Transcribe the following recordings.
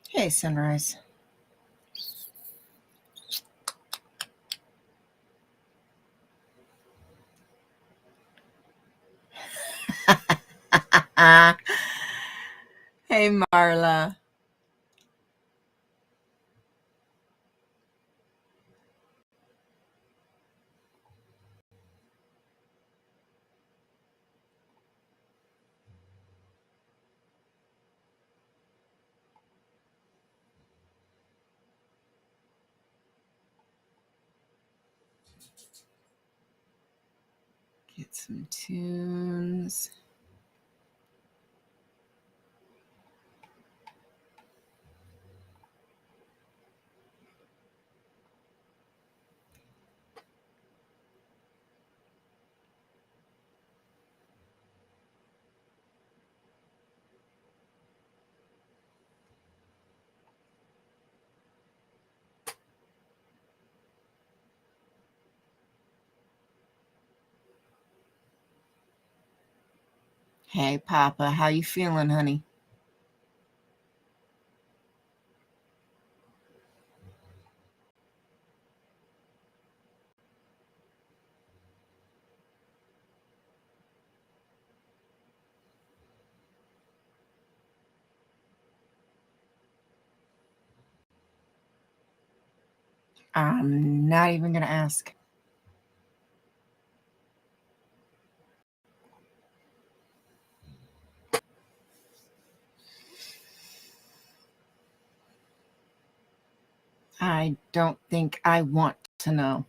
Hey, Sunrise. Hey, Marla. Get some tunes. Hey, Papa. How you feeling, honey? I'm not even going to ask. I don't think I want to know.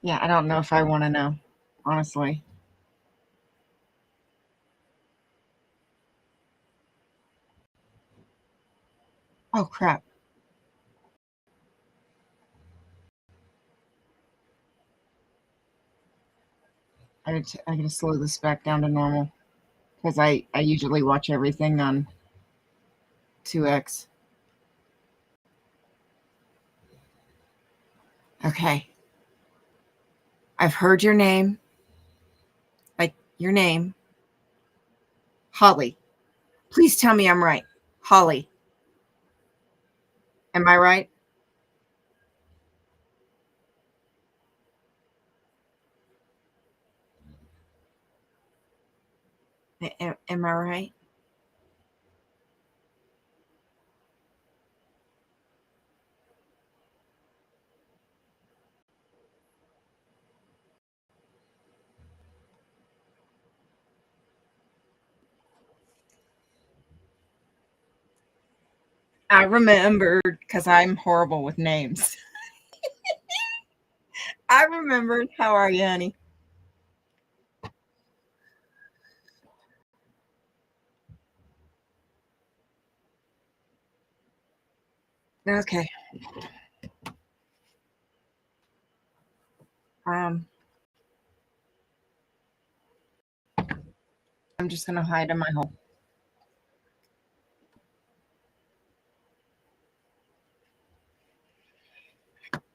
Yeah, I don't know if I want to know, honestly. Oh, crap. I gotta slow this back down to normal because I usually watch everything on 2x. Okay. I've heard your name, like your name, Holly. Please tell me I'm right. Holly. Am I right? Am I right? I remembered because I'm horrible with names. I remembered. How are you, honey? Okay. Um, I'm just gonna hide in my hole.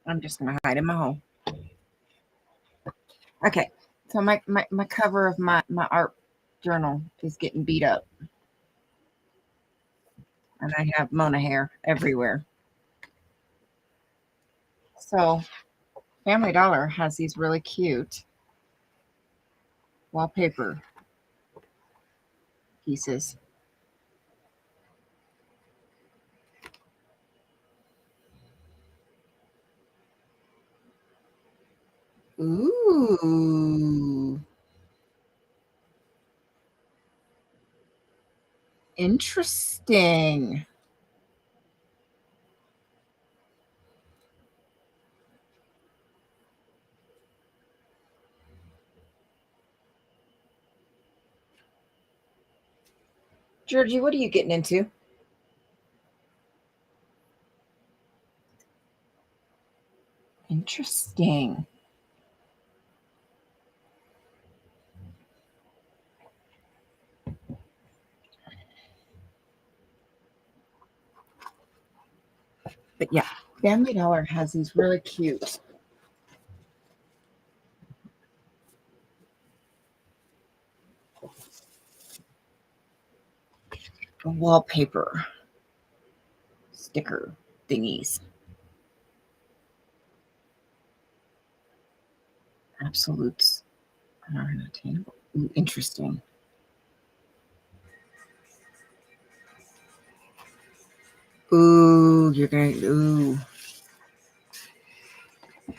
I'm just gonna hide in my hole. Okay. So my cover of my art journal is getting beat up, and I have Mona hair everywhere. So Family Dollar has these really cute wallpaper pieces. Ooh, interesting. Georgie, what are you getting into? Interesting. But yeah, Family Dollar has these really cute wallpaper sticker thingies. Absolutes are unattainable. Ooh, interesting. Ooh, you're gonna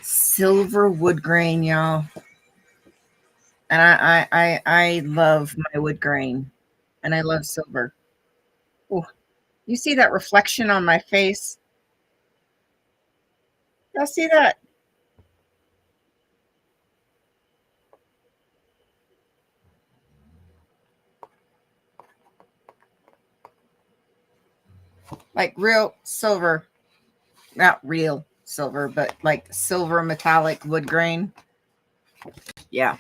silver wood grain, y'all. And I love my wood grain, and I love silver. Ooh, you see that reflection on my face? Y'all see that? Like real silver, not real silver, but like silver metallic wood grain. Yeah.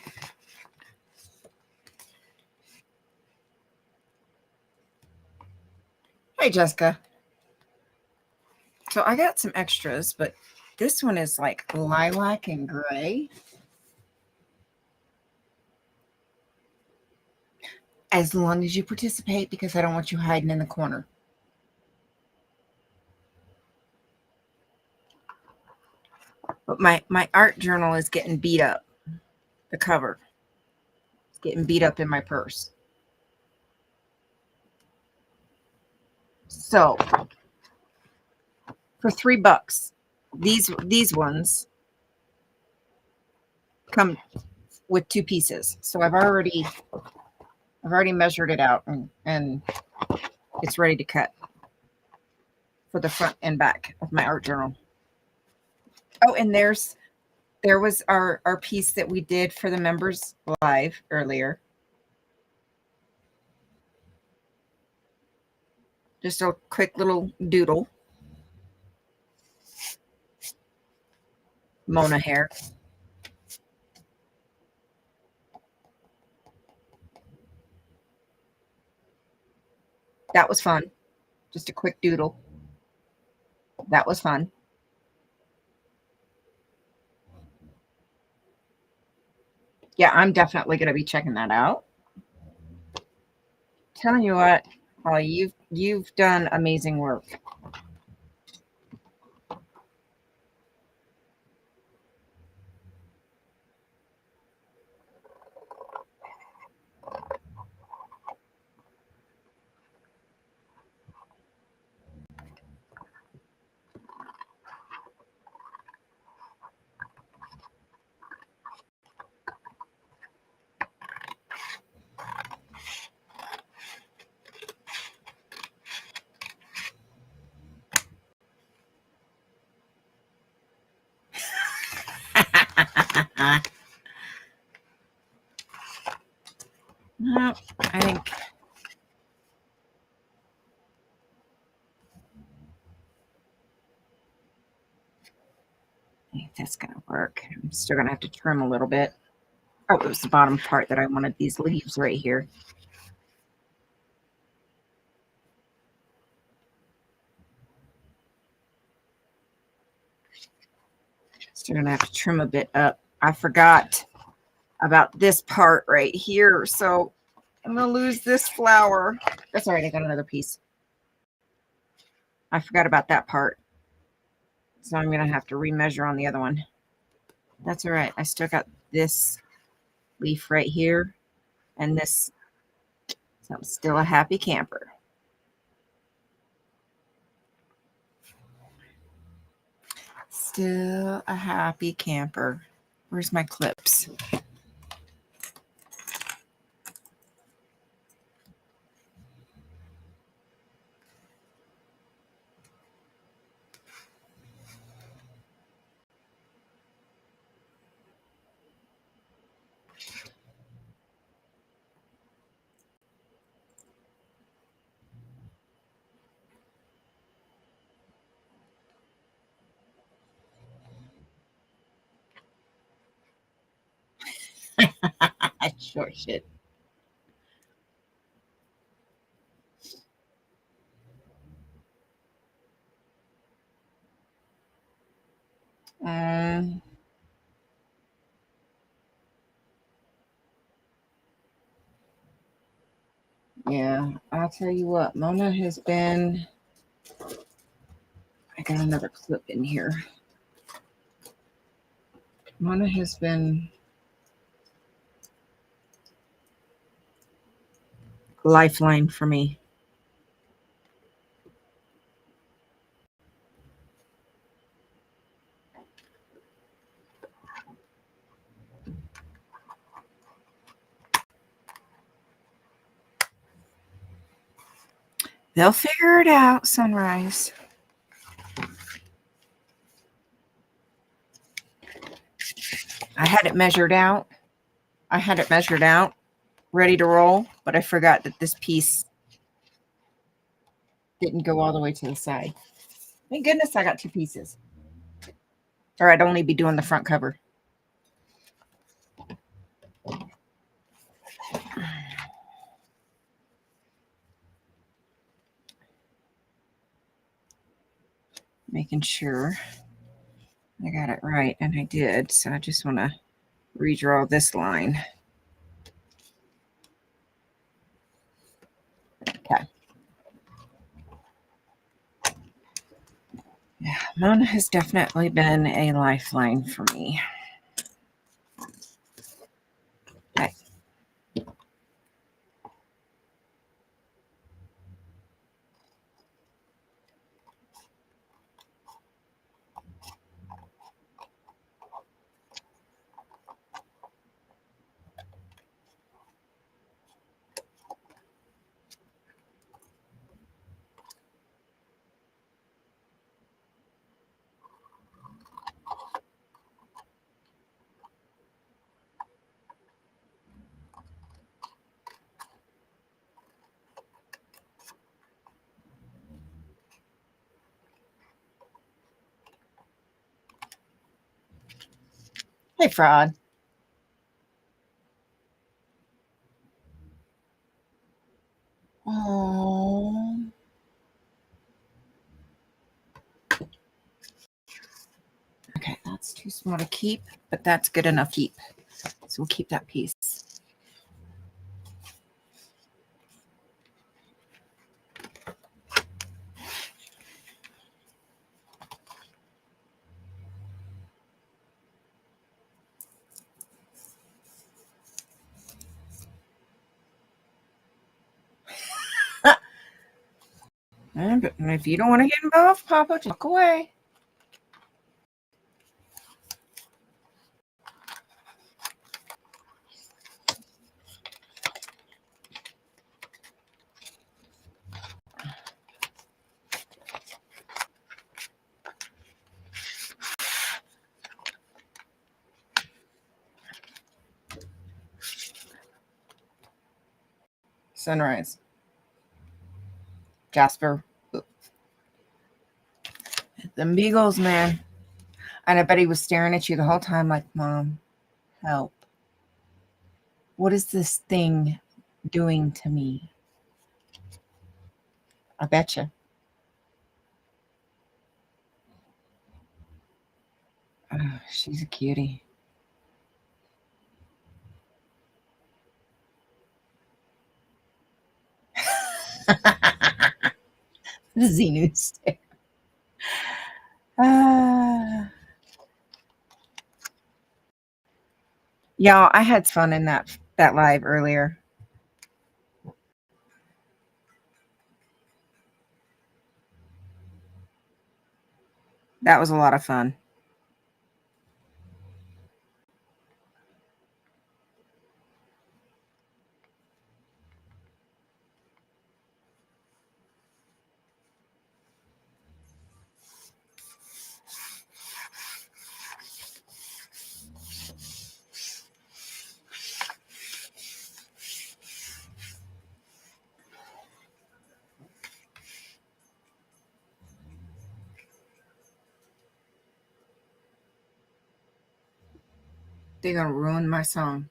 Hey, Jessica. So I got some extras, but this one is like lilac and gray. As long as you participate, because I don't want you hiding in the corner. But my art journal is getting beat up. The cover is getting beat up in my purse. So for $3, these ones come with 2 pieces. So I've already measured it out, and it's ready to cut for the front and back of my art journal. Oh, and there was our piece that we did for the members live earlier. Just a quick little doodle. Mona hair. That was fun. Just a quick doodle. That was fun. Yeah, I'm definitely going to be checking that out. Telling you what, Holly, you've done amazing work. No, I think that's going to work. I'm still going to have to trim a little bit. Oh, it was the bottom part that I wanted these leaves right here. Still going to have to trim a bit up. I forgot about this part right here, so I'm going to lose this flower. That's all right. I got another piece. I forgot about that part, so I'm going to have to remeasure on the other one. That's all right. I still got this leaf right here, and this, so I'm still a happy camper. Still a happy camper. Where's my clips? Short shit. Um, yeah, I'll tell you what, Mona has been. I got another clip in here. Mona has been lifeline for me. They'll figure it out, Sunrise. I had it measured out. Ready to roll, but I forgot that this piece didn't go all the way to the side. Thank goodness I got two pieces. Or I'd only be doing the front cover. Making sure I got it right, and I did. So I just want to redraw this line. Okay. Yeah, Mona has definitely been a lifeline for me. Okay. Hey, Fraud. Oh. Okay, that's too small to keep, but that's good enough to keep. So we'll keep that piece. And if you don't want to get involved, Papa, just walk away. Sunrise. Jasper. The Beagles, man. And I bet he was staring at you the whole time like, Mom, help. What is this thing doing to me? I betcha. Oh, she's a cutie. The Xenu stare. Y'all, I had fun in that live earlier. That was a lot of fun. They're gonna ruin my song.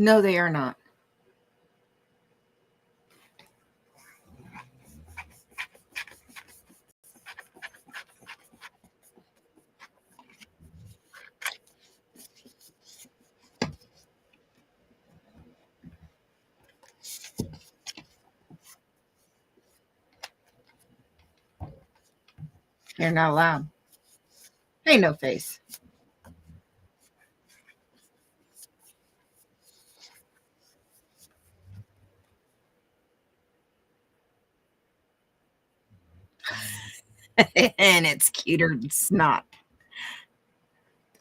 No, they are not. You're not allowed. Ain't no face. And it's cuter than snot.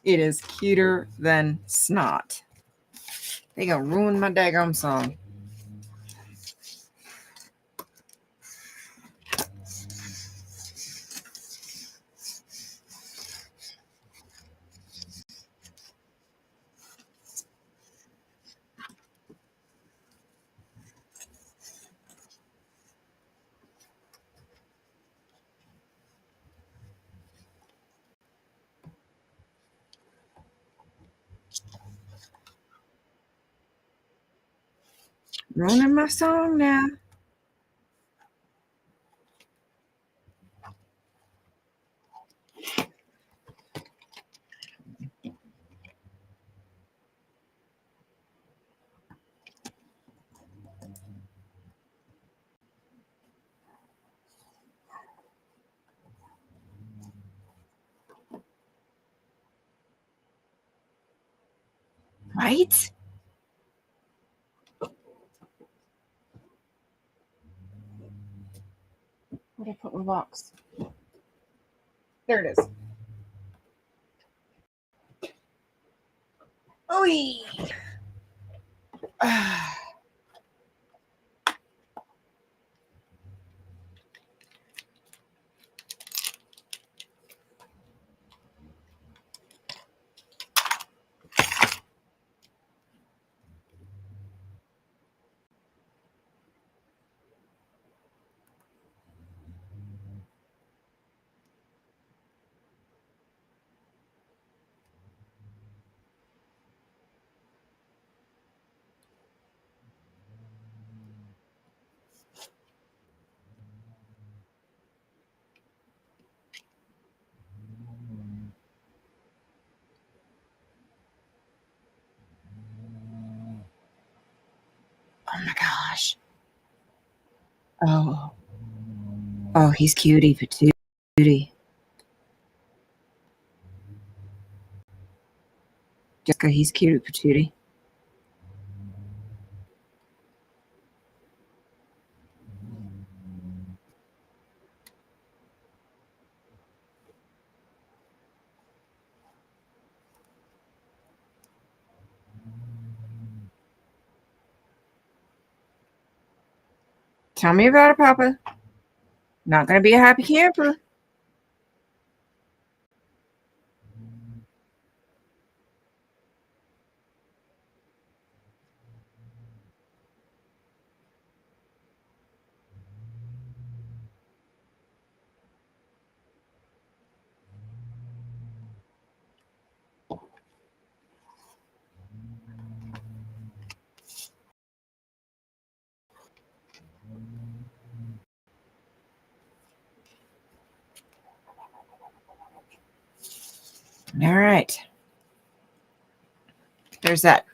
It is cuter than snot. They gonna ruin my daggone song. Ruining my song now. Right? Where'd I put my box? There it is. Oy. Oh my gosh. Oh. Oh, he's cutie patootie. Jessica, he's cutie patootie. Tell me about it, Papa. Not gonna be a happy camper. All right. There's that.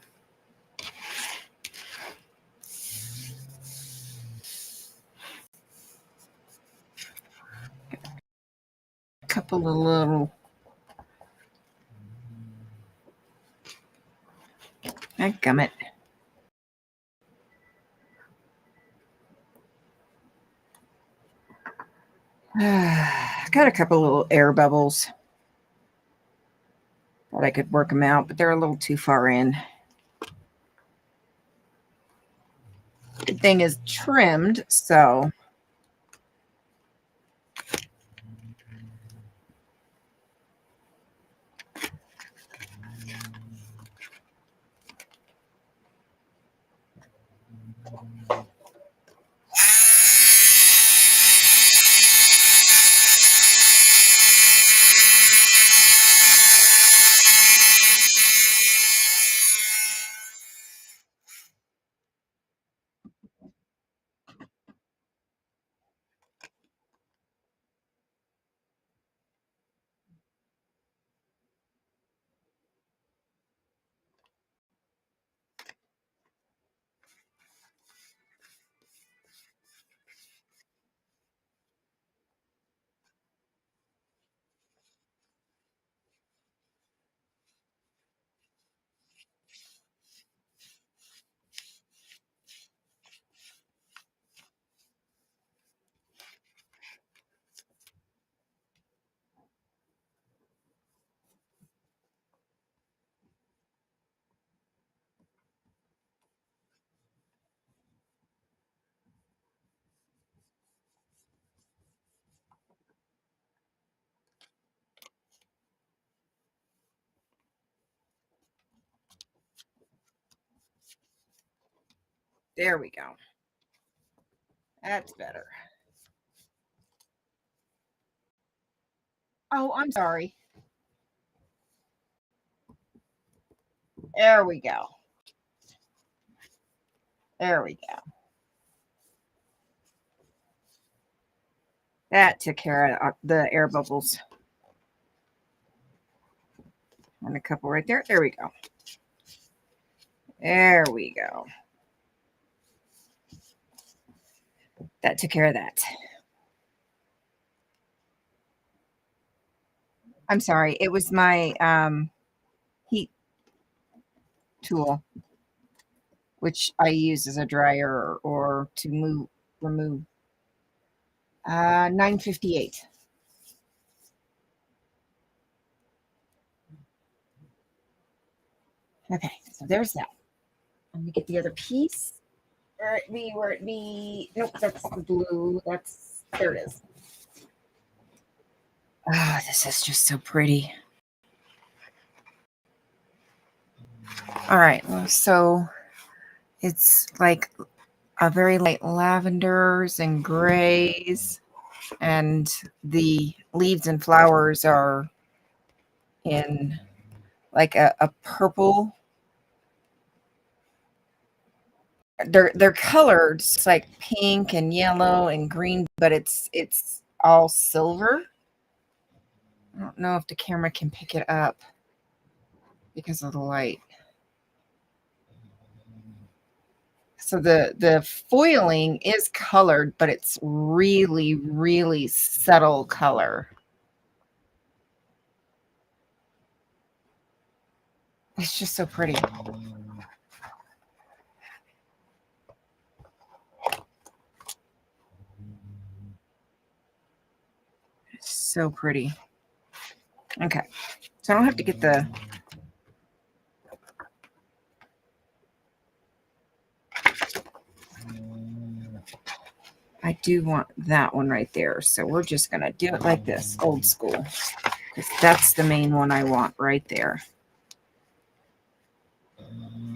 Couple of little gummit. Got a couple little air bubbles. Thought I could work them out, but they're a little too far in. Good thing is trimmed, so There we go. That's better. Oh, I'm sorry. There we go. There we go. That took care of the air bubbles. And a couple right there. There we go. There we go. That took care of that. I'm sorry. It was my heat tool, which I use as a dryer or to remove. 958. Okay, so there's that. Let me get the other piece. Where it be? Where it be? Nope, that's the blue. There it is. Ah, this is just so pretty. All right, well, so it's like a very light lavenders and grays, and the leaves and flowers are in like a purple. They're colored. It's like pink and yellow and green, but it's all silver. I don't know if the camera can pick it up because of the light. So the foiling is colored, but it's really, really subtle color. It's just so pretty. It's so pretty. Okay. So I don't have to get the I do want that one right there. So we're just going to do it like this, old school. Because that's the main one I want right there.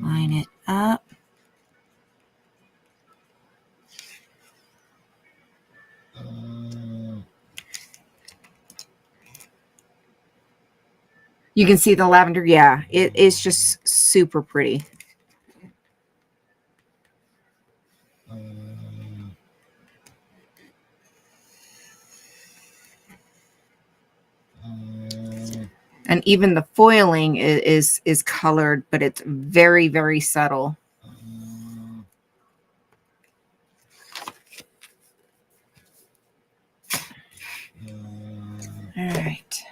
Line it up. You can see the lavender. Yeah, it is just super pretty. And even the foiling is colored, but it's very, very subtle. All right.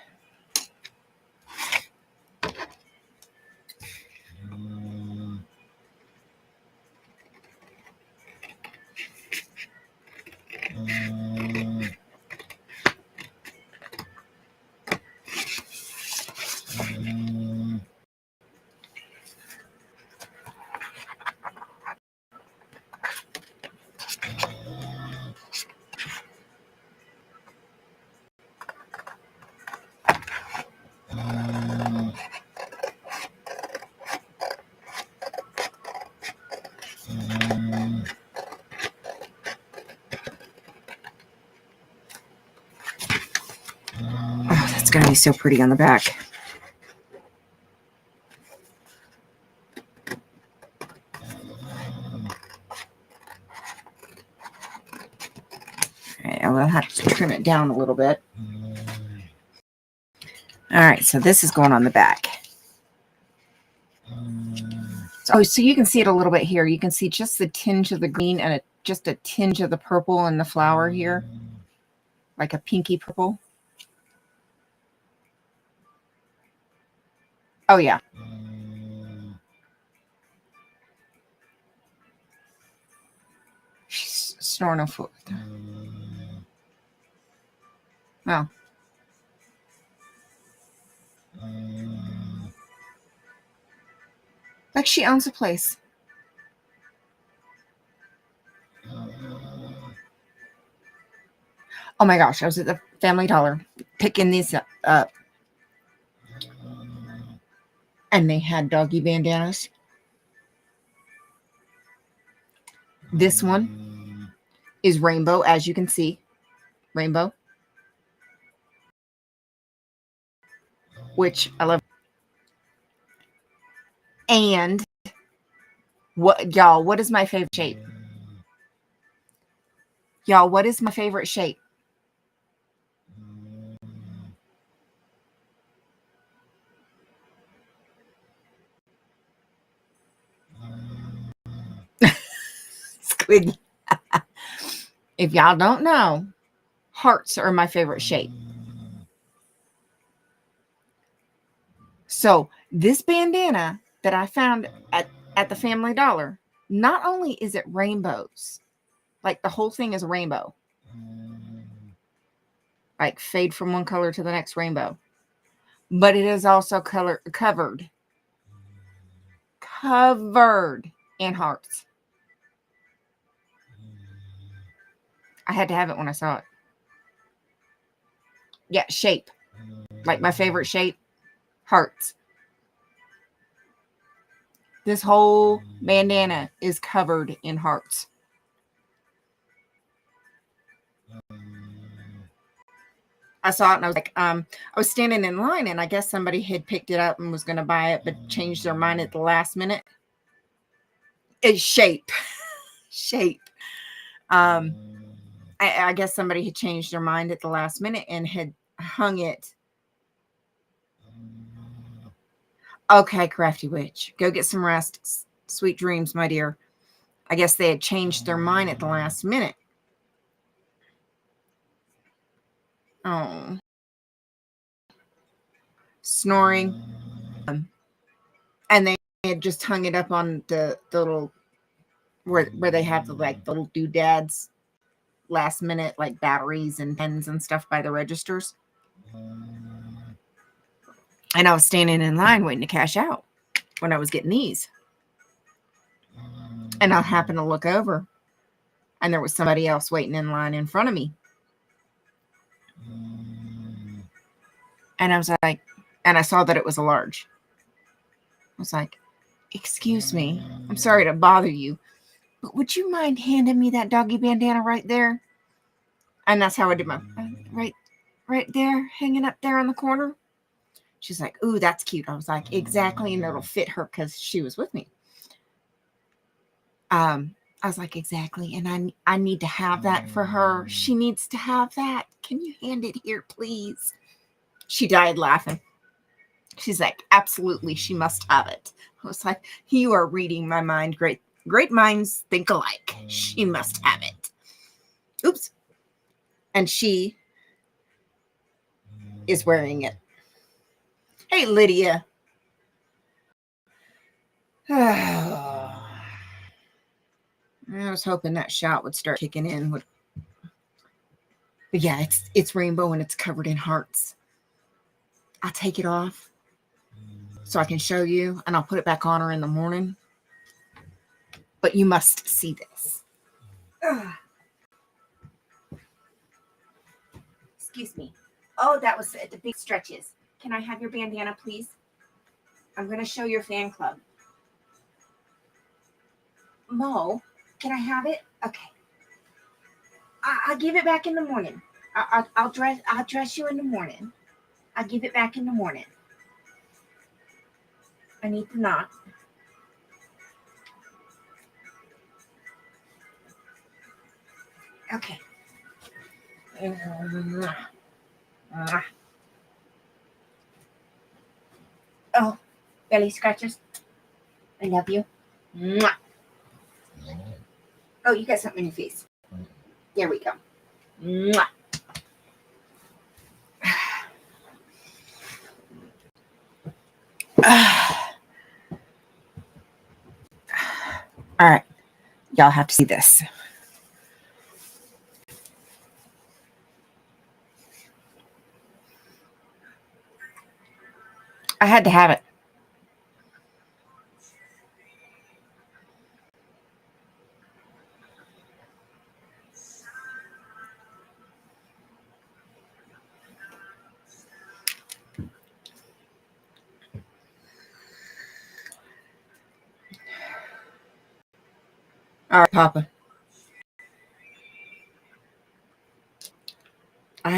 Oh, that's going to be so pretty on the back. All right, I will have to trim it down a little bit. All right, so this is going on the back. So you can see it a little bit here. You can see just the tinge of the green and just a tinge of the purple in the flower here, like a pinky purple. Oh, yeah. She's snoring a foot. Oh. Like she owns the place. Oh my gosh, I was at the Family Dollar picking these up. And they had doggy bandanas. This one is rainbow, as you can see. Rainbow. Which I love. And what, y'all, what is my favorite shape? Y'all, what is my favorite shape? Squiggy. If y'all don't know, hearts are my favorite shape. So this bandana that I found at the Family Dollar, not only is it rainbows, like the whole thing is a rainbow, like fade from one color to the next rainbow, but it is also covered in hearts. I had to have it when I saw it. Yeah, shape. Like my favorite shape, hearts. This whole bandana is covered in hearts. I saw it and I was like, I was standing in line and I guess somebody had picked it up and was going to buy it, but changed their mind at the last minute. It's shape. Shape. I guess somebody had changed their mind at the last minute and had hung it. Okay, crafty witch, go get some rest. Sweet dreams, my dear. I guess they had changed their mind at the last minute. Oh. Snoring. And they had just hung it up on the little, where they have the little doodads, last minute, like batteries and pens and stuff by the registers. And I was standing in line waiting to cash out when I was getting these. And I happened to look over and there was somebody else waiting in line in front of me. And I was like, and I saw that it was a large. I was like, excuse me, I'm sorry to bother you, but would you mind handing me that doggy bandana right there? And that's how I did my, right there, hanging up there on the corner. She's like, ooh, that's cute. I was like, exactly. And it'll fit her because she was with me. I was like, exactly. And I need to have that for her. She needs to have that. Can you hand it here, please? She died laughing. She's like, absolutely, she must have it. I was like, you are reading my mind. Great minds think alike. She must have it. Oops. And she is wearing it. Hey, Lydia. I was hoping that shot would start kicking in. But yeah, it's rainbow and it's covered in hearts. I'll take it off so I can show you, and I'll put it back on her in the morning. But you must see this. Excuse me. Oh, that was the big stretches. Can I have your bandana, please? I'm going to show your fan club. Mo, can I have it? Okay. I'll give it back in the morning. I'll dress you in the morning. I'll give it back in the morning. I need the knot. Okay. Oh, belly scratches. I love you. Oh, you got something in your face. There we go. All right. Y'all have to see this. I had to have it. All right, Papa.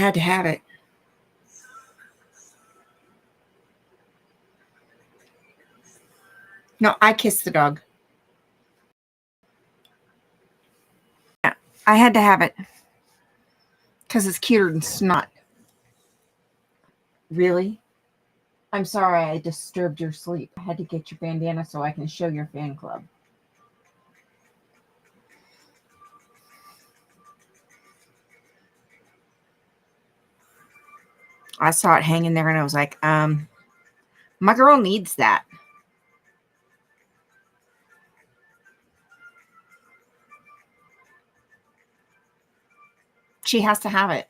had to have it. No, I kissed the dog. Yeah, I had to have it. Because it's cuter than snot. Really? I'm sorry I disturbed your sleep. I had to get your bandana so I can show your fan club. I saw it hanging there and I was like, my girl needs that. She has to have it.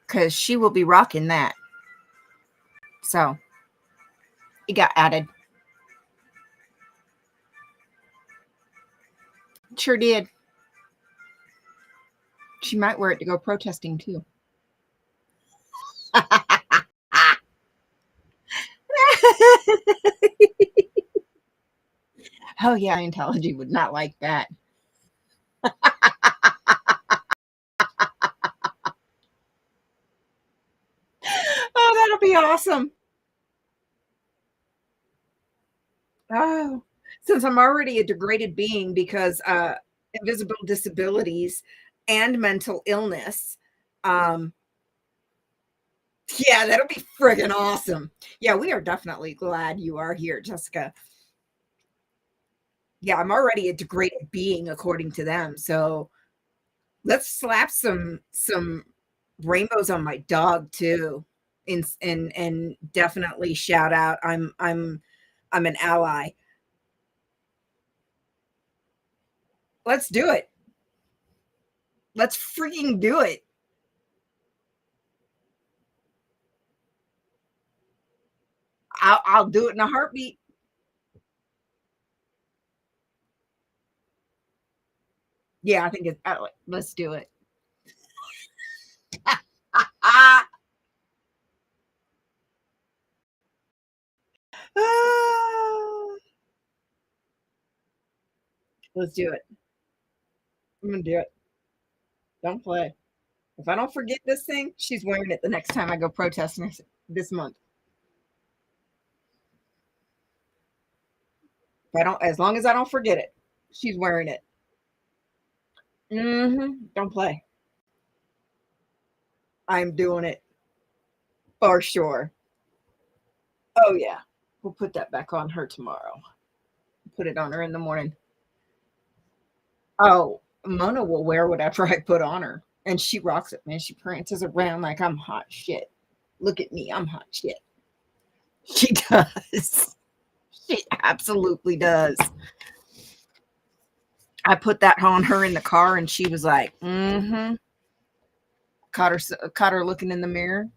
Because she will be rocking that. So it got added. Sure did. She might wear it to go protesting too. Oh yeah, Scientology would not like that. Oh, that'll be awesome. Oh, since I'm already a degraded being because invisible disabilities and mental illness. Um, yeah, that'll be friggin' awesome. Yeah, we are definitely glad you are here, Jessica. Yeah, I'm already a degraded being according to them. So let's slap some rainbows on my dog too. And definitely shout out. I'm an ally. Let's do it. Let's freaking do it. I'll do it in a heartbeat. Yeah, I think it's let's do it. Ah, let's do it. I'm gonna do it. Don't play. If I don't forget this thing, she's wearing it the next time I go protesting this month. If I don't, as long as I don't forget it, she's wearing it. Don't play. I'm doing it for sure. Oh yeah, we'll put that back on her tomorrow. Put it on her in the morning. Oh, Mona will wear whatever I put on her, and she rocks it, man. She prances around like I'm hot shit. Look at me, I'm hot shit. She does. She absolutely does. I put that on her in the car, and she was like, "Mm-hmm." Caught her looking in the mirror.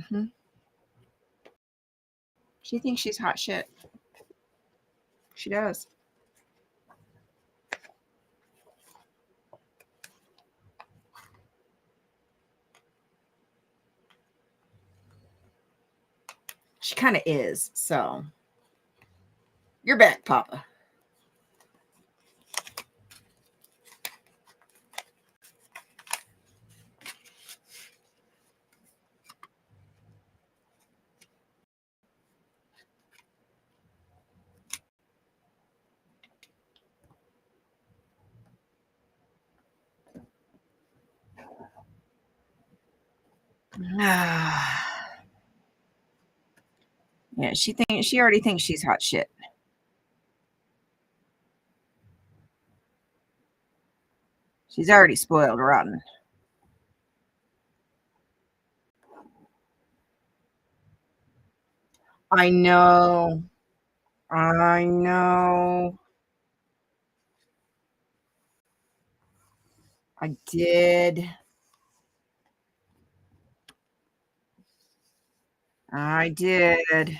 Hmm. She thinks she's hot shit. She does. She kind of is. So you're back, Papa. Yeah, she already thinks she's hot shit. She's already spoiled rotten. I know. I know. I did. I did.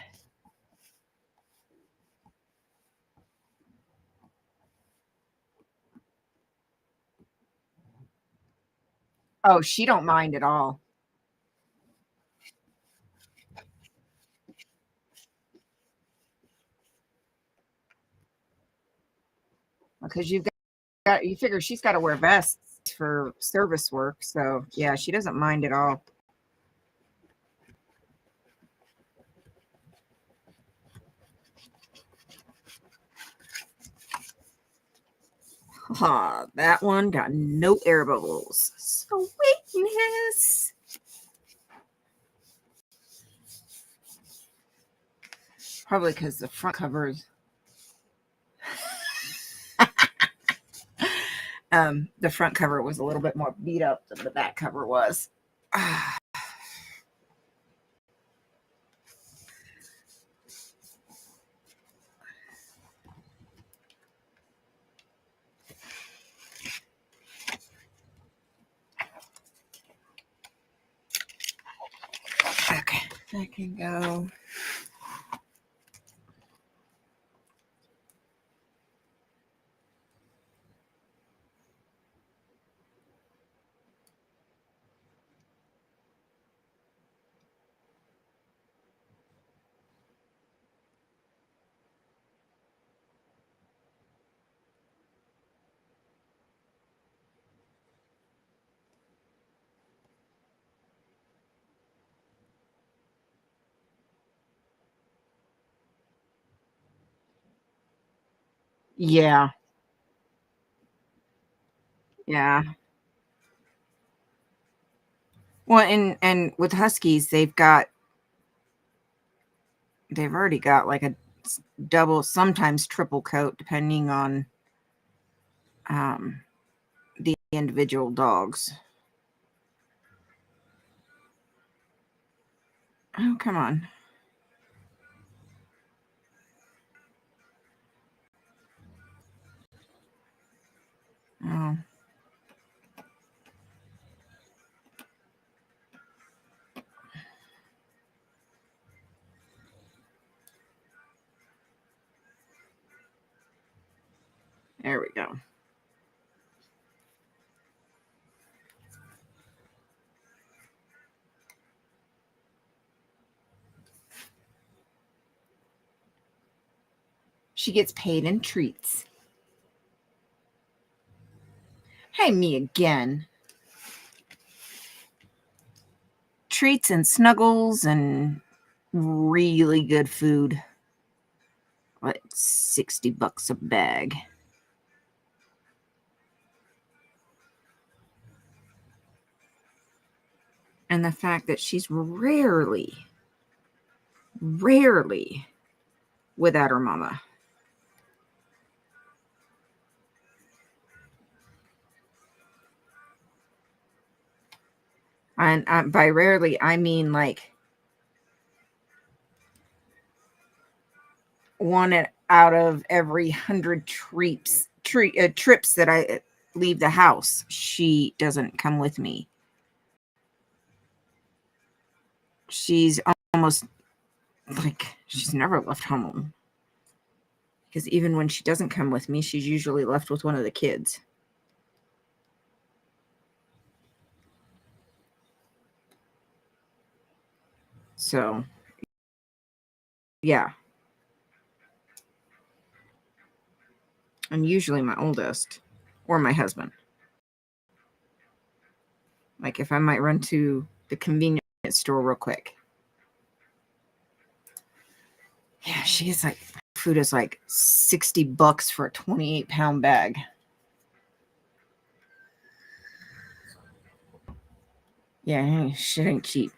Oh, she don't mind at all. Because you've you figure she's got to wear vests for service work. So yeah, she doesn't mind at all. That one got no air bubbles. Sweetness. Probably because the front covers. The front cover was a little bit more beat up than the back cover was. Okay, that can go. Yeah. Yeah. Well, and with Huskies, they've already got like a double, sometimes triple coat, depending on the individual dogs. Oh, come on. Oh. There we go. She gets paid in treats. Hey, me again. Treats and snuggles and really good food. Like $60 a bag. And the fact that she's rarely without her mama. And by rarely, I mean like one out of every 100 trips that I leave the house, she doesn't come with me. She's almost like she's never left home. Because even when she doesn't come with me, she's usually left with one of the kids. So, yeah. And usually my oldest or my husband. Like if I might run to the convenience store real quick. Yeah, she's like, food is like $60 for a 28-pound bag. Yeah, shit ain't cheap.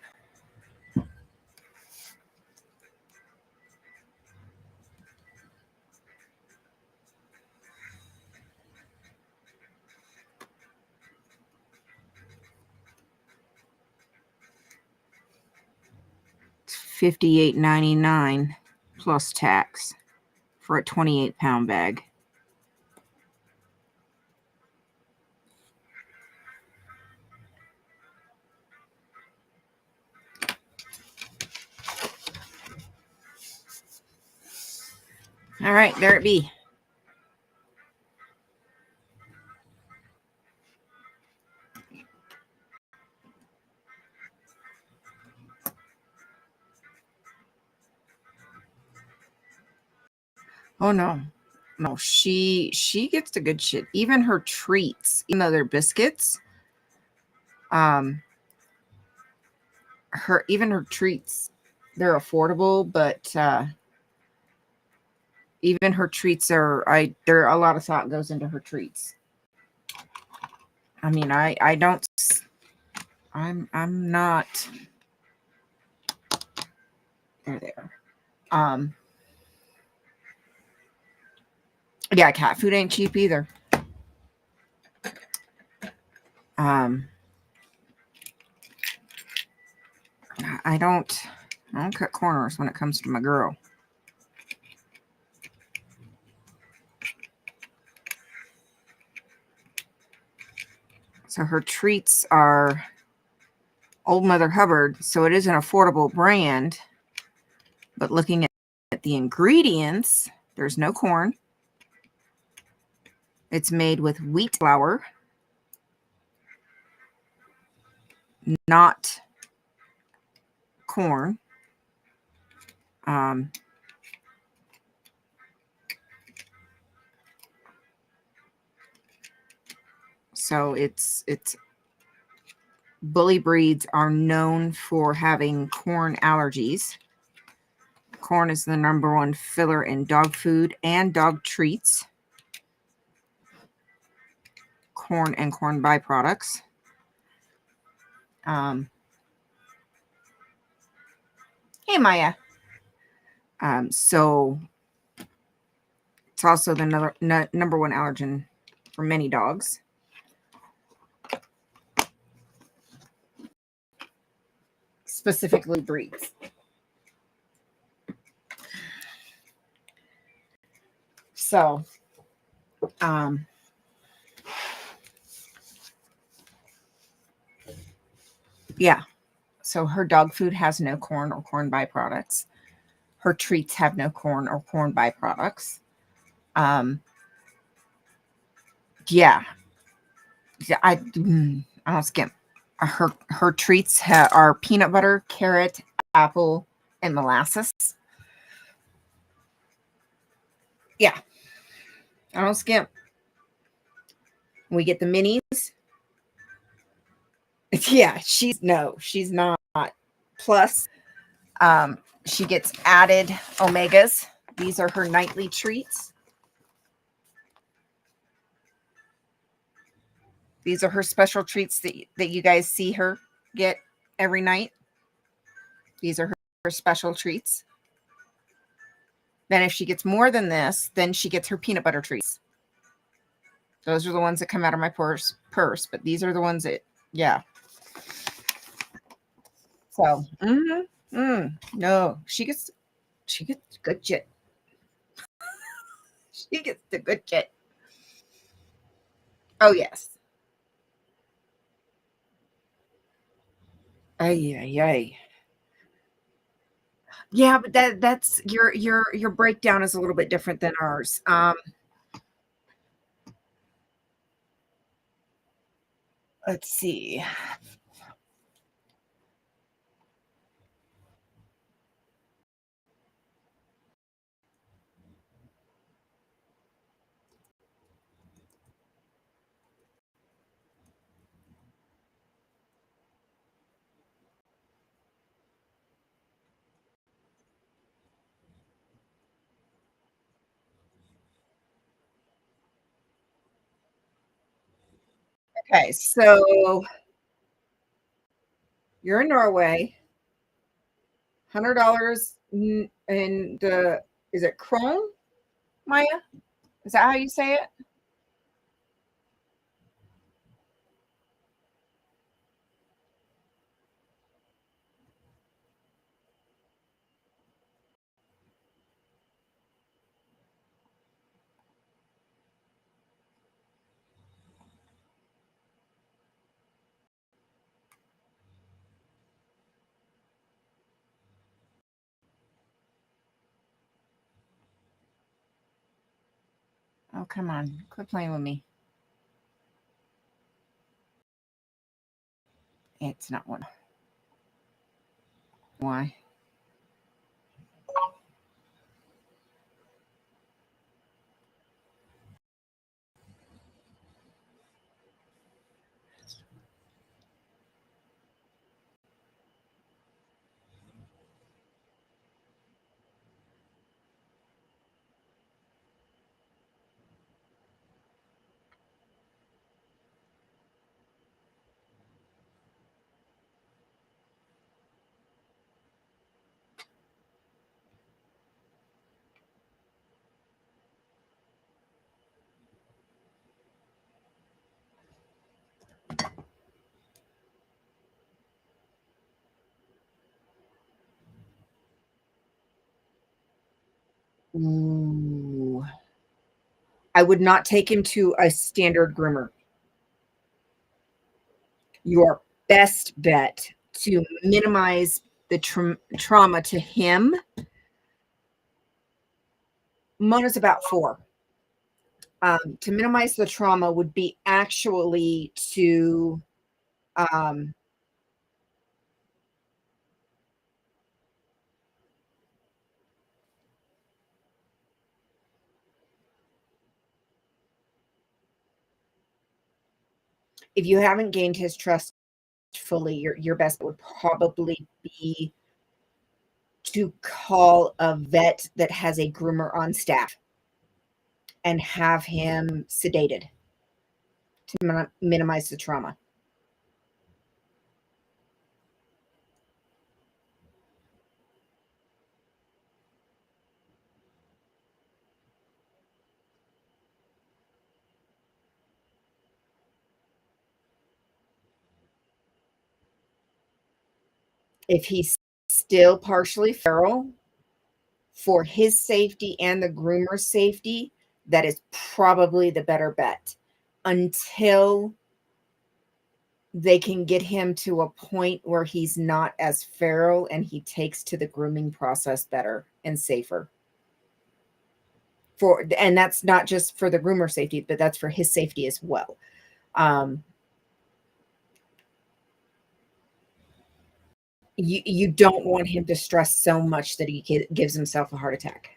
It's $58.99 plus tax for a 28-pound bag. All right, there it be. Oh no. No, she gets the good shit. Even her treats, even though they're biscuits, um, her treats, they're affordable, but even her treats there a lot of thought goes into her treats. I mean, I don't, I'm not, there they are. Yeah, cat food ain't cheap either. I don't cut corners when it comes to my girl. So her treats are Old Mother Hubbard, so it is an affordable brand. But looking at the ingredients, there's no corn. It's made with wheat flour, not corn. So it's bully breeds are known for having corn allergies. Corn is the number one filler in dog food and dog treats. Corn and corn byproducts. Hey, Maya. So it's also the number one allergen for many dogs. Specifically breeds. So, yeah. So her dog food has no corn or corn byproducts. Her treats have no corn or corn byproducts. Yeah. I don't skim. Her treats are peanut butter, carrot, apple, and molasses. Yeah. I don't skimp. We get the minis. Yeah, she's not. Plus, she gets added omegas. These are her nightly treats. These are her special treats that you guys see her get every night. These are her special treats. Then if she gets more than this, then she gets her peanut butter treats. Those are the ones that come out of my purse, but these are the ones that, yeah. So, no, she gets good shit. She gets the good shit. Oh yes. Ay, ay, ay. Yeah, but that's your breakdown is a little bit different than ours. Let's see. Okay, so you're in Norway. $100 in the is it krone, Maya? Is that how you say it? Oh, come on. Quit playing with me. It's not one. Why? Ooh. I would not take him to a standard groomer. Your best bet to minimize the trauma to him. Mona's about 4. To minimize the trauma would be actually to if you haven't gained his trust fully, your best would probably be to call a vet that has a groomer on staff and have him sedated to minimize the trauma. If he's still partially feral, for his safety and the groomer's safety, that is probably the better bet until they can get him to a point where he's not as feral and he takes to the grooming process better and safer. And that's not just for the groomer safety, but that's for his safety as well. You don't want him to stress so much that he gives himself a heart attack.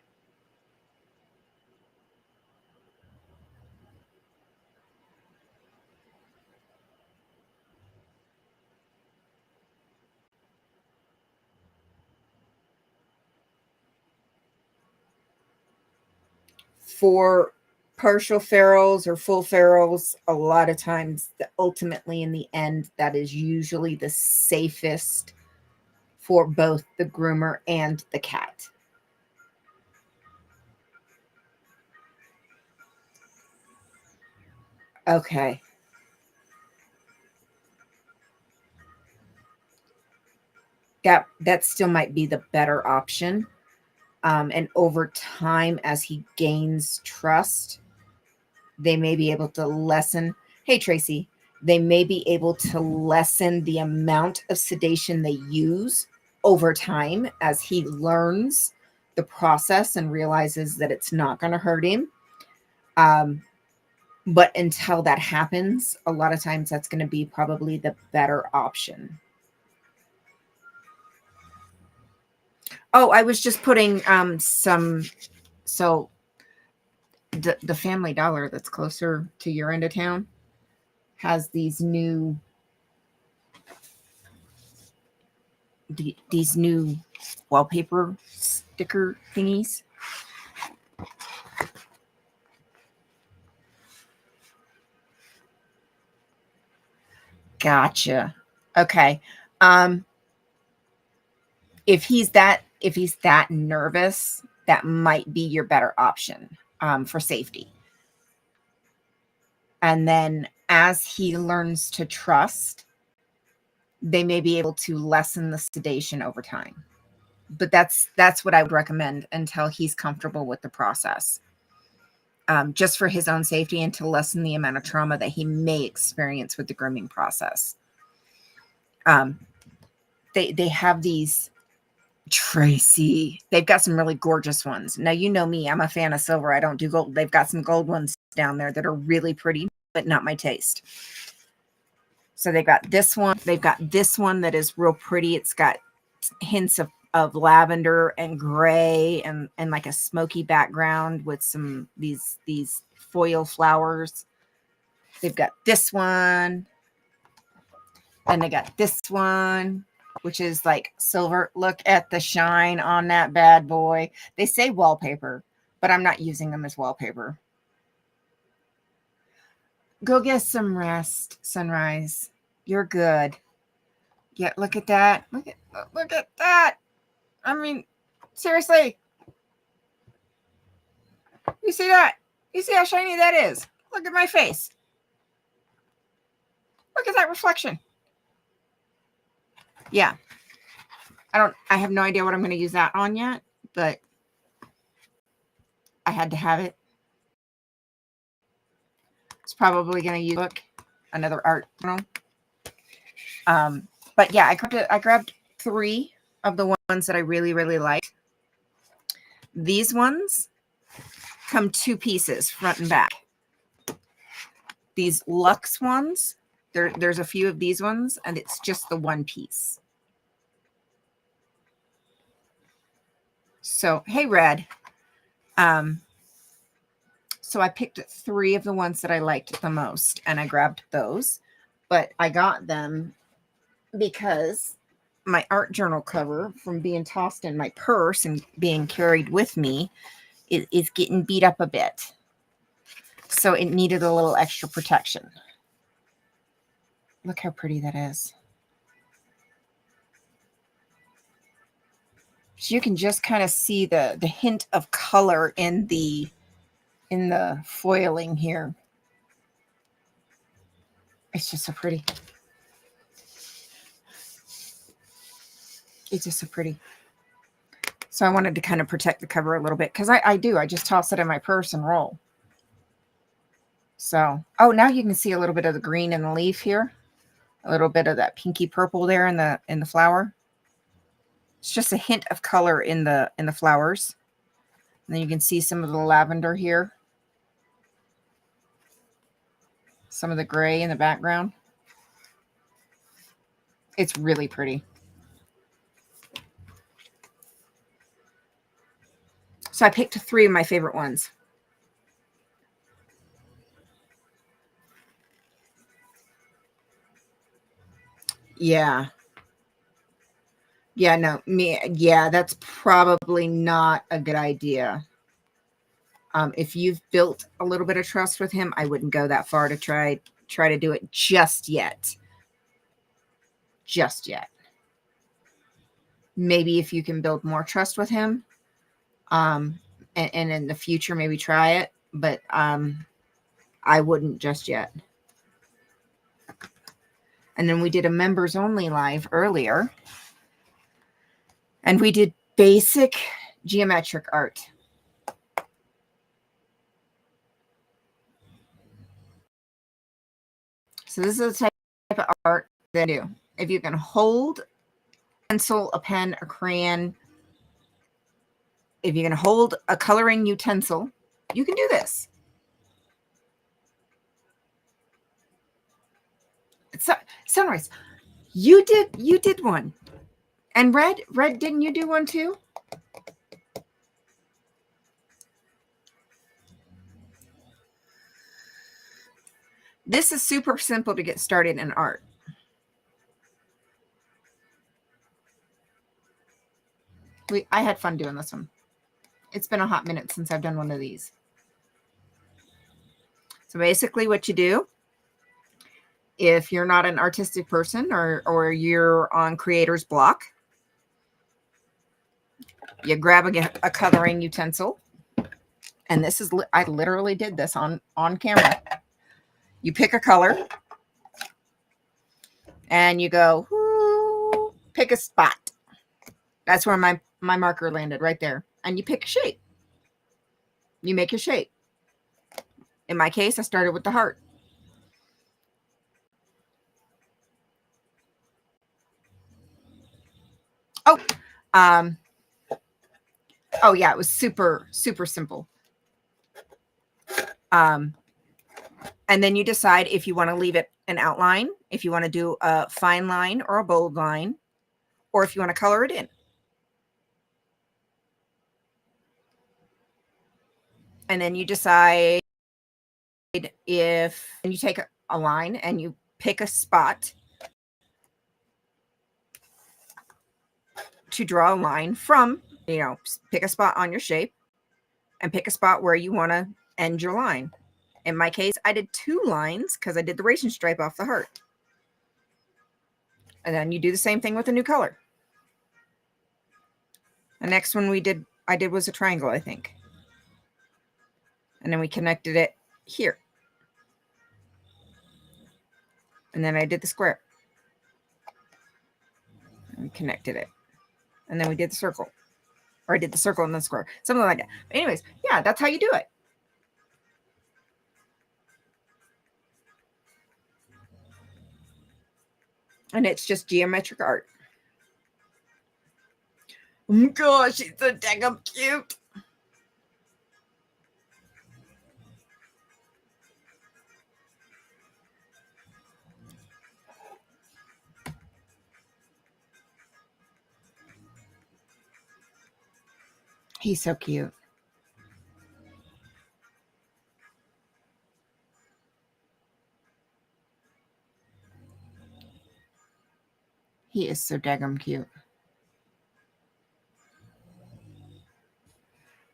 For partial ferals or full ferals, a lot of times, ultimately in the end, that is usually the safest for both the groomer and the cat. Okay. That still might be the better option. And over time, as he gains trust, they may be able to lessen. Hey, Tracy, they may be able to lessen the amount of sedation they use over time as he learns the process and realizes that it's not going to hurt him. But until that happens, a lot of times that's going to be probably the better option. Oh, I was just putting so the Family Dollar that's closer to your end of town has these new wallpaper sticker thingies. Gotcha. Okay. If he's that nervous, that might be your better option for safety. And then as he learns to trust, they may be able to lessen the sedation over time. But that's what I would recommend until he's comfortable with the process. Just for his own safety and to lessen the amount of trauma that he may experience with the grooming process. They have these, Tracy, they've got some really gorgeous ones. Now, you know me, I'm a fan of silver. I don't do gold. They've got some gold ones down there that are really pretty, but not my taste. So they've got this one. They've got this one that is real pretty. It's got hints of lavender and gray and like a smoky background with some these foil flowers. They've got this one. And they got this one, which is like silver. Look at the shine on that bad boy. They say wallpaper, but I'm not using them as wallpaper. Go get some rest, Sunrise. You're good. Yeah, look at that. Look at that. I mean, seriously. You see that? You see how shiny that is? Look at my face. Look at that reflection. Yeah. I have no idea what I'm going to use that on yet, but I had to have it. It's probably going to use book, another art journal. But yeah, I grabbed 3 of the ones that I really, really liked. These ones come 2 pieces, front and back. These luxe ones, there's a few of these ones, and it's just the 1 piece. So, hey, Red. So I picked 3 of the ones that I liked the most, and I grabbed those. But I got them because my art journal cover, from being tossed in my purse and being carried with me, is getting beat up a bit. So it needed a little extra protection. Look how pretty that is. So you can just kind of see the hint of color in the foiling here. It's just so pretty. It's just so pretty. So I wanted to kind of protect the cover a little bit, because I do. I just toss it in my purse and roll. So, oh, now you can see a little bit of the green in the leaf here. A little bit of that pinky purple there in the flower. It's just a hint of color in the flowers. And then you can see some of the lavender here. Some of the gray in the background. It's really pretty. So I picked 3 of my favorite ones. Yeah. Yeah, no, that's probably not a good idea. If you've built a little bit of trust with him, I wouldn't go that far to try to do it just yet. Just yet. Maybe if you can build more trust with him, and in the future, maybe try it. But I wouldn't just yet. And then we did a members only live earlier. And we did basic geometric art. So this is the type of art that I do. If you can hold a pencil, a pen, a crayon, if you can hold a coloring utensil, you can do this. It's Sunrise. You did one. And Red, didn't you do one too? This is super simple to get started in art. I had fun doing this one. It's been a hot minute since I've done one of these. So basically what you do, if you're not an artistic person or you're on creator's block, you grab a coloring utensil. And this is, I literally did this on camera. You pick a color and you go, pick a spot. That's where my marker landed, right there. And you pick a shape. You make your shape. In my case, I started with the heart. Oh, oh yeah, it was super, super simple. And then you decide if you want to leave it an outline, if you want to do a fine line or a bold line, or if you want to color it in. And then you decide if, and you take a line and you pick a spot to draw a line from, pick a spot on your shape and pick a spot where you want to end your line. In my case, I did 2 lines because I did the racing stripe off the heart. And then you do the same thing with a new color. The next one I did was a triangle, I think. And then we connected it here. And then I did the square. And we connected it. And then we did the circle. Or I did the circle and then square. Something like that. But anyways, yeah, that's how you do it. And it's just geometric art. Oh my gosh, she's so dang cute. He's so cute. He is so daggum cute.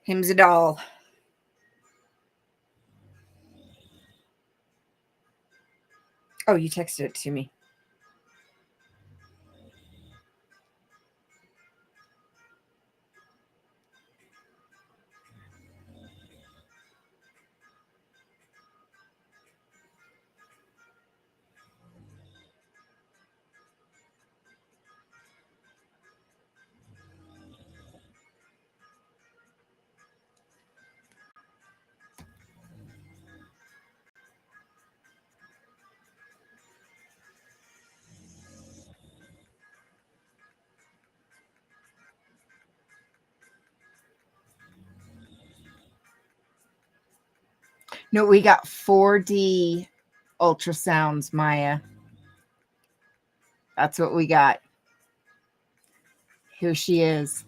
Him's a doll. Oh, you texted it to me. No, we got 4D ultrasounds, Maya. That's what we got. Here she is.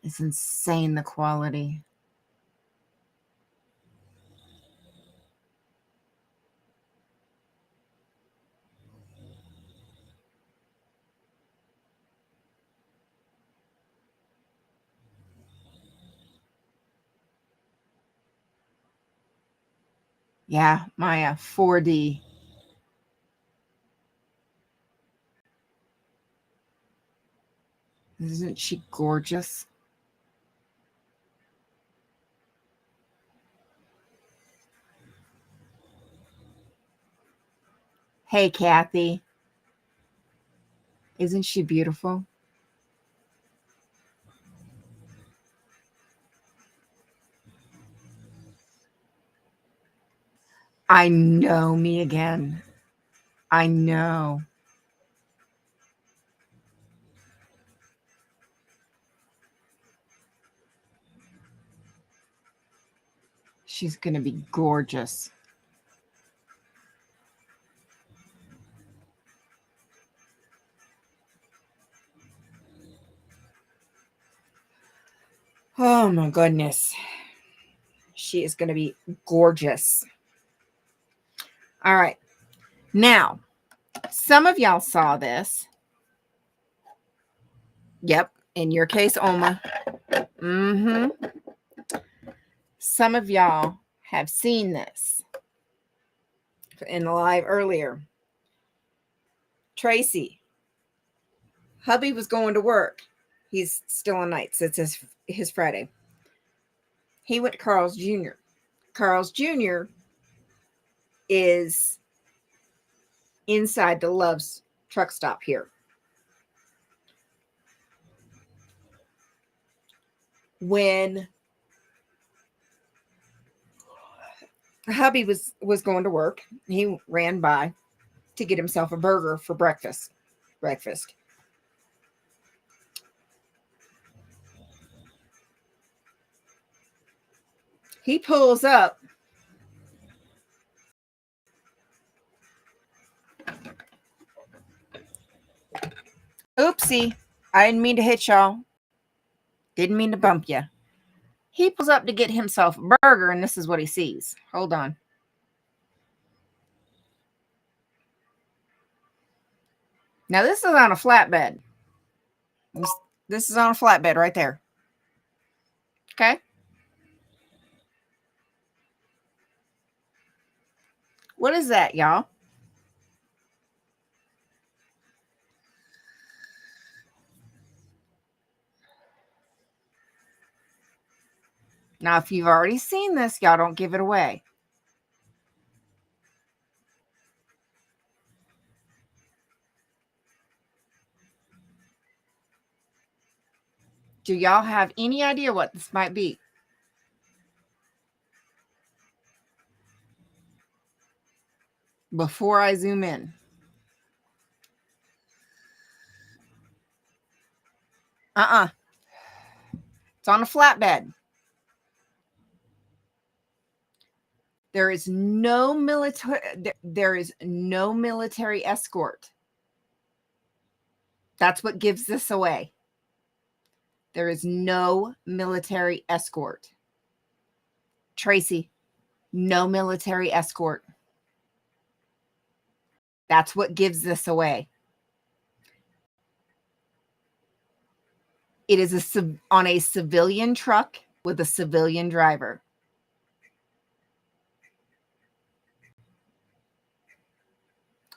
It's insane, the quality. Yeah, Maya, 4D. Isn't she gorgeous? Hey, Kathy. Isn't she beautiful? I know, me again. I know. She's going to be gorgeous. Oh my goodness. She is going to be gorgeous. All right. Now, some of y'all saw this. Yep. In your case, Oma. Some of y'all have seen this in the live earlier. Tracy. Hubby was going to work. He's still on nights. It's his Friday. He went to Carl's Jr. Carl's Jr. is inside the Love's truck stop here. When hubby was going to work, he ran by to get himself a burger for breakfast. He pulls up. Oopsie. I didn't mean to hit y'all. Didn't mean to bump you. He pulls up to get himself a burger, and this is what he sees. Hold on. Now, this is on a flatbed. This is on a flatbed right there. Okay? What is that, y'all? Now, if you've already seen this, y'all don't give it away. Do y'all have any idea what this might be? Before I zoom in. It's on a flatbed. There is no military escort. That's what gives this away. There is no military escort. Tracy, no military escort. That's what gives this away. It is on a civilian truck with a civilian driver.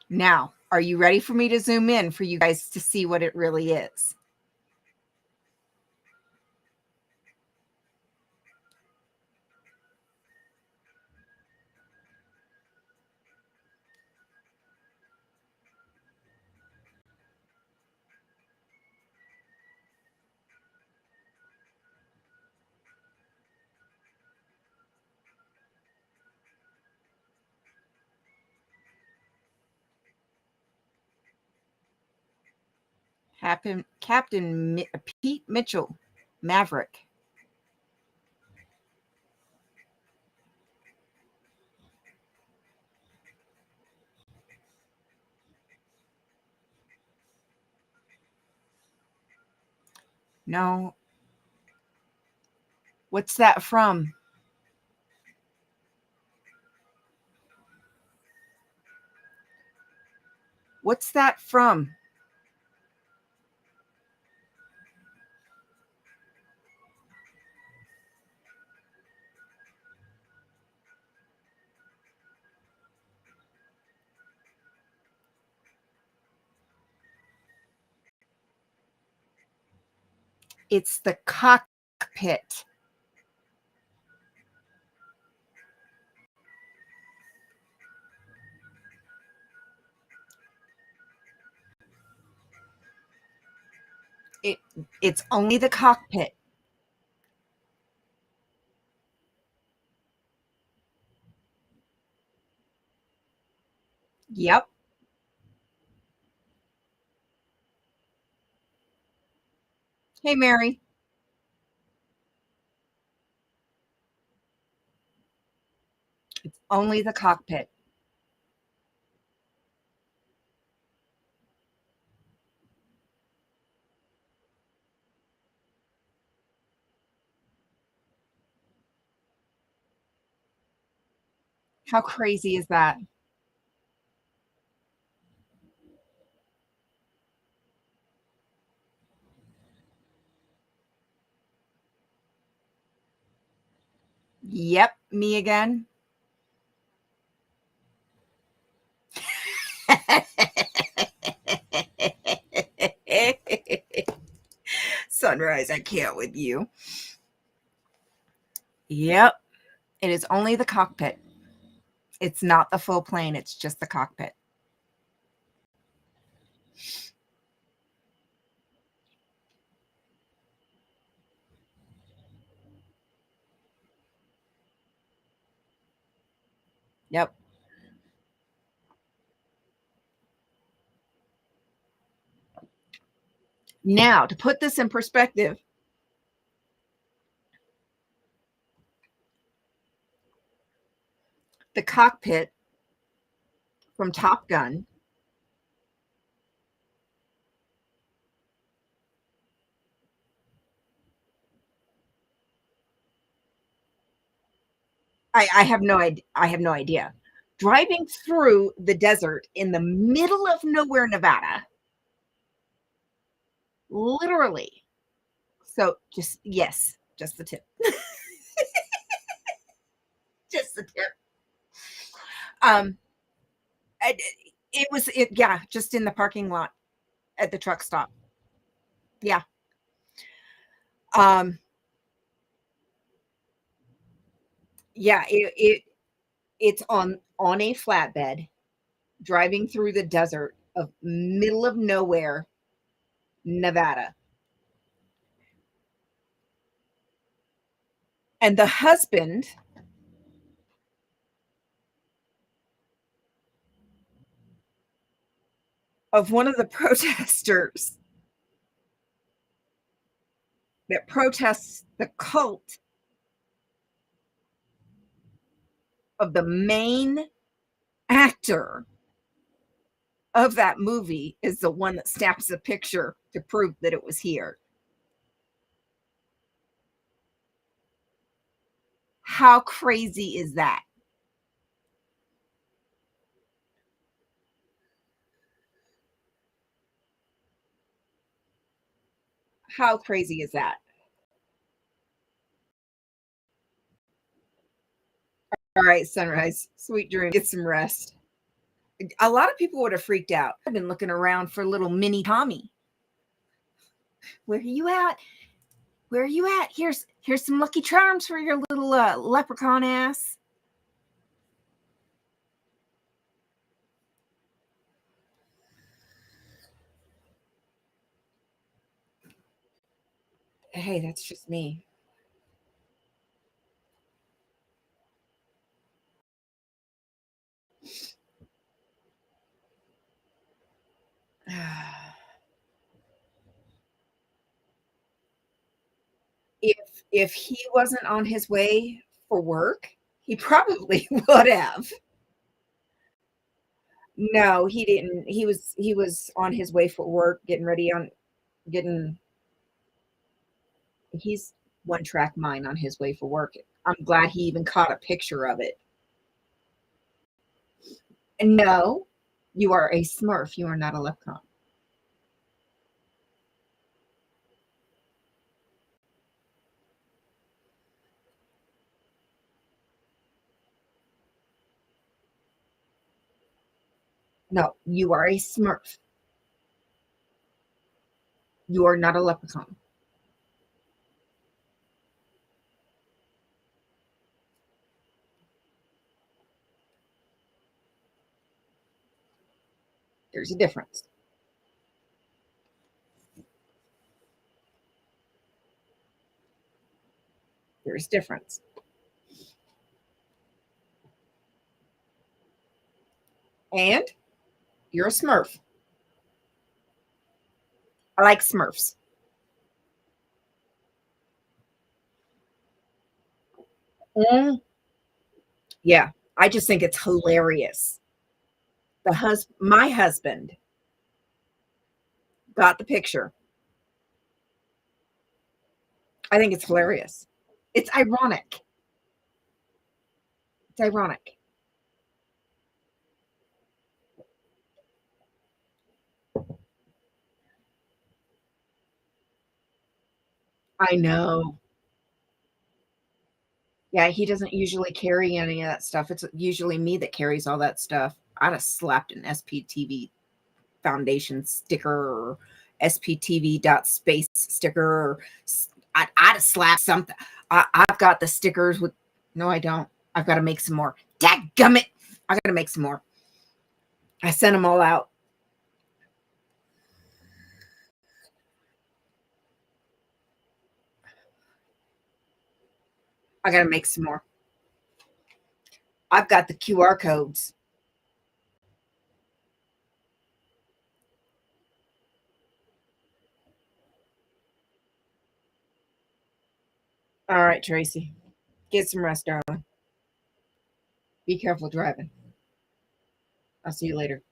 Now, are you ready for me to zoom in for you guys to see what it really is? Captain Pete Mitchell, Maverick. No. What's that from? What's that from? It's the cockpit. It's only the cockpit. Yep. Hey, Mary. It's only the cockpit. How crazy is that? Yep, me again. Sunrise, I can't with you. Yep, it is only the cockpit. It's not the full plane, it's just the cockpit. Yep. Now, to put this in perspective, the cockpit from Top Gun I have no idea. I have no idea. Driving through the desert in the middle of nowhere, Nevada, literally. So just yes, just the tip. Just the tip. Um, yeah, just in the parking lot at the truck stop. Yeah. Um, Yeah, it's on a flatbed driving through the desert of middle of nowhere, Nevada. And the husband of one of the protesters that protests the cult of the main actor of that movie is the one that snaps a picture to prove that it was here. How crazy is that? How crazy is that? All right, sunrise, sweet dream, get some rest. A lot of people would have freaked out. I've been looking around for little mini Tommy. Where are you at? Where are you at? Here's some Lucky Charms for your little leprechaun ass. Hey, that's just me. If he wasn't on his way for work, he probably would have. No, he didn't. He was on his way for work, getting ready on getting he's one track mind on his way for work. I'm glad he even caught a picture of it. And no, you are a Smurf. You are not a leprechaun. No, you are a Smurf. You are not a leprechaun. There's a difference. There's difference. And you're a Smurf. I like Smurfs. Mm, yeah, I just think it's hilarious. My husband got the picture. I think it's hilarious. It's ironic. It's ironic. I know. Yeah, he doesn't usually carry any of that stuff. It's usually me that carries all that stuff. I'd have slapped an SPTV Foundation sticker or SPTV dot space sticker. Or I'd have slapped something. I've got the stickers with. No, I don't. I've got to make some more. Dadgummit. I got to make some more. I sent them all out. I got to make some more. I've got the QR codes. All right, Tracy. Get some rest, darling. Be careful driving. I'll see you later.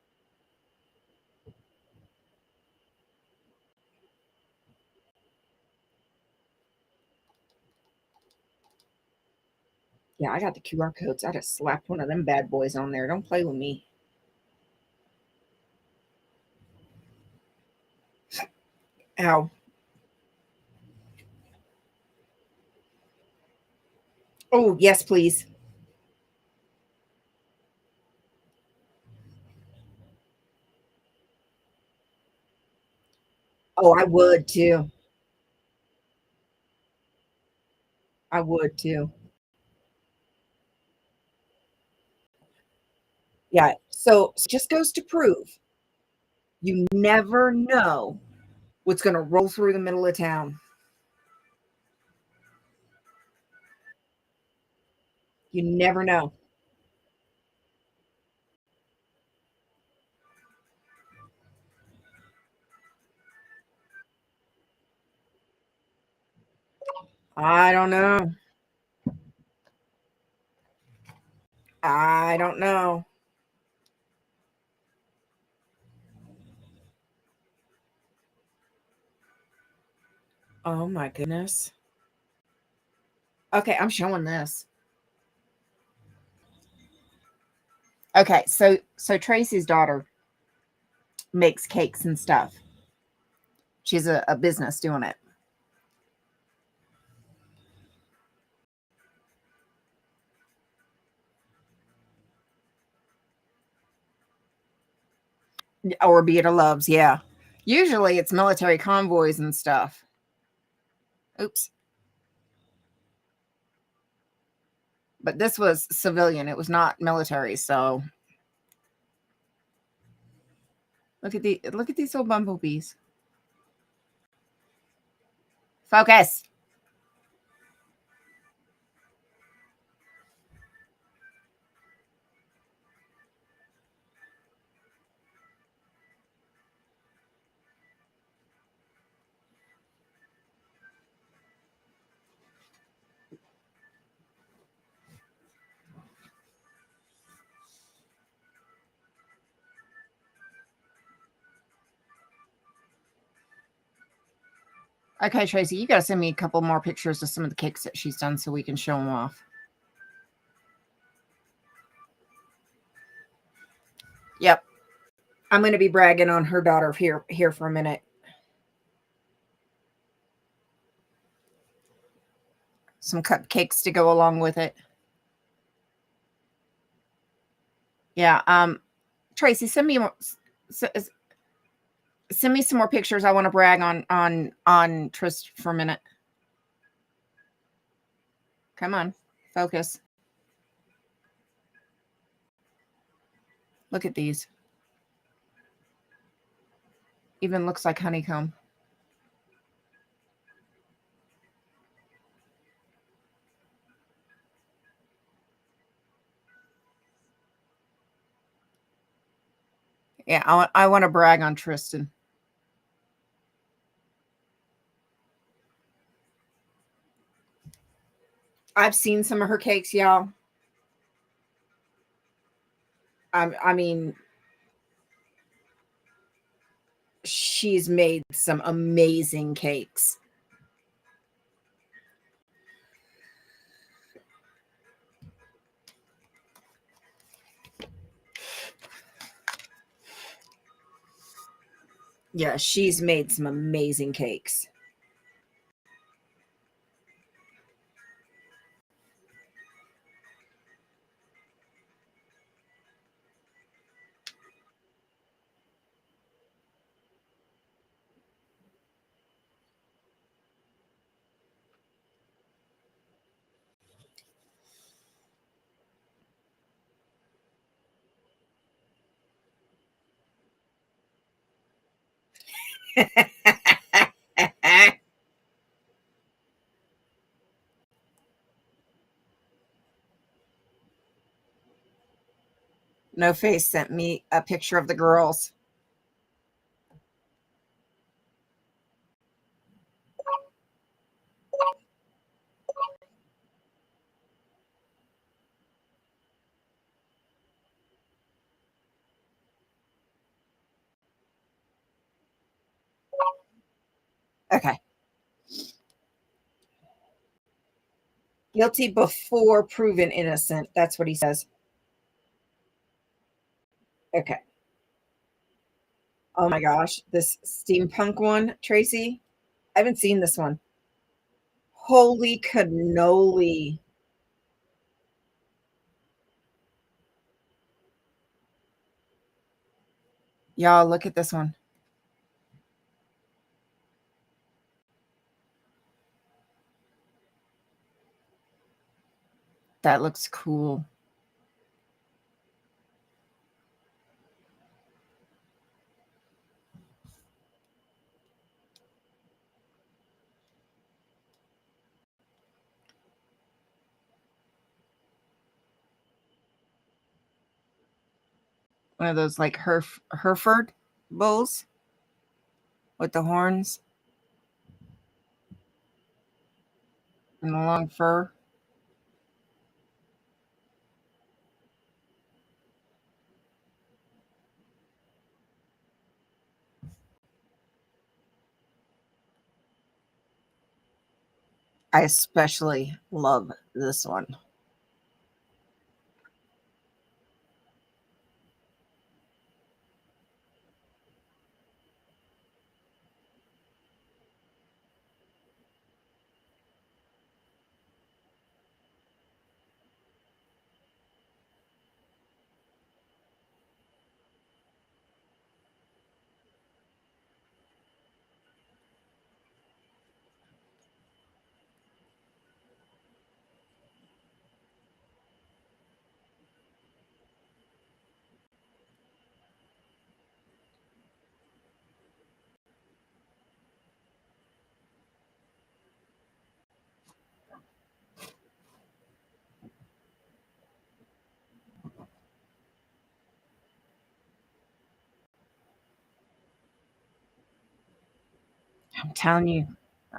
Yeah, I got the QR codes. I just slapped one of them bad boys on there. Don't play with me. Ow. Oh, yes, please. Oh, I would too. I would too. Yeah. So just goes to prove you never know what's going to roll through the middle of town. You never know. I don't know. I don't know. Oh my goodness. Okay, I'm showing this. Okay, so Tracy's daughter makes cakes and stuff. She's a business doing it. Or Beata Loves, yeah. Usually it's military convoys and stuff. Oops. But this was civilian. It was not military, so look at these little bumblebees. Focus. Okay, Tracy, you got to send me a couple more pictures of some of the cakes that she's done so we can show them off. Yep. I'm going to be bragging on her daughter here for a minute. Some cupcakes to go along with it. Yeah. Tracy, send me send me some more pictures. I want to brag on Trist for a minute. Come on, focus. Look at these. Even looks like honeycomb. Yeah, I want to brag on Tristan. I've seen some of her cakes, y'all. I mean, she's made some amazing cakes. Yeah, she's made some amazing cakes. No Face sent me a picture of the girls. Okay. Guilty before proven innocent. That's what he says. Okay. Oh my gosh. This steampunk one, Tracy. I haven't seen this one. Holy cannoli. Y'all, look at this one. That looks cool. One of those like Hereford bulls with the horns and the long fur. I especially love this one. I'm telling you,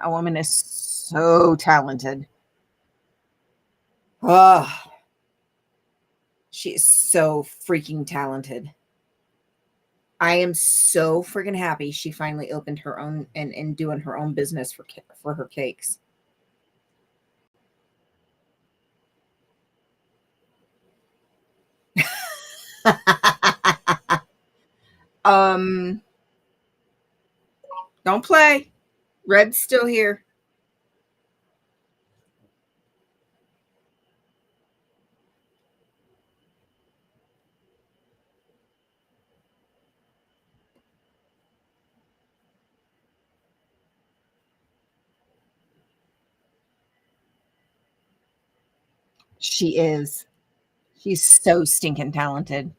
a woman is so talented. Oh, she is so freaking talented. I am so freaking happy she finally opened her own and doing her own business for her cakes. um, don't play. Red's still here. She is. She's so stinking talented.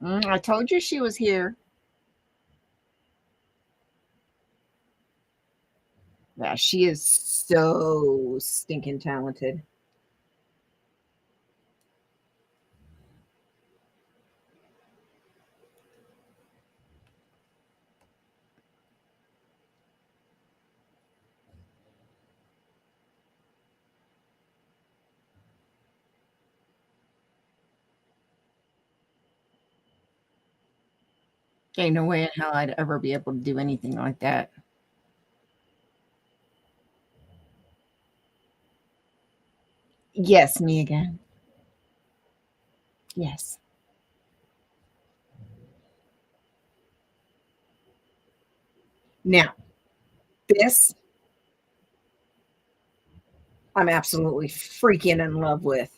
I told you she was here. Yeah, she is so stinking talented. Ain't no way in hell I'd ever be able to do anything like that. Yes, me again. Yes. Now, this I'm absolutely freaking in love with.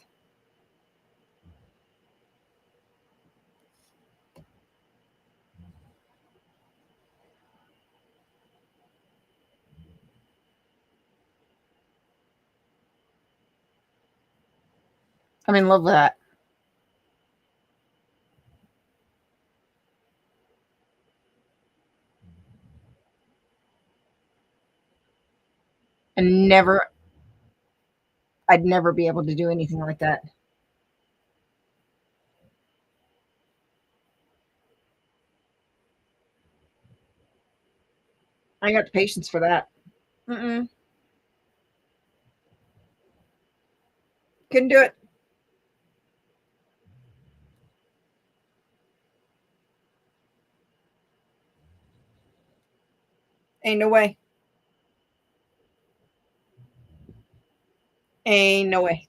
I'm in love with that. And never, I'd never be able to do anything like that. I ain't got the patience for that. Mm-mm. Couldn't do it. Ain't no way. Ain't no way.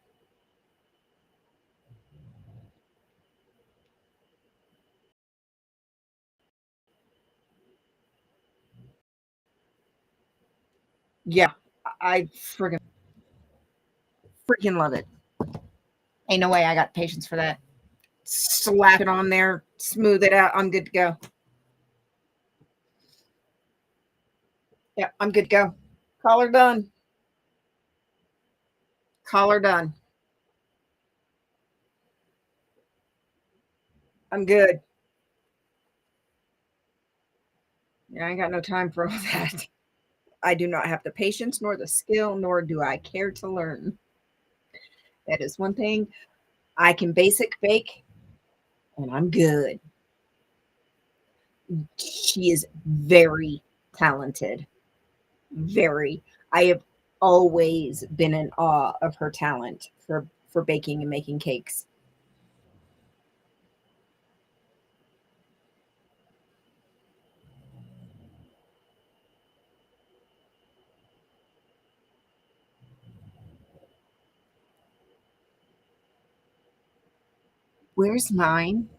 Yeah, I friggin' Freaking love it. Ain't no way I got patience for that. Slap it on there, smooth it out. I'm good to go. Yeah, I'm good to go. Collar done. Collar done. I'm good. Yeah, I ain't got no time for all that. I do not have the patience nor the skill, nor do I care to learn. That is one thing. I can basic bake and I'm good. She is very talented. Very. I have always been in awe of her talent for baking and making cakes. Where's mine?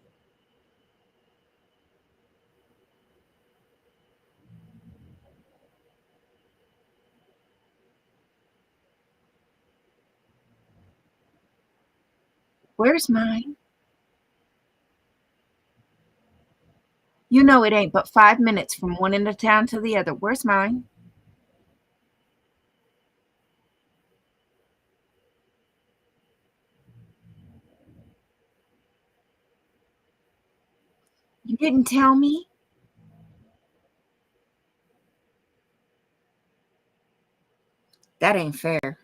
Where's mine? You know it ain't but 5 minutes from one end of town to the other. Where's mine? You didn't tell me? That ain't fair.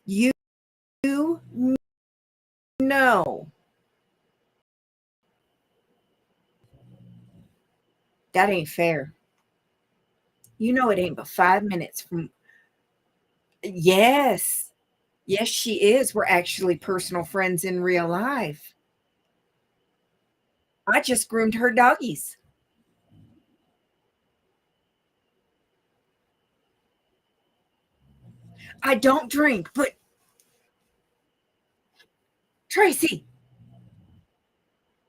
You know that ain't fair. You know it ain't but 5 minutes from. Yes. Yes, she is. We're actually personal friends in real life. I just groomed her doggies. I don't drink, but Tracy,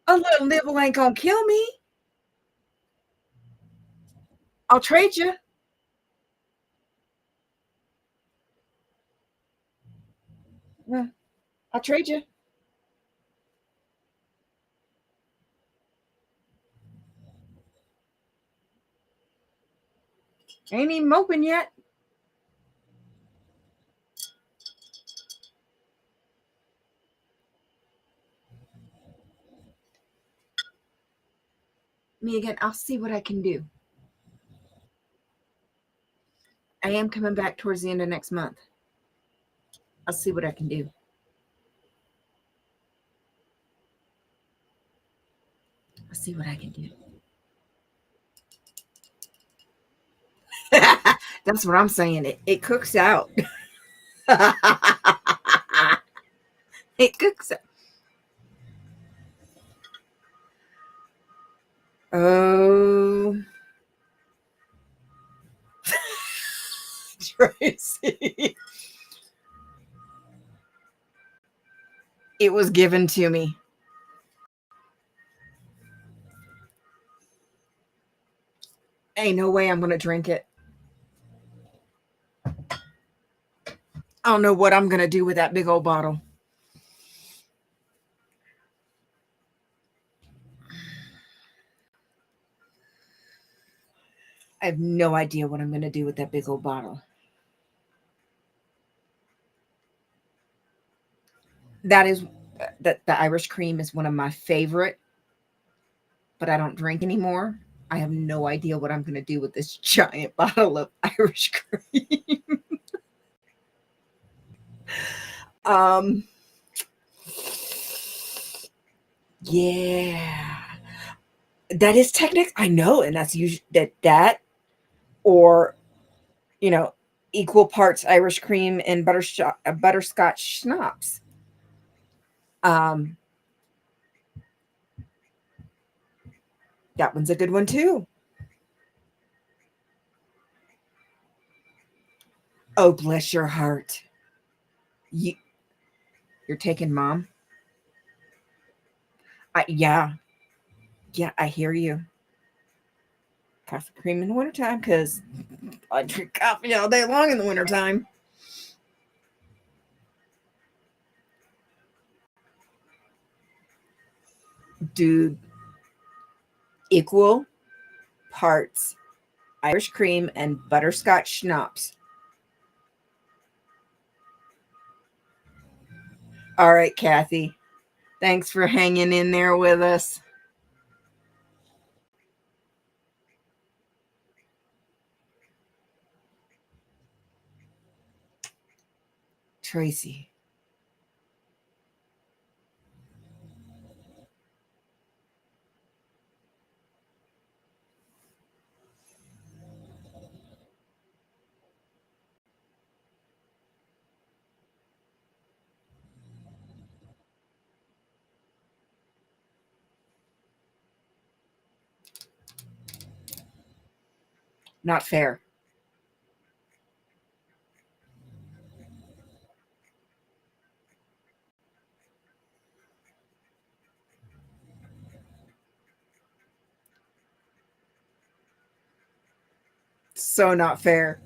a little nibble ain't gonna kill me. I'll trade you. Yeah, I'll trade you. Ain't even open yet. Me again. I'll see what I can do. I am coming back towards the end of next month. I'll see what I can do. I'll see what I can do. That's what I'm saying. It cooks out. It cooks out. Oh, Tracy. It was given to me. Ain't no way I'm going to drink it. I don't know what I'm going to do with that big old bottle. I have no idea what I'm going to do with that big old bottle. That is that the Irish cream is one of my favorite, but I don't drink anymore. I have no idea what I'm going to do with this giant bottle of Irish cream. um yeah. That is technical. I know, and that's usually that or you know, equal parts Irish cream and butterscotch schnapps. Um, that one's a good one too. Oh, bless your heart. You, you're taking mom. Yeah. Yeah, I hear you. Coffee cream in the wintertime because I drink coffee all day long in the wintertime. Dude, equal parts Irish cream and butterscotch schnapps. All right, Kathy. Thanks for hanging in there with us. Tracy. Not fair. So not fair.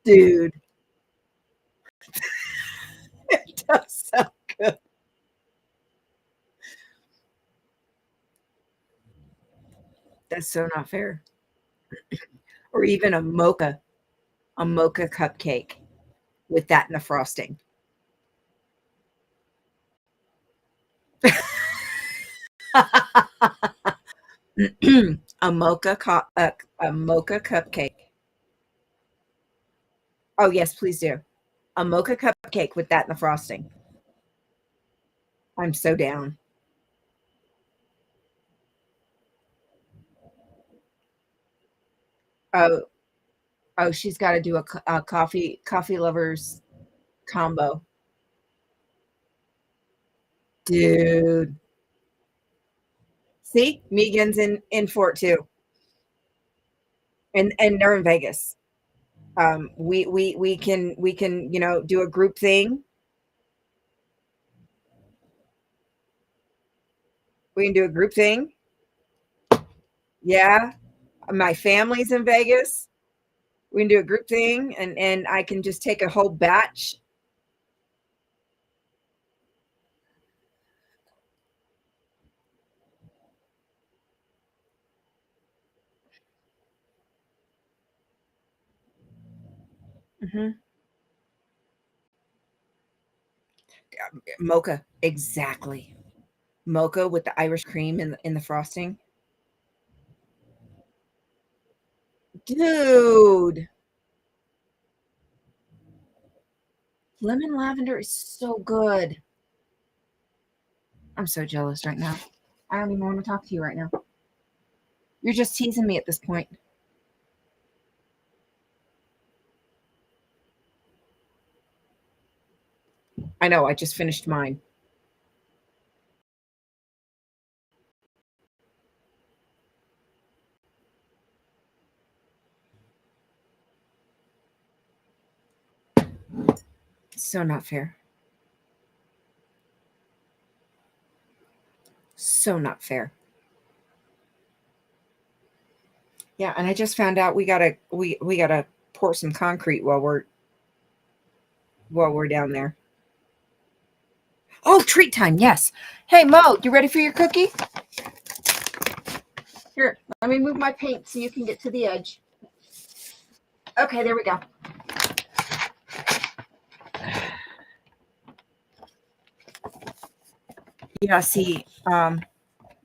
Dude, it does sound good. That's so not fair. Or even a mocha cupcake with that in the frosting. A mocha cupcake. Oh yes, please do. A mocha cupcake with that in the frosting. I'm so down. Oh, oh, she's got to do a coffee lovers combo, dude. See, Megan's in Fort too, and they're in Vegas. We can do a group thing. We can do a group thing. Yeah, my family's in Vegas. We can do a group thing, and I can just take a whole batch. Mhm. Mocha, exactly. Mocha with the Irish cream in the frosting. Dude, lemon lavender is so good. I'm so jealous right now. I don't even want to talk to you right now. You're just teasing me at this point. I know, I just finished mine. So not fair. So not fair. Yeah, and I just found out we gotta pour some concrete while we're down there. Oh, treat time, yes. Hey Mo, you ready for your cookie? Here, let me move my paint so you can get to the edge. Okay, there we go. Yeah, see, my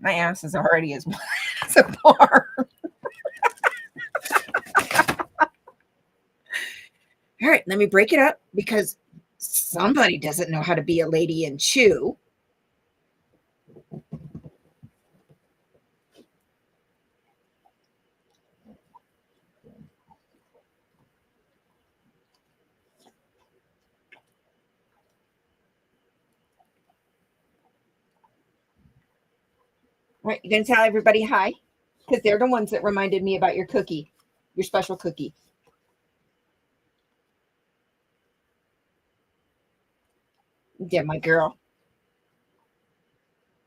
ass is already as wide as a bar. All right, let me break it up because somebody doesn't know how to be a lady and chew. All right, you gonna tell everybody hi? Because they're the ones that reminded me about your cookie, your special cookie. Yeah, my girl.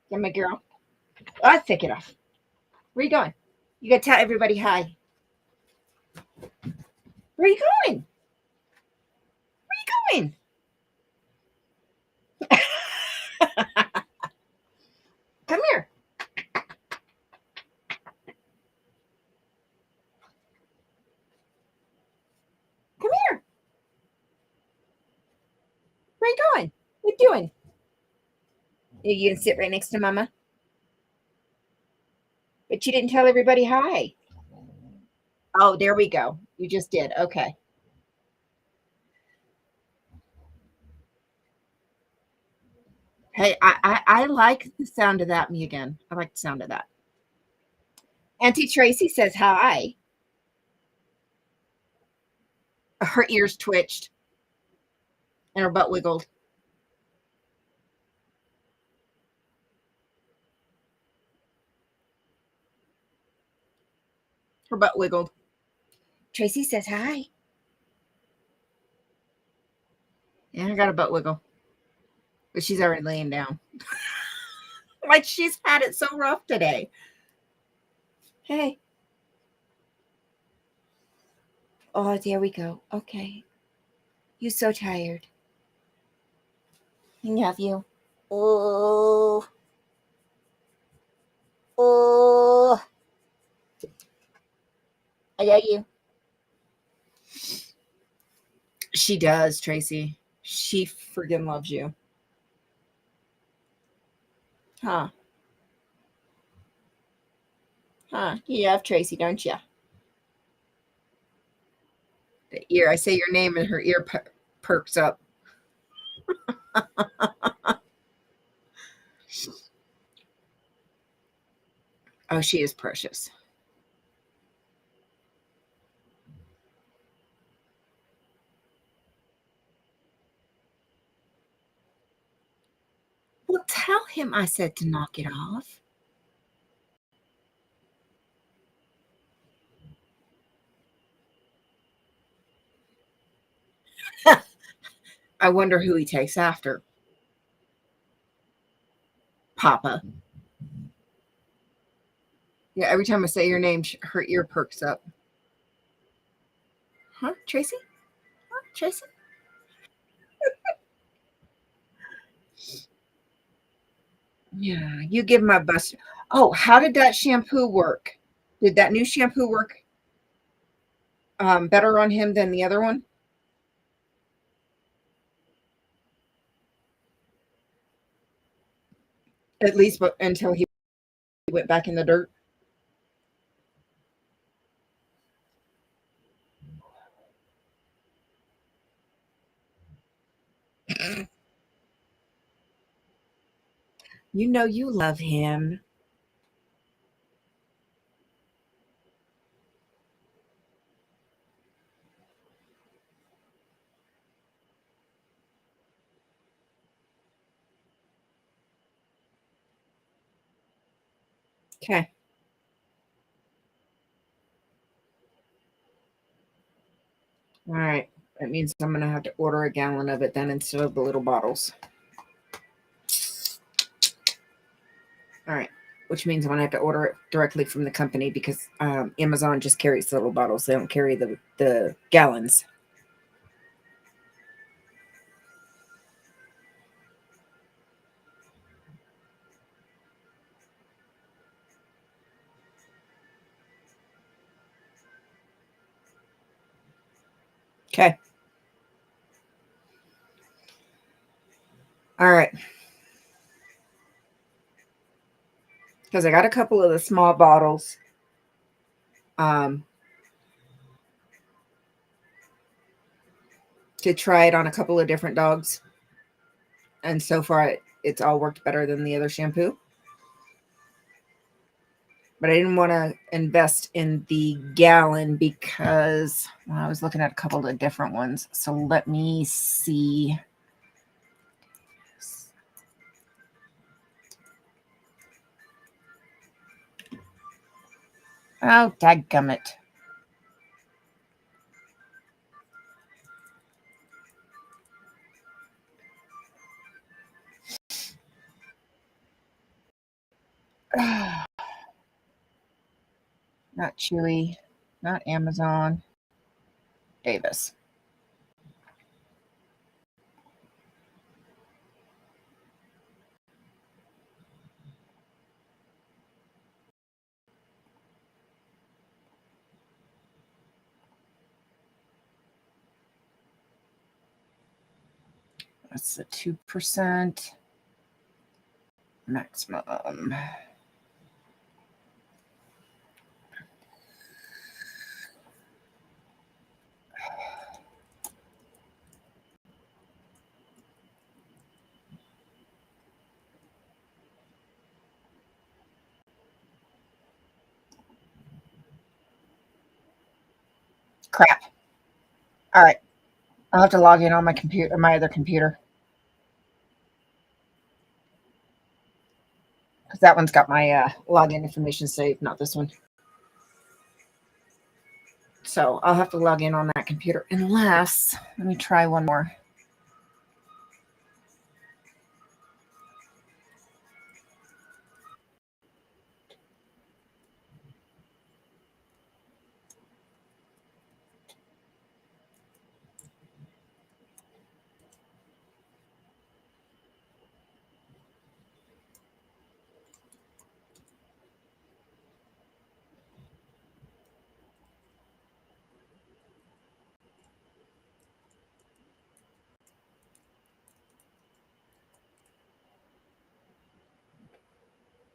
Yeah, my girl. Oh, take it off. Where you going? You gotta tell everybody hi. Where are you going? Where are you going? Come here. Come here. Where are you going? What are you doing? You gonna sit right next to Mama? But you didn't tell everybody hi. Oh, there we go. You just did. Okay. Hey, I like the sound of that, me again. I like the sound of that. Auntie Tracy says hi. Her ears twitched and her butt wiggled. Her butt wiggled. Tracy says hi. Yeah, I got a butt wiggle. But she's already laying down. Like she's had it so rough today. Hey. Oh, there we go. Okay. You're so tired. Love you. Oh. Oh. I love you. She does, Tracy. She friggin' loves you. Huh. Huh. You love Tracy, don't you? The ear. I say your name and her ear perks up. Oh, she is precious. Well, tell him I said to knock it off. I wonder who he takes after. Papa. Yeah, every time I say your name, her ear perks up. Huh, Tracy? Huh, Tracy? Yeah, you give my bust. Oh, how did that shampoo work? Did that new shampoo work better on him than the other one? At least but until he went back in the dirt. You know you love him. Okay. All right. That means I'm going to have to order a gallon of it then instead of the little bottles. All right. Which means I'm going to have to order it directly from the company because Amazon just carries the little bottles. They don't carry the gallons. Okay. All right. Because I got a couple of the small bottles. To try it on a couple of different dogs. And so far, it's all worked better than the other shampoo. But I didn't want to invest in the gallon because I was looking at a couple of different ones. So let me see. Oh, dadgummit. Not Chewy, not Amazon, Davis. That's the 2% maximum. Crap. All right. I'll have to log in on my computer, my other computer. Because that one's got my login information saved, not this one. So I'll have to log in on that computer unless, let me try one more.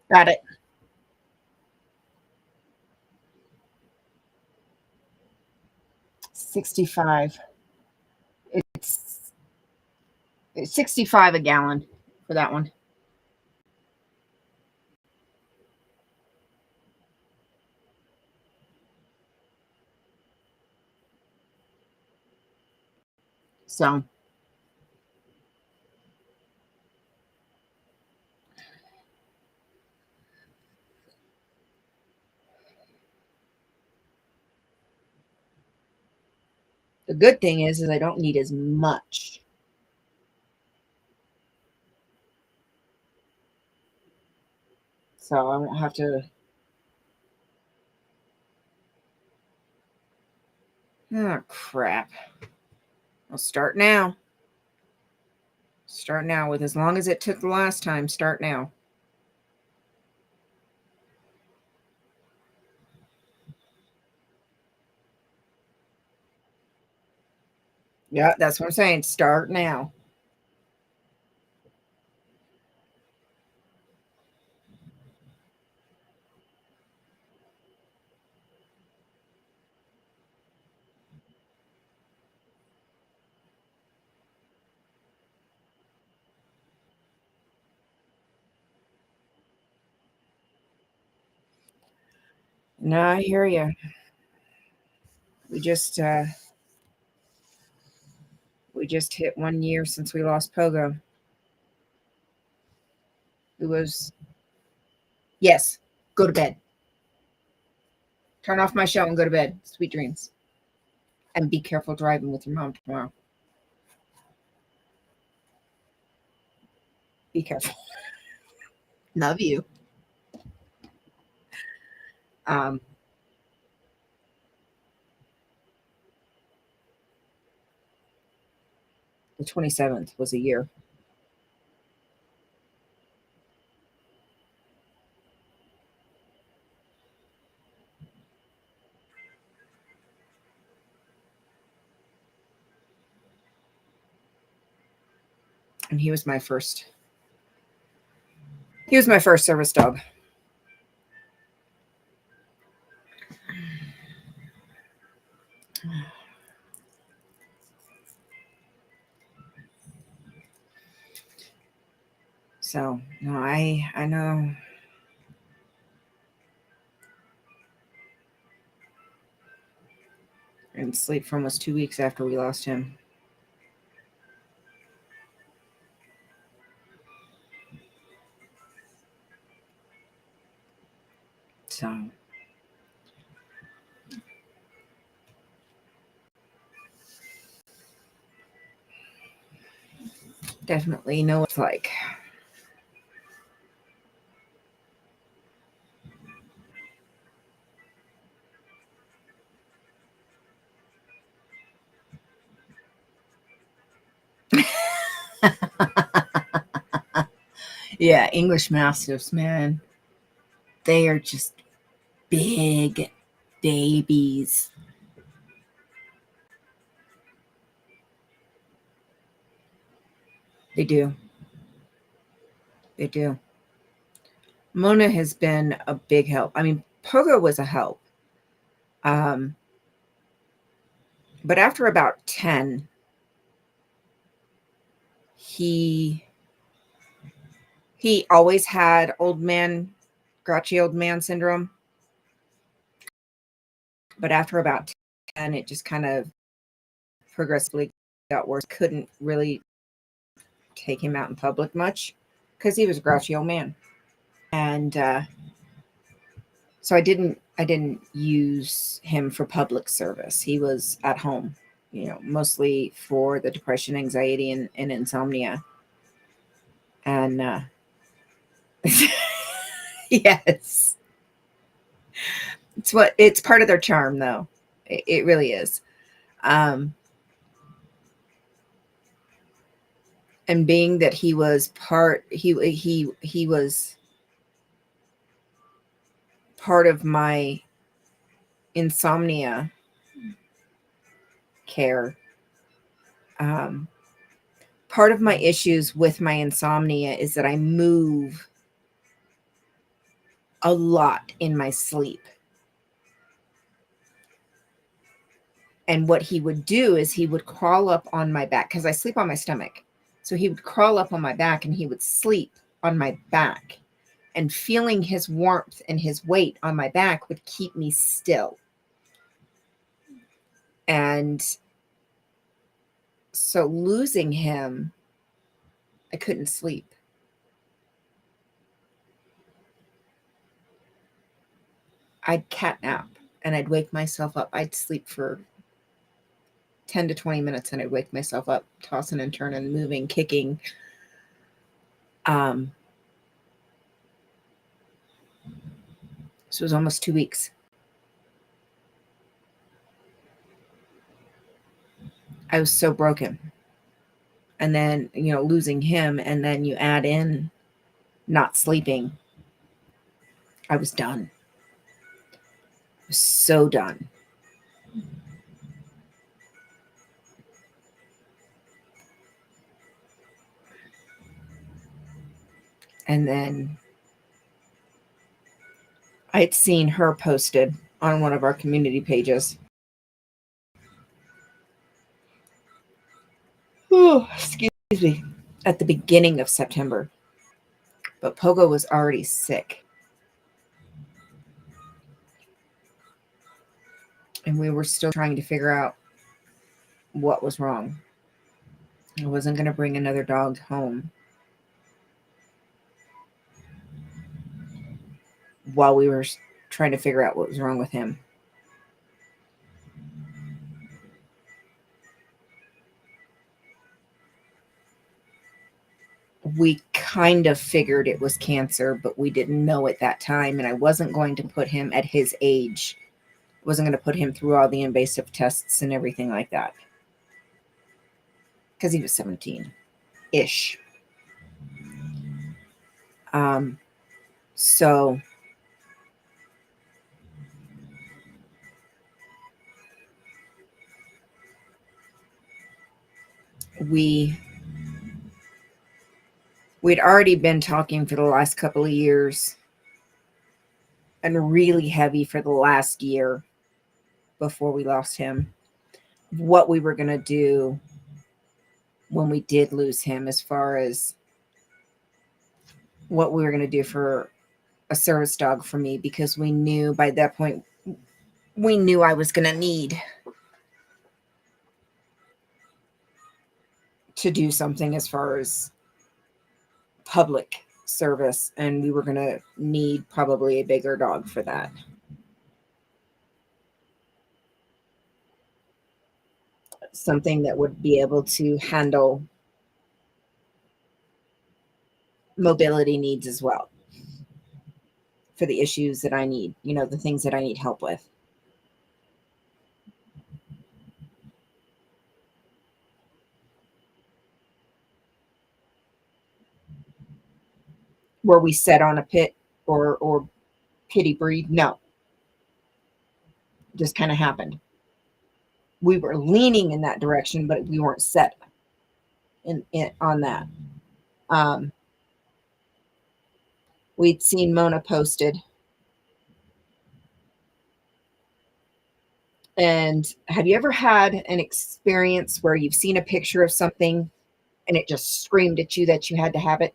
Got it. $65. It's 65 a gallon for that one. So the good thing is I don't need as much. So I won't have to. Oh, crap. I'll start now. Start now with as long as it took the last time. Start now. Yeah, that's what I'm saying. Start now. No, I hear you. We just hit 1 year since we lost Pogo. It was yes. Go to bed. Turn off my show and go to bed. Sweet dreams. And be careful driving with your mom tomorrow. Be careful. Love you. Um, the 27th was a year. And he was my first. He was my first service dog. So no, I know. I didn't sleep for almost 2 weeks after we lost him. So definitely know what it's like. Yeah, English Mastiffs, man. They are just big babies. They do. They do. Mona has been a big help. I mean, Pogo was a help. Um, but after about 10, he always had grouchy old man syndrome. But after about 10, it just kind of progressively got worse. Couldn't really take him out in public much because he was a grouchy old man. And so I didn't use him for public service. He was at home, mostly for the depression, anxiety, and insomnia. And yes, it's part of their charm, though. It really is. Um, and being that he was he was part of my insomnia care. Um, Part of my issues with my insomnia is that I move a lot in my sleep. And what he would do is he would crawl up on my back because I sleep on my stomach. So he would crawl up on my back and he would sleep on my back. And feeling his warmth and his weight on my back would keep me still. And so losing him, I couldn't sleep. I'd cat nap and I'd wake myself up. I'd sleep for 10 to 20 minutes and I'd wake myself up, tossing and turning, moving, kicking. So it was almost 2 weeks. I was so broken. And then, losing him, and then you add in not sleeping. I was done. I was so done. And then I'd seen her posted on one of our community pages. Oh, excuse me. At the beginning of September. But Pogo was already sick. And we were still trying to figure out what was wrong. I wasn't going to bring another dog home while we were trying to figure out what was wrong with him. We kind of figured it was cancer, but we didn't know at that time. And I wasn't going to put him at his age. I wasn't going to put him through all the invasive tests and everything like that. Because he was 17-ish. So we'd already been talking for the last couple of years and really heavy for the last year before we lost him, what we were going to do when we did lose him, as far as what we were going to do for a service dog for me, because we knew by that point, we knew I was going to need to do something as far as public service, and we were going to need probably a bigger dog for that. Something that would be able to handle mobility needs as well, for the issues that I need, the things that I need help with. where we set on a pit or pity breed. No, just kind of happened. We were leaning in that direction, but we weren't set in on that. Um, we'd seen Mona posted. And have you ever had an experience where you've seen a picture of something and it just screamed at you that you had to have it?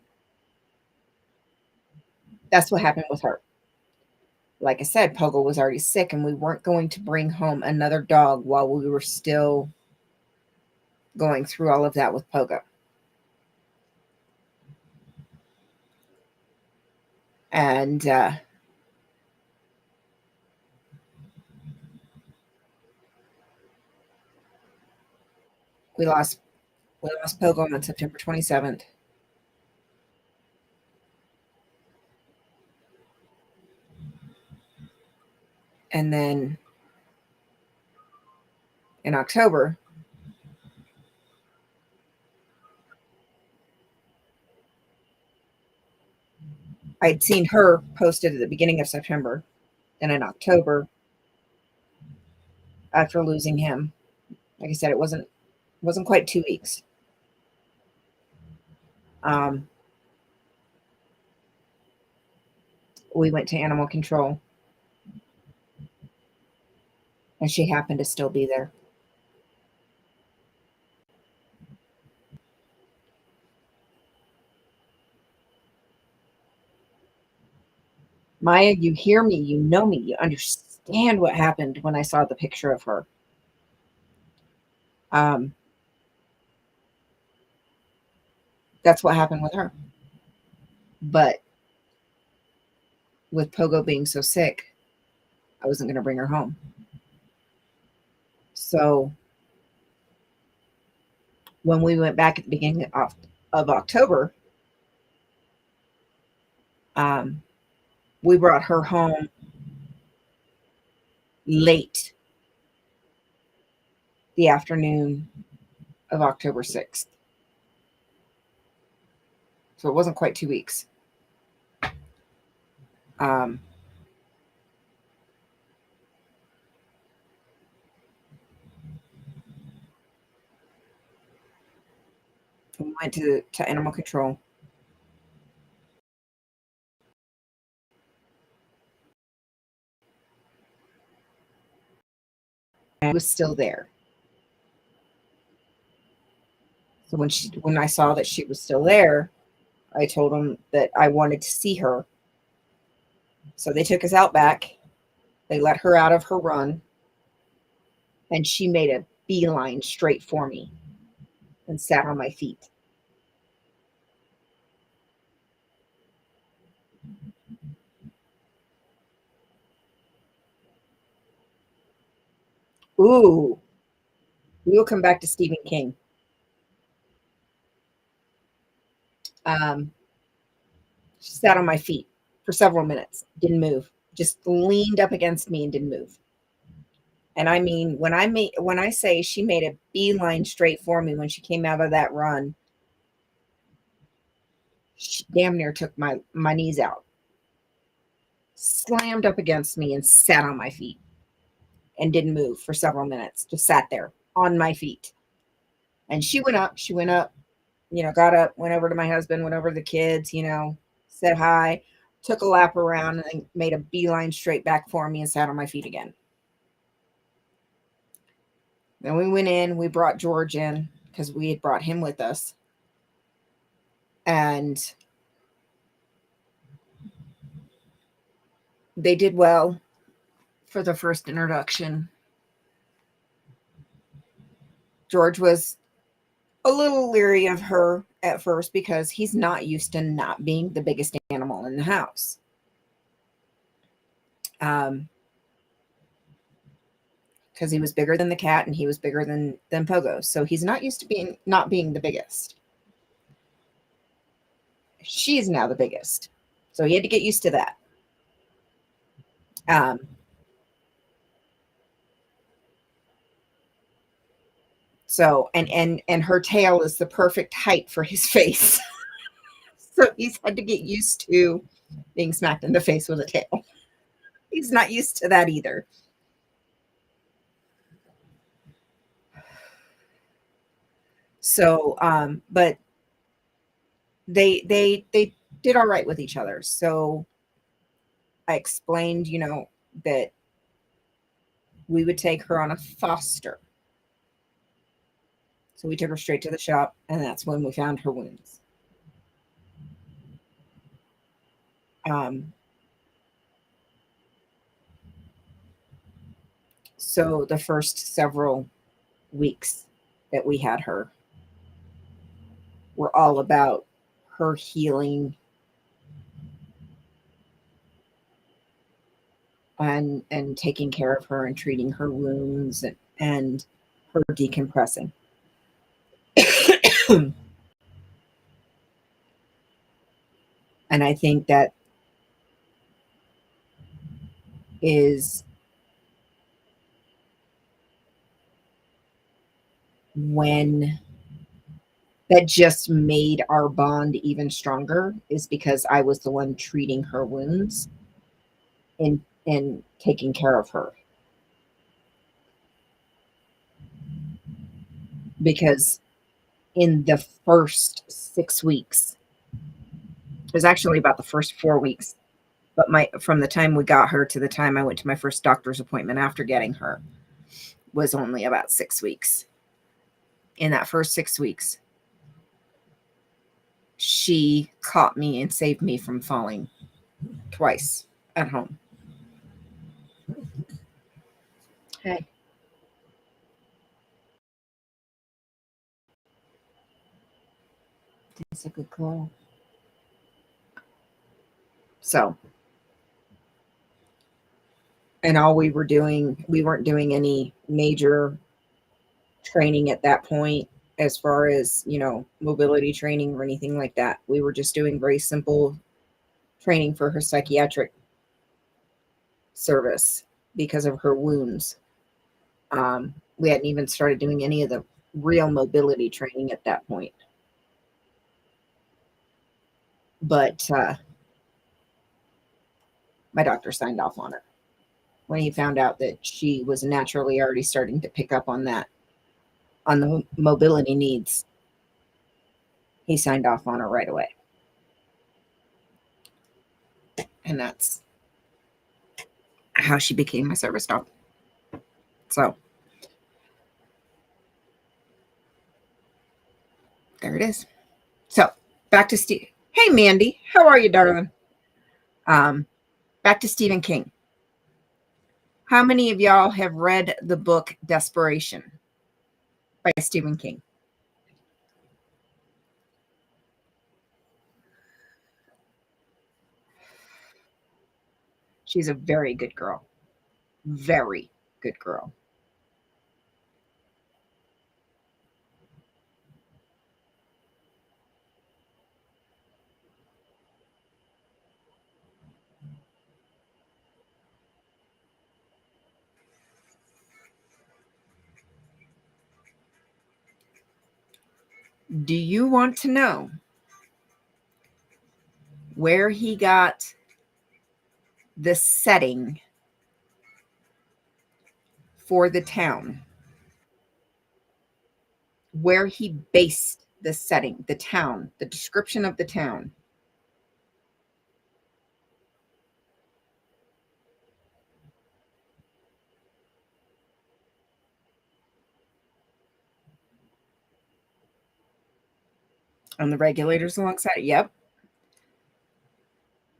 That's what happened with her. Like I said, Pogo was already sick, and we weren't going to bring home another dog while we were still going through all of that with Pogo. And we lost Pogo on September 27th. And then in October, I'd seen her posted at the beginning of September. And in October, after losing him, like I said, it wasn't quite 2 weeks. Um, we went to animal control, and she happened to still be there. Maya, you hear me, you know me, you understand what happened when I saw the picture of her. Um, that's what happened with her. But with Pogo being so sick, I wasn't going to bring her home. So when we went back at the beginning of October, um, we brought her home late the afternoon of October 6th. So it wasn't quite 2 weeks. Um, we went to animal control. And I was still there. So when I saw that she was still there, I told them that I wanted to see her. So they took us out back. They let her out of her run, and she made a beeline straight for me and sat on my feet. Ooh, we will come back to Stephen King. Um, she sat on my feet for several minutes, didn't move, just leaned up against me and didn't move. And I mean, when I say she made a beeline straight for me when she came out of that run, she damn near took my knees out, slammed up against me, and sat on my feet and didn't move for several minutes. Just sat there on my feet. And she went up, got up, went over to my husband, went over to the kids, said hi, took a lap around, and then made a beeline straight back for me and sat on my feet again. Then we went in, we brought George in because we had brought him with us. And they did well for the first introduction. George was a little leery of her at first because he's not used to not being the biggest animal in the house. Because he was bigger than the cat and he was bigger than Pogo. So he's not used to not being the biggest. She's now the biggest. So he had to get used to that. So and her tail is the perfect height for his face. So he's had to get used to being smacked in the face with a tail. He's not used to that either. So, but they did all right with each other. So I explained, that we would take her on a foster. So we took her straight to the shop, and that's when we found her wounds. Um, so the first several weeks that we had her were all about her healing and taking care of her and treating her wounds and her decompressing. And I think that is when that just made our bond even stronger, is because I was the one treating her wounds and taking care of her. Because in the first 6 weeks, it was actually about the first 4 weeks, but from the time we got her to the time I went to my first doctor's appointment after getting her was only about 6 weeks. In that first 6 weeks, she caught me and saved me from falling twice at home. Hey. It's a good girl. So, and all we weren't doing any major training at that point as far as, mobility training or anything like that. We were just doing very simple training for her psychiatric service because of her wounds. We hadn't even started doing any of the real mobility training at that point. But my doctor signed off on it when he found out that she was naturally already starting to pick up on that, on the mobility needs. He signed off on her right away. And that's how she became my service dog. So there it is. So back to Steve. Hey, Mandy, how are you, darling? Back to Stephen King. How many of y'all have read the book Desperation by Stephen King? She's a very good girl. Very good girl. Do you want to know where he got the setting for the town? Where he based the setting, the town, the description of the town? On the regulators alongside it. Yep.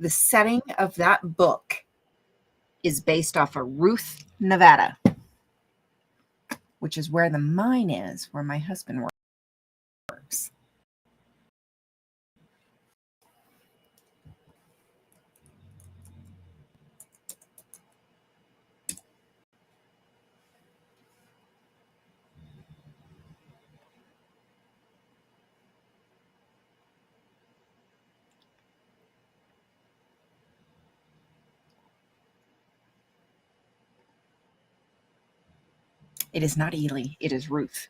The setting of that book is based off of Ruth, Nevada, which is where the mine is, where my husband works. It is not Ely, it is Ruth.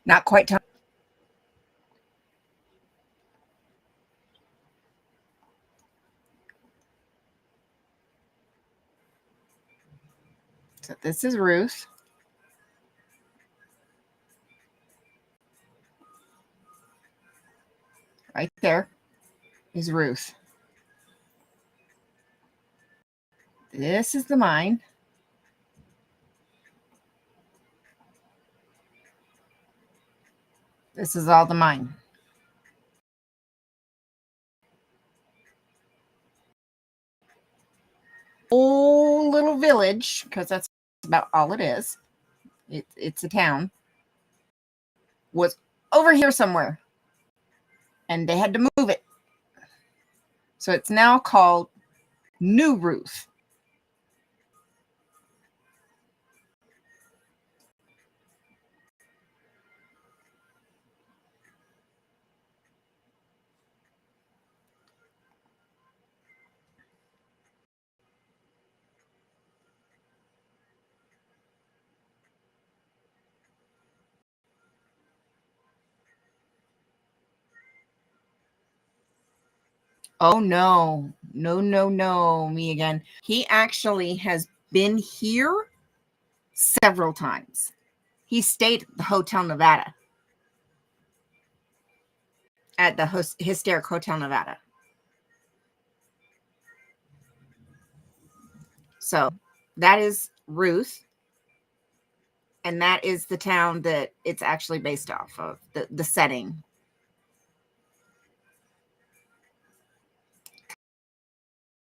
Not quite time. So this is Ruth. Right there is Ruth. This is the mine. This is all the mine. Whole little village, because that's about all it is. It's a town. Was over here somewhere. And they had to move it. So it's now called New Ruth. Oh, no. No, me again. He actually has been here several times. He stayed at the Hotel Nevada. At the Hysteric Hotel Nevada. So that is Ruth. And that is the town that it's actually based off of, the setting.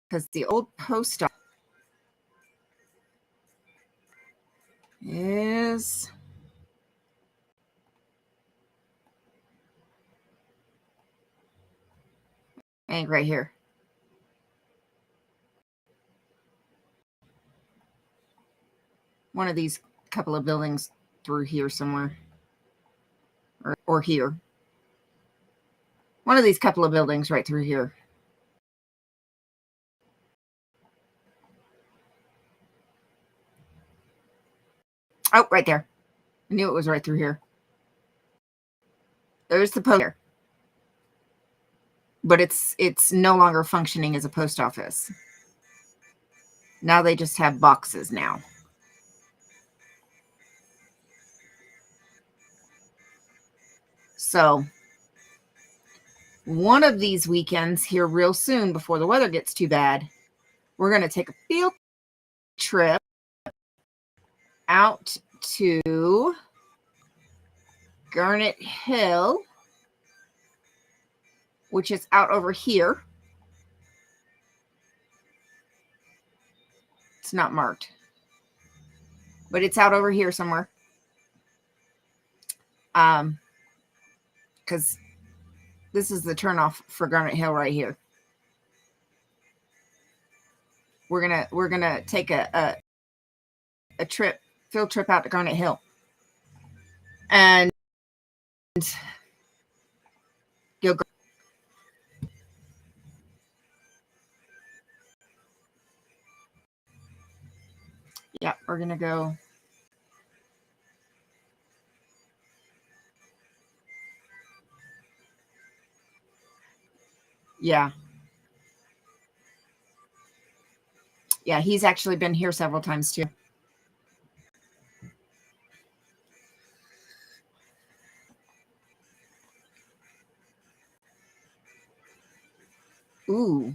Because the old post office is right here. One of these couple of buildings through here somewhere. Or here. One of these couple of buildings right through here. Oh, right there. I knew it was right through here. There's the post here. But it's no longer functioning as a post office. Now they just have boxes now. So one of these weekends here real soon before the weather gets too bad, we're going to take a field trip out to Garnet Hill, which is out over here. It's not marked, but it's out over here somewhere. Because this is the turnoff for Garnet Hill right here. We're gonna take a field trip out to Garnet Hill, and you'll go. Yeah, we're gonna go. Yeah. Yeah, he's actually been here several times too. Ooh.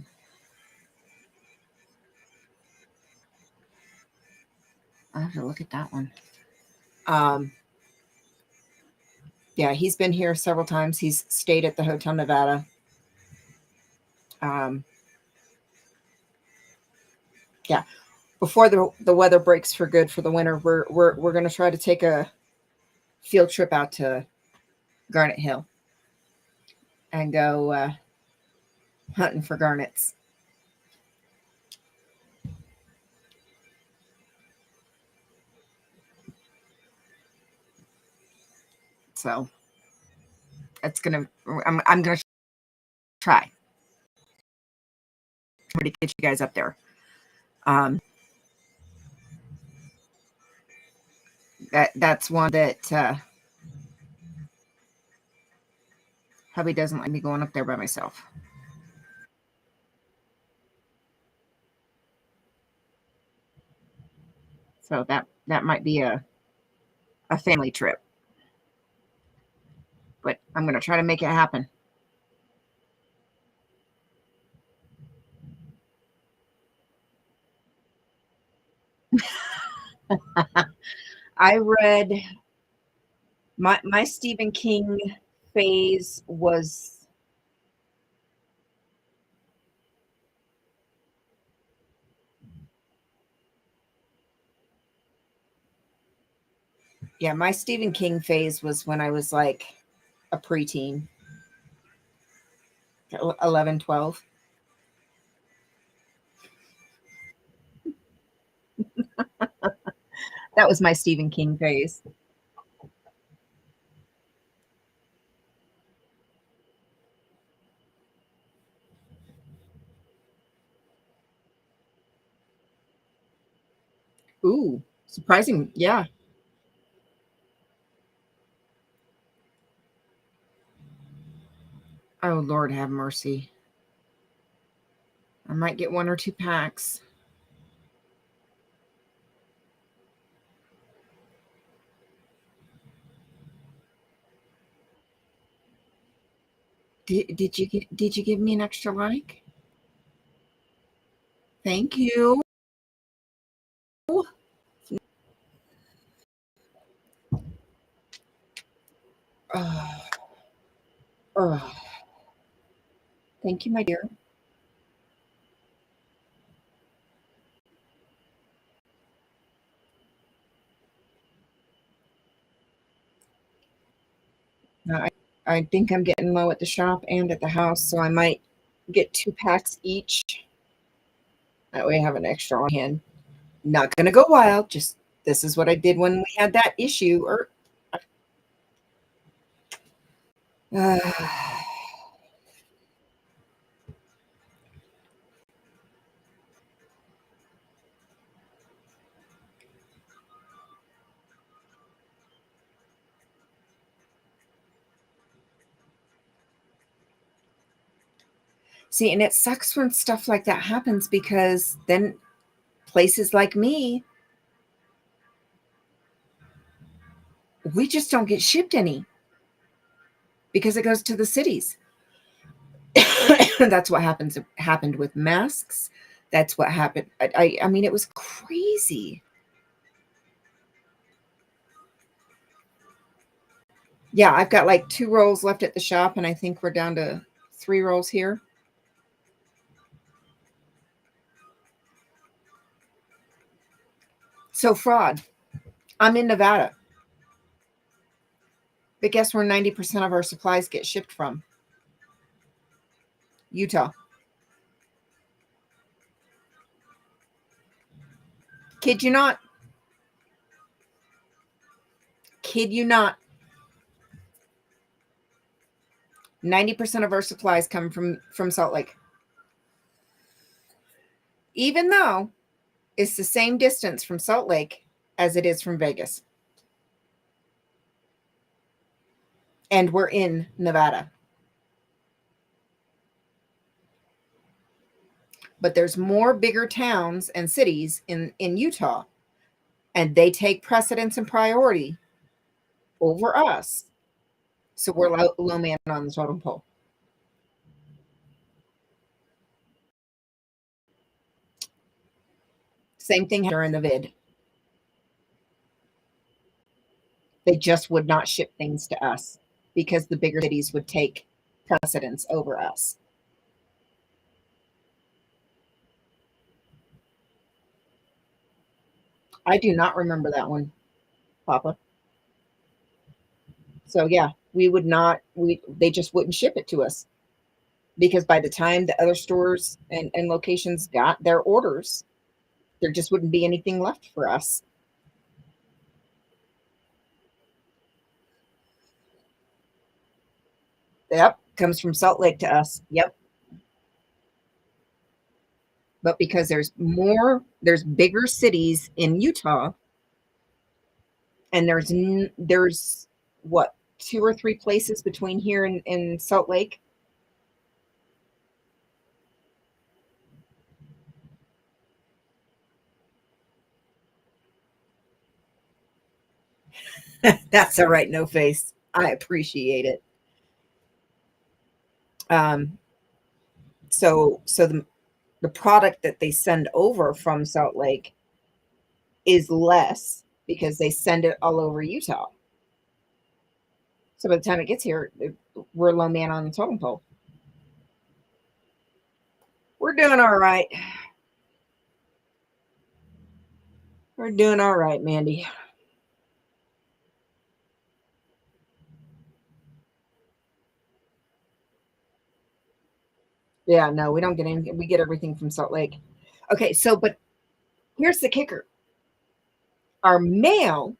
I have to look at that one. Yeah, he's been here several times. He's stayed at the Hotel Nevada. Yeah, before the weather breaks for good for the winter, we're going to try to take a field trip out to Garnet Hill and go hunting for garnets. So I'm gonna try to get you guys up there. That's one that Hubby doesn't like me going up there by myself. So that might be a family trip. But I'm going to try to make it happen. I read my Stephen King phase was my Stephen King phase was when I was like a preteen, 11, 12. That was my Stephen King phase. Ooh, surprising. Yeah. Oh, Lord have mercy. I might get 1 or 2 packs. Did you give me an extra like? Thank you. Oh, oh. Thank you, my dear. I think I'm getting low at the shop and at the house, so I might get 2 packs each. That way I have an extra on hand. Not gonna go wild. Just this is what I did when we had that issue. Or see, and it sucks when stuff like that happens because then places like me, we just don't get shipped any because it goes to the cities. That's what happened with masks. That's what happened. I mean, it was crazy. Yeah, I've got like 2 rolls left at the shop, and I think we're down to 3 rolls here. So fraud. I'm in Nevada. But guess where 90% of our supplies get shipped from? Utah. Kid you not. Kid you not. 90% of our supplies come from Salt Lake. Even though it's the same distance from Salt Lake as it is from Vegas. And we're in Nevada. But there's more bigger towns and cities in Utah, and they take precedence and priority over us. So we're low man on the totem pole. Same thing during the vid. They just would not ship things to us because the bigger cities would take precedence over us. I do not remember that one, Papa. So yeah, we would not. They just wouldn't ship it to us because by the time the other stores and locations got their orders, there just wouldn't be anything left for us. Yep, comes from Salt Lake to us. Yep. But because there's bigger cities in Utah, and there's what 2 or 3 places between here and Salt Lake. That's all right, no face. I appreciate it. Um, so the product that they send over from Salt Lake is less because they send it all over Utah. So by the time it gets here, we're low man on the totem pole. We're doing all right. We're doing all right, Mandy. Yeah, no, we don't get any. We get everything from Salt Lake. Okay, so but here's the kicker. Our mail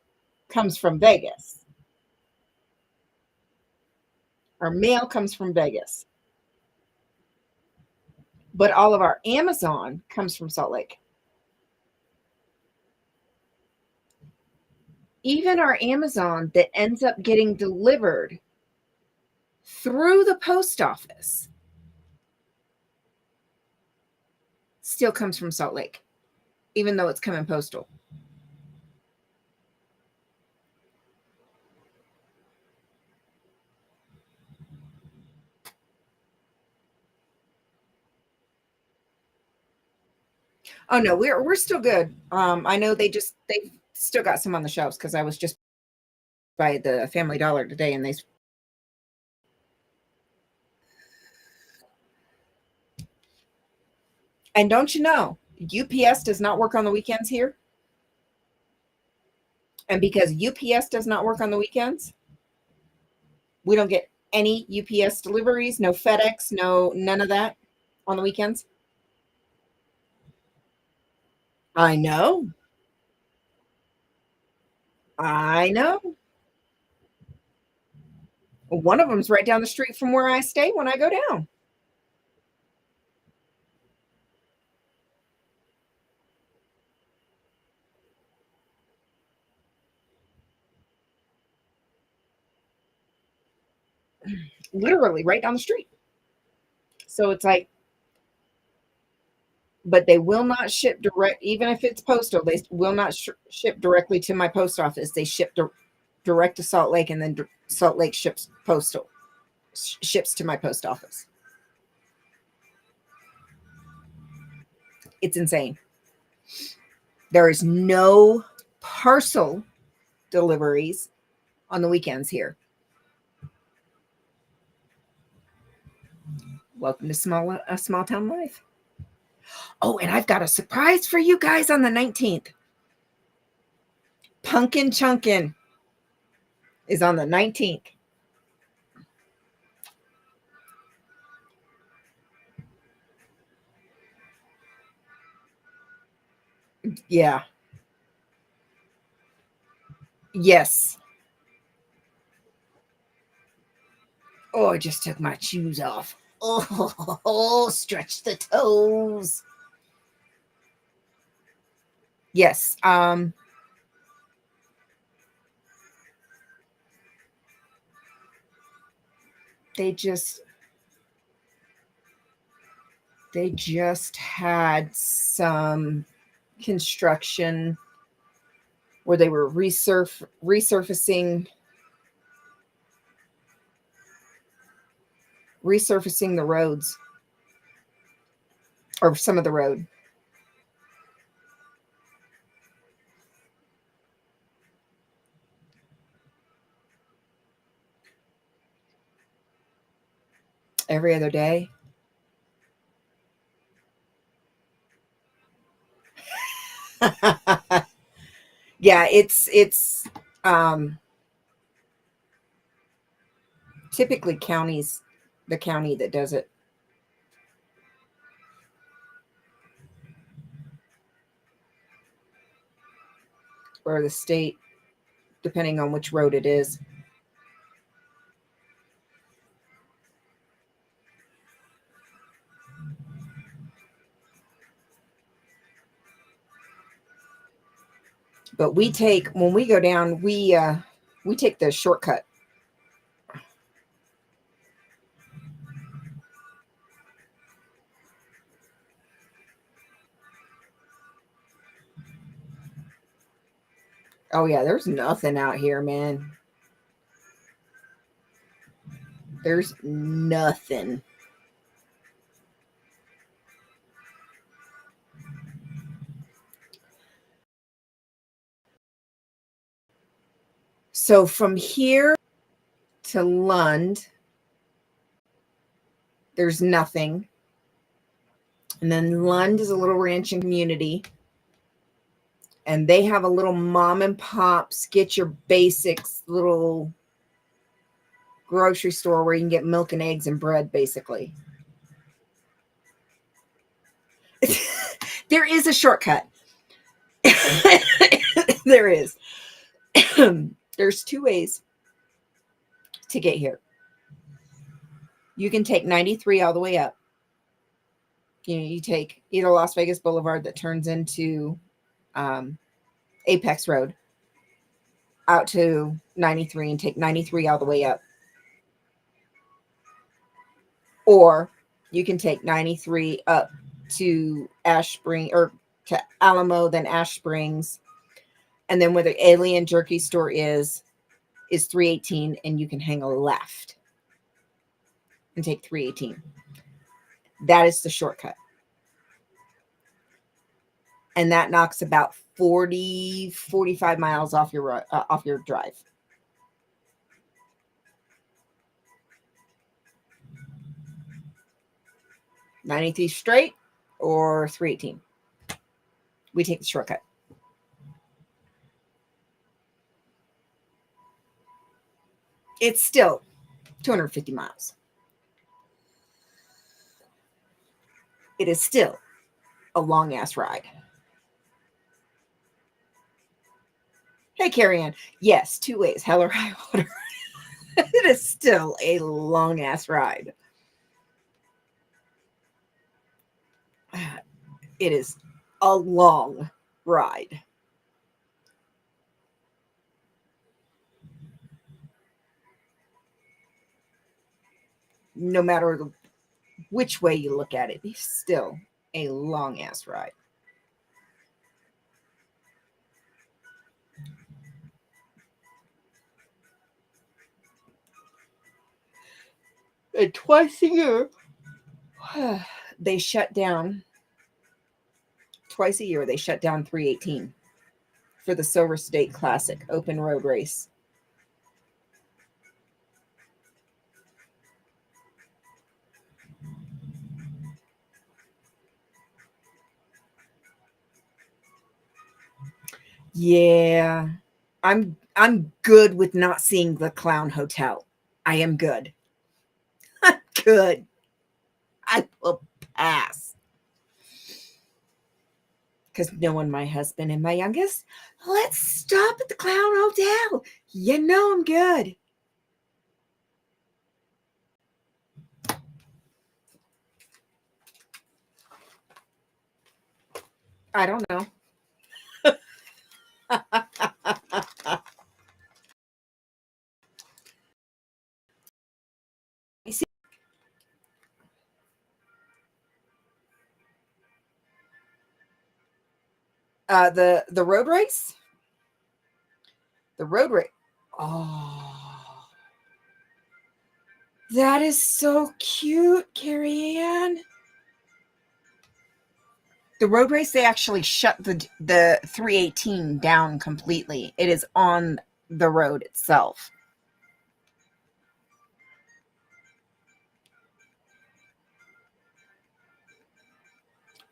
comes from Vegas. Our mail comes from Vegas. But all of our Amazon comes from Salt Lake. Even our Amazon that ends up getting delivered through the post office still comes from Salt Lake, even though it's coming postal. Oh no, we're still good. I know they've still got some on the shelves because I was just by the Family Dollar today, and and don't you know, UPS does not work on the weekends here, and because UPS does not work on the weekends, we don't get any UPS deliveries, no FedEx, no none of that on the weekends. I know, I know. One of them's right down the street from where I stay when I go down. Literally right down the street. So it's like, but they will not ship direct, even if it's postal. They will not ship directly to my post office. They ship direct to Salt Lake, and then Salt Lake ships postal, ships to my post office. It's insane. There is no parcel deliveries on the weekends here. Welcome to small town life. Oh, and I've got a surprise for you guys on the 19th. Pumpkin Chunkin' is on the 19th. Yeah. Yes. Oh, I just took my shoes off. Oh, stretch the toes. Yes. They just had some construction where they were resurfacing the roads, or some of the road. Every other day. Yeah, it's um typically the county that does it. Or the state, depending on which road it is. But when we go down, we take the shortcut. Oh, yeah, there's nothing out here, man. There's nothing. So from here to Lund, there's nothing. And then Lund is a little ranching community. And they have a little mom and pops, get your basics little grocery store where you can get milk and eggs and bread, basically. There is a shortcut. There is. There's two ways to get here. You can take 93 all the way up. You take either Las Vegas Boulevard that turns into Apex Road out to 93 and take 93 all the way up. Or you can take 93 up to Ash Spring or to Alamo, then Ash Springs. And then where the Alien Jerky store is 318, and you can hang a left and take 318. That is the shortcut. And that knocks about 45 miles off your drive. $93 straight or $318. We take the shortcut. It's still 250 miles. It is still a long ass ride. Hey, Carrie Ann. Yes, 2 ways, hell or high water. It is still a long ass ride. It is a long ride. No matter which way you look at it, it's still a long ass ride. And twice a year, they shut down. Twice a year, they shut down 318 for the Silver State Classic open road race. Yeah, I'm good with not seeing the Clown Hotel. I am good. I'm good. I will pass. Because knowing my husband and my youngest, let's stop at the Clown Hotel. You know I'm good. I don't know. You see, the road race. The road race. Oh, that is so cute, Carrie Ann. The road race, they actually shut the 318 down completely. It is on the road itself.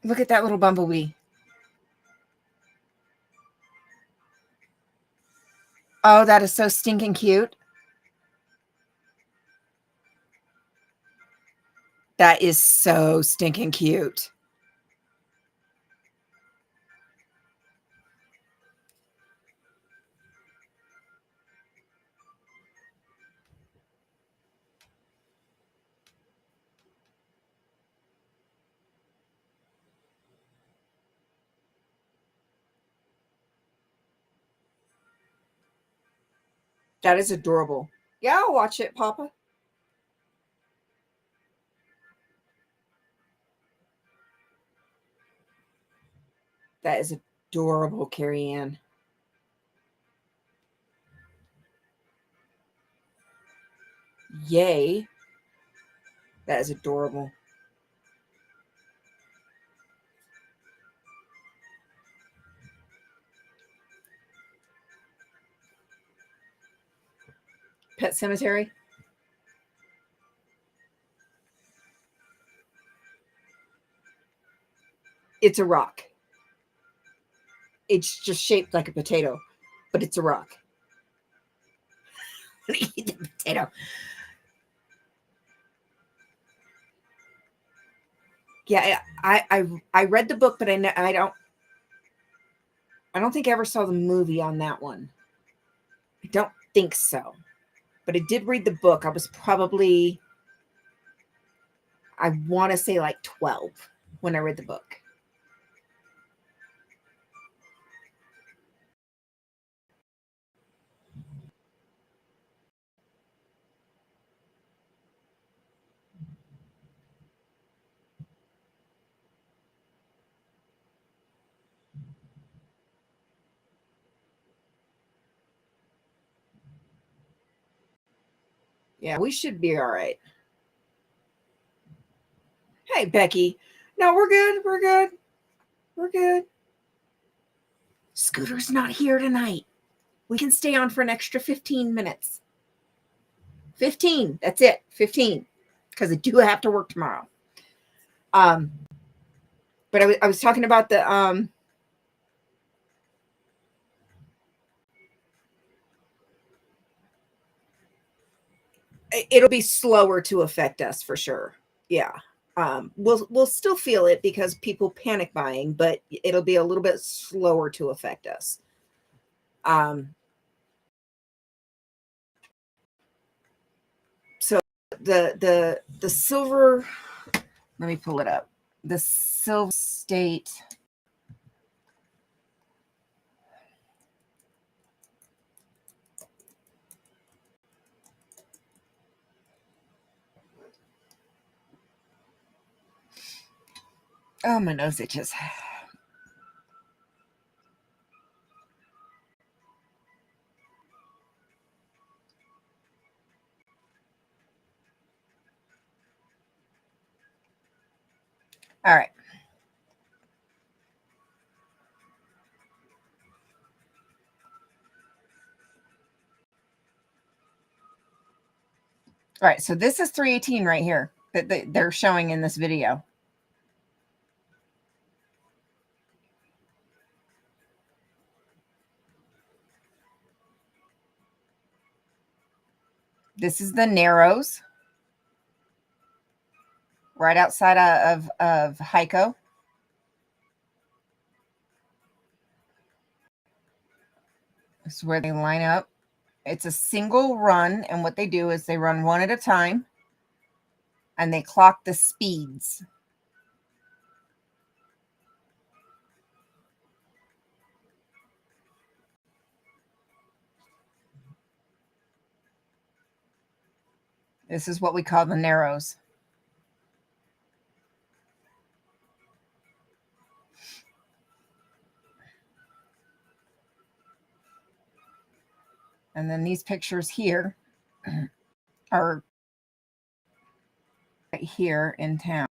Look at that little bumblebee. Oh, that is so stinking cute. That is so stinking cute. That is adorable. Yeah, I'll watch it, Papa. That is adorable, Carrie Ann. Yay. That is adorable. Pet Cemetery. It's a rock. It's just shaped like a potato, but it's a rock. Eat the potato. Yeah, I read the book, but I don't think I ever saw the movie on that one. I don't think so. But I did read the book. I was probably, I want to say like 12 when I read the book. Yeah, we should be all right. Hey, Becky. No, we're good. We're good. We're good. Scooter's not here tonight. We can stay on for an extra 15 minutes. 15. That's it. 15. Because I do have to work tomorrow. But I was talking about the it'll be slower to affect us for sure. Yeah. We'll still feel it because people panic buying, but it'll be a little bit slower to affect us. So the silver, let me pull it up. The Silver State oh, my nose itches. All right. All right, so this is 318 right here that they're showing in this video. This is the Narrows, right outside of Hico. This is where they line up. It's a single run, and what they do is they run one at a time, and they clock the speeds. This is what we call the Narrows. And then these pictures here are right here in town.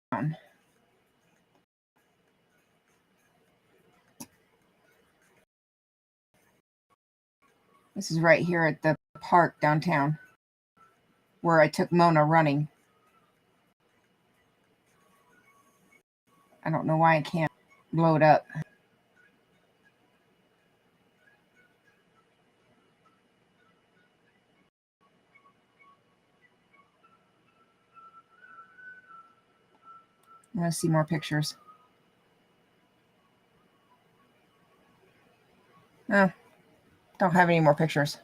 This is right here at the park downtown where I took Mona running. I don't know why I can't blow it up. I want to see more pictures. Oh, don't have any more pictures.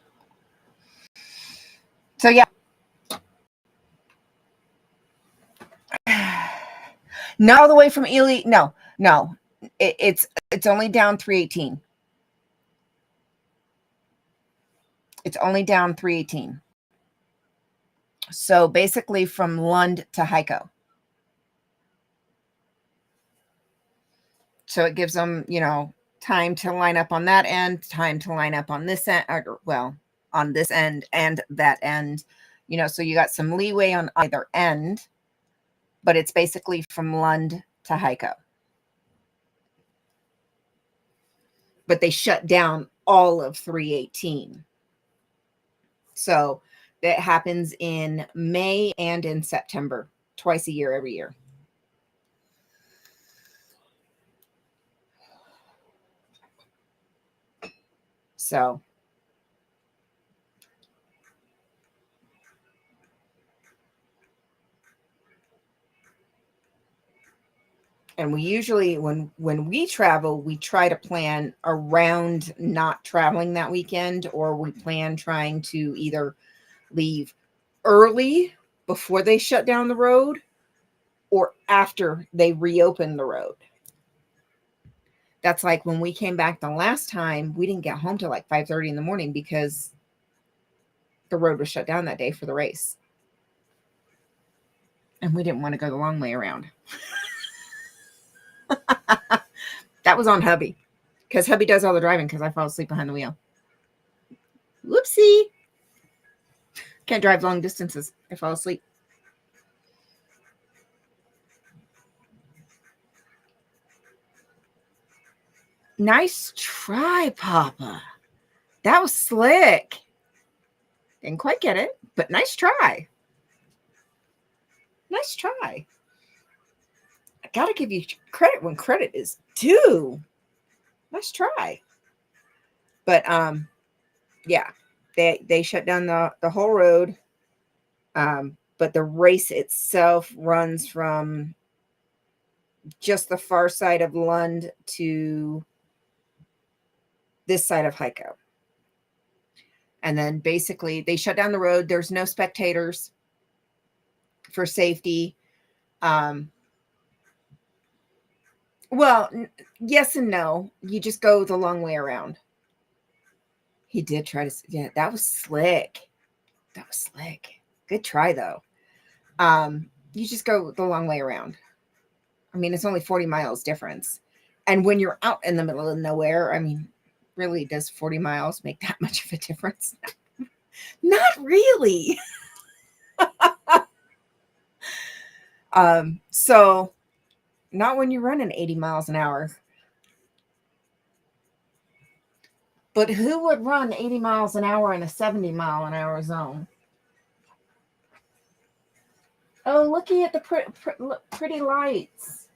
So yeah. Not all the way from Ely. No. It's only down 318. It's only down 318. So basically from Lund to Hico. So it gives them, time to line up on that end, time to line up on this end, or, well, on this end and that end, So you got some leeway on either end, but it's basically from Lund to Heiko. But they shut down all of 318. So that happens in May and in September, twice a year, every year. So and we usually, when we travel, we try to plan around not traveling that weekend, or we plan trying to either leave early before they shut down the road or after they reopen the road. That's like when we came back the last time, we didn't get home till like 5:30 in the morning because the road was shut down that day for the race. And we didn't want to go the long way around. That was on hubby, because hubby does all the driving because I fall asleep behind the wheel. Whoopsie. Can't drive long distances. I fall asleep. Nice try, Papa. That was slick. Didn't quite get it, but nice try. Nice try. I gotta give you credit when credit is due. Nice try. But yeah, they shut down the whole road. But the race itself runs from just the far side of Lund to this side of Heiko. And then basically they shut down the road. There's no spectators for safety. Well, yes and no. You just go the long way around. He did try to, yeah, that was slick. That was slick. Good try, though. You just go the long way around. I mean, it's only 40 miles difference. And when you're out in the middle of nowhere, I mean, really, does 40 miles make that much of a difference? Not really. So not when you're running 80 miles an hour. But who would run 80 miles an hour in a 70 mile an hour zone? Oh, looking at the pretty lights.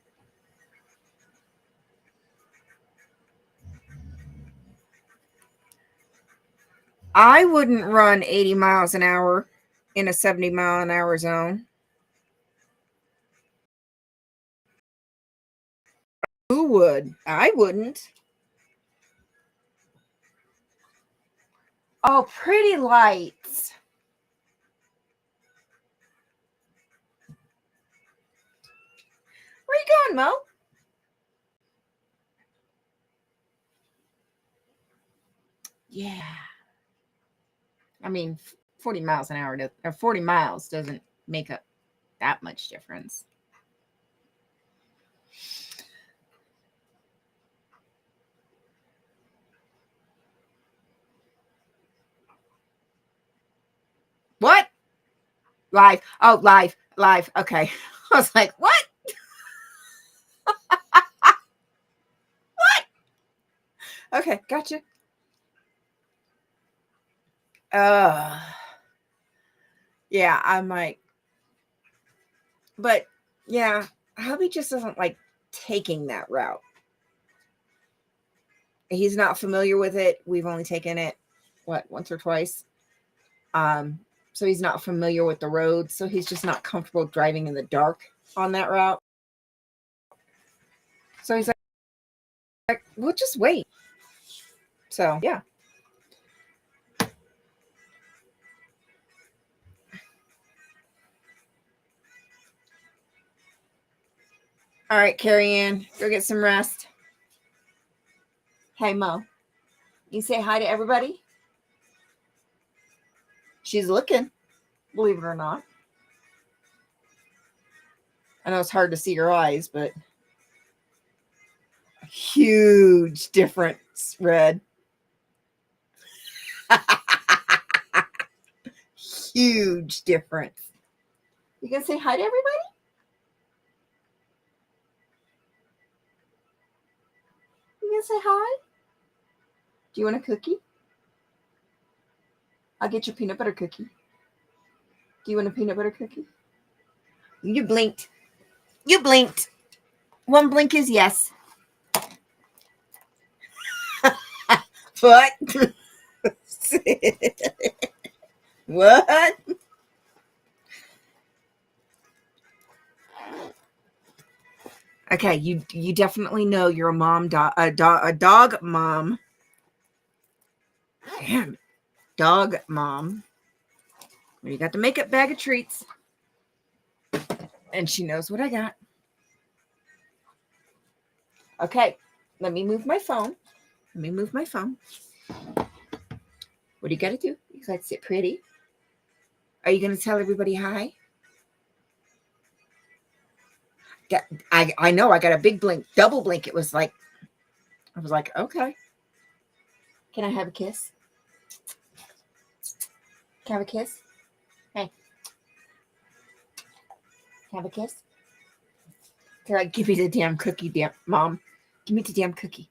I wouldn't run 80 miles an hour in a 70 mile an hour zone. Who would? I wouldn't. Oh, pretty lights. Where you going, Mo? Yeah. I mean, 40 miles an hour, or 40 miles doesn't make up that much difference. What? Live. Oh, live. Okay. I was like, what? What? Okay, gotcha. Yeah, I'm like, but yeah, hubby just doesn't like taking that route. He's not familiar with it. We've only taken it, once or twice. So he's not familiar with the road. So he's just not comfortable driving in the dark on that route. So he's like, we'll just wait. So yeah. All right, Carrie Ann, go get some rest. Hey, Mo, you say hi to everybody? She's looking, believe it or not. I know it's hard to see her eyes, but huge difference, Red. huge difference. You gonna say hi to everybody? You gonna say hi? Do you want a cookie? I'll get you a peanut butter cookie. Do you want a peanut butter cookie? You blinked. You blinked. One blink is yes. What? What? Okay, you definitely know you're a mom, a dog mom. Damn, dog mom. You got the makeup bag of treats, and she knows what I got. Okay, let me move my phone. Let me move my phone. What do you got to do? You got to sit pretty. Are you going to tell everybody hi? I know I got a big blink, double blink. It was like, I was like, okay. Can I have a kiss? Can I have a kiss? Hey. Can I have a kiss? They're like, give me the damn cookie, damn mom. Give me the damn cookie.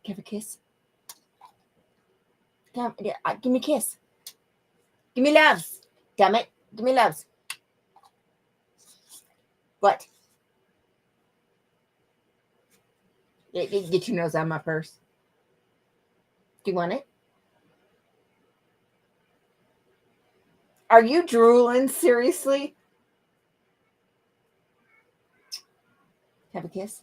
Can I have a kiss? Damn, give me a kiss. Give me loves. Damn it. Give me loves. What? Get your nose out of my purse. Do you want it? Are you drooling? Seriously? Have a kiss?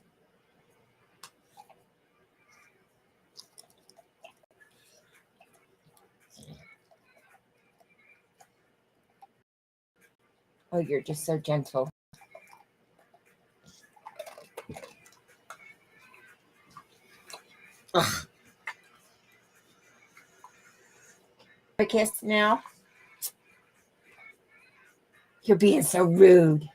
Oh, you're just so gentle. Ugh. A kiss now? You're being so rude.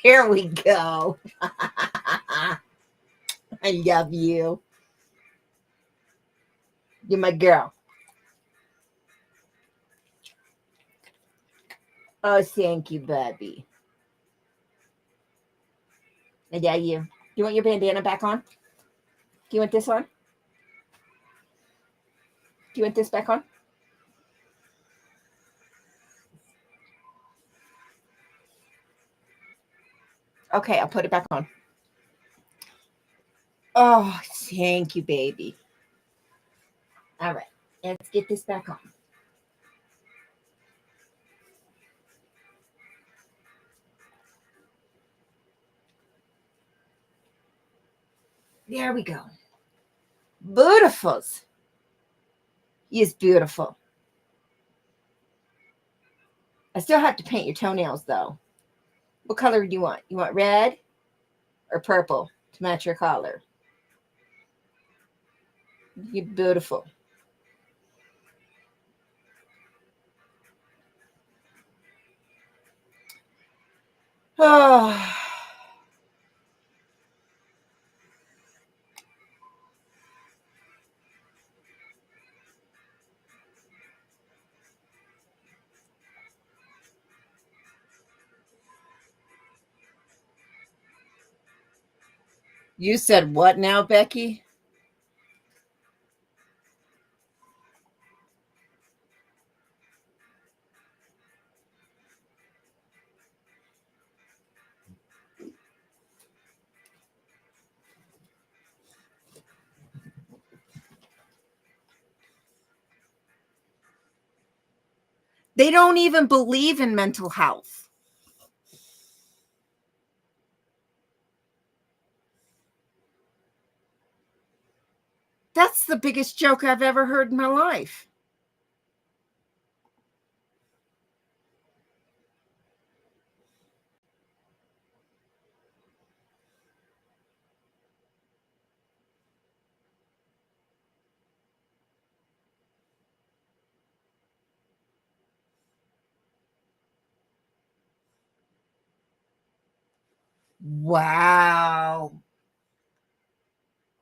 Here we go. I love you. You're my girl. Oh, thank you, baby. I got you. Do you want your bandana back on? Do you want this on? Do you want this back on? Okay, I'll put it back on. Oh, thank you, baby. All right, let's get this back on. There we go. Beautifuls. He is beautiful. I still have to paint your toenails, though. What color do you want? You want red or purple to match your collar? You're beautiful. Oh. You said what now, Becky? They don't even believe in mental health. That's the biggest joke I've ever heard in my life. Wow.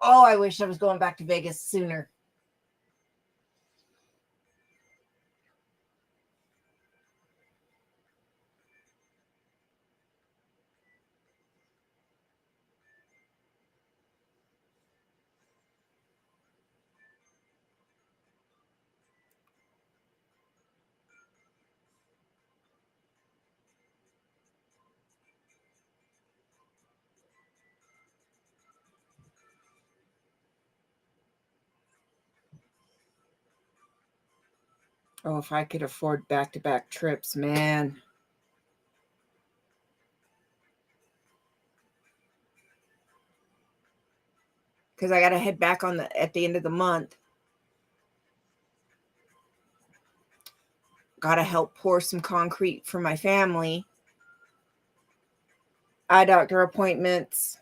Oh, I wish I was going back to Vegas sooner. Oh, if I could afford back-to-back trips, man. Because I got to head back at the end of the month. Got to help pour some concrete for my family. Eye doctor appointments.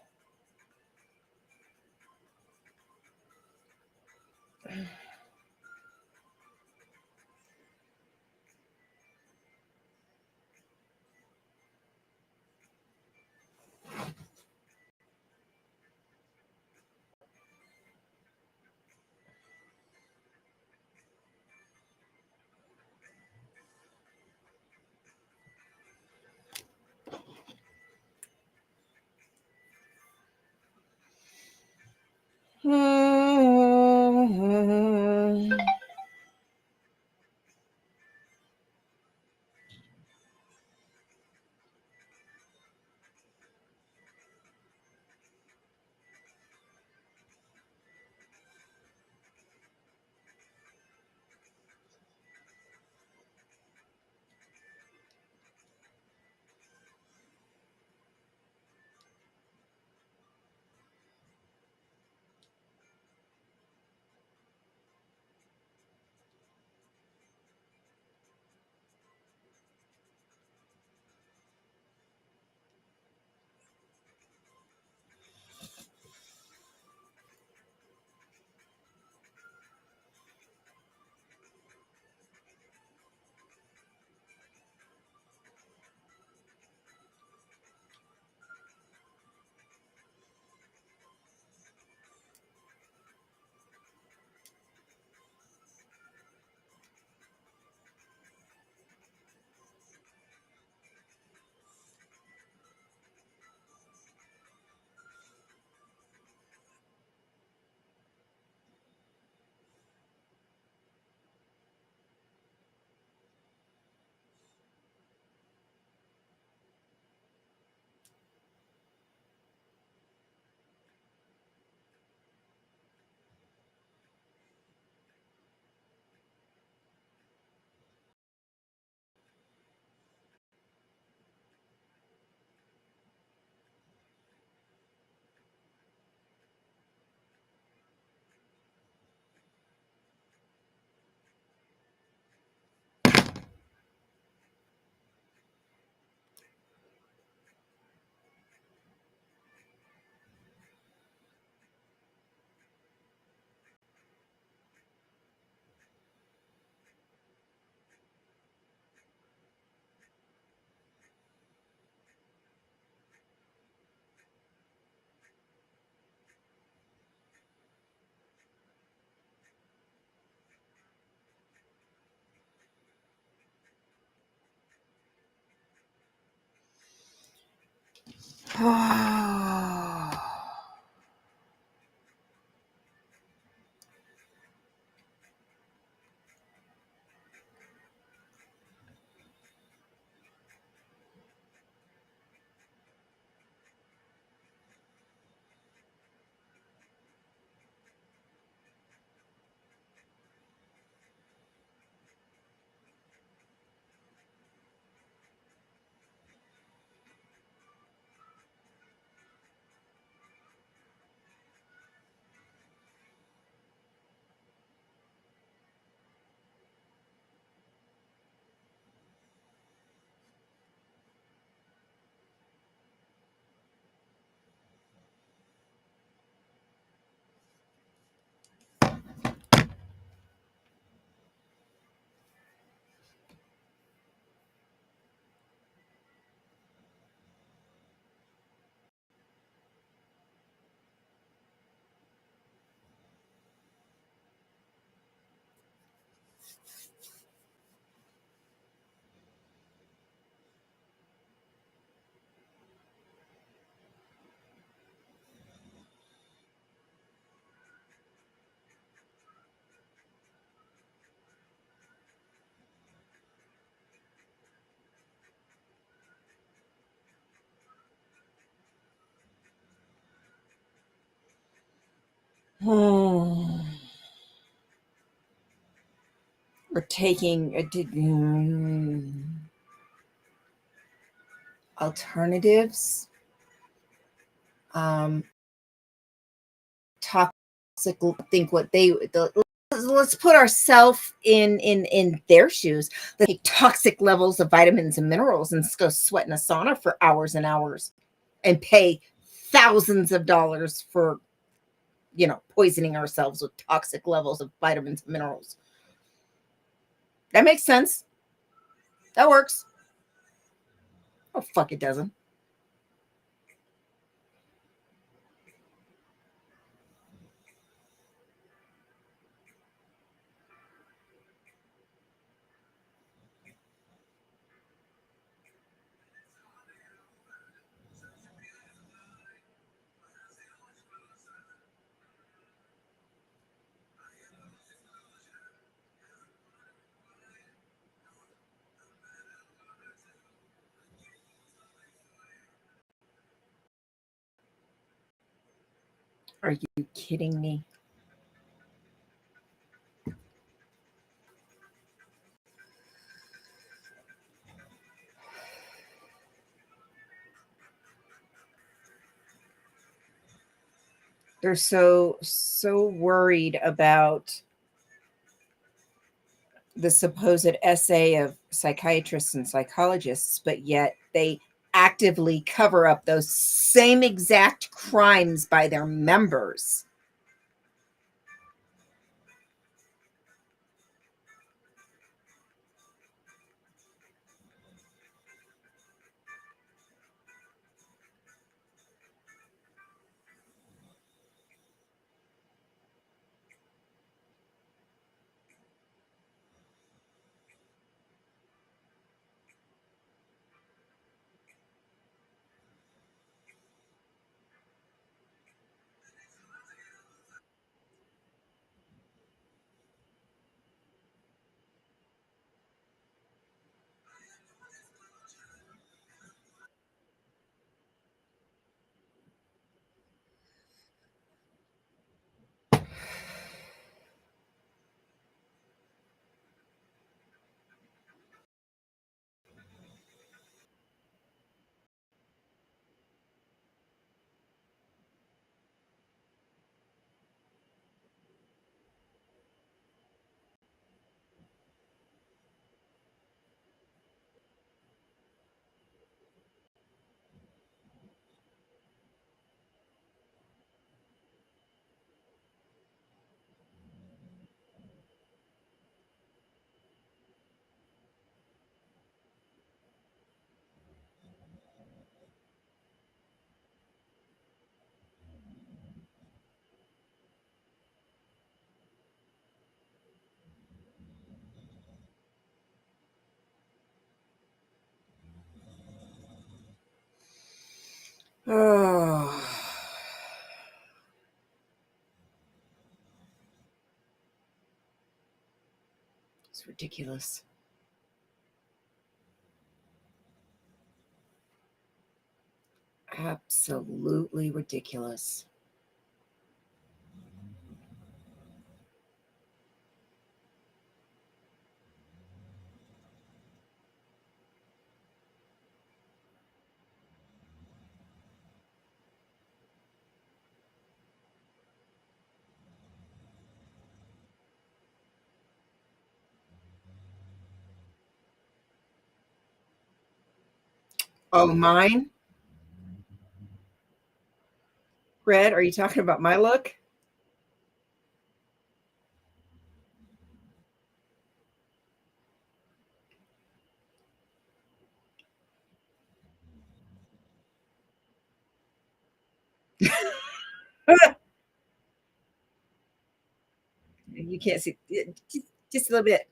taking alternatives, um, toxic. Think what let's put ourselves in their shoes. They take toxic levels of vitamins and minerals and go sweat in a sauna for hours and hours, and pay thousands of dollars for poisoning ourselves with toxic levels of vitamins and minerals. That makes sense. That works. Oh fuck, it doesn't. Are you kidding me? They're so worried about the supposed essay of psychiatrists and psychologists, but yet they actively cover up those same exact crimes by their members. Oh, it's ridiculous. Absolutely ridiculous. Oh, mine? Red, are you talking about my look? You can't see. Just a little bit.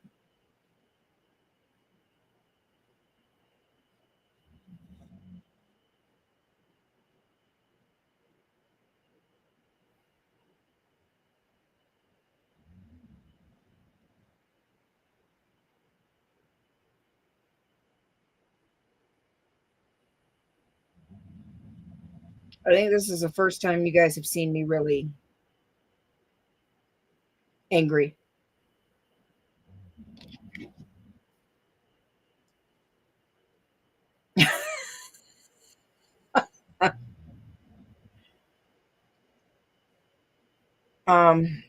I think this is the first time you guys have seen me really angry. Um,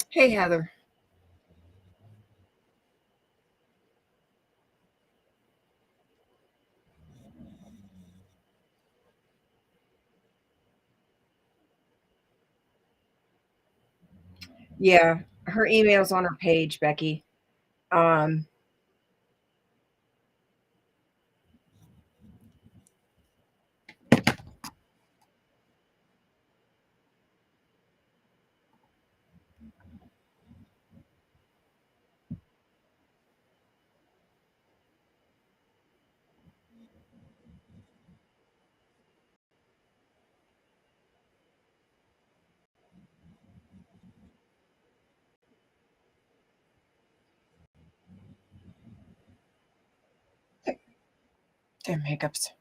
hey, Heather. Yeah, her email's on her page, Becky. Um, damn hiccups.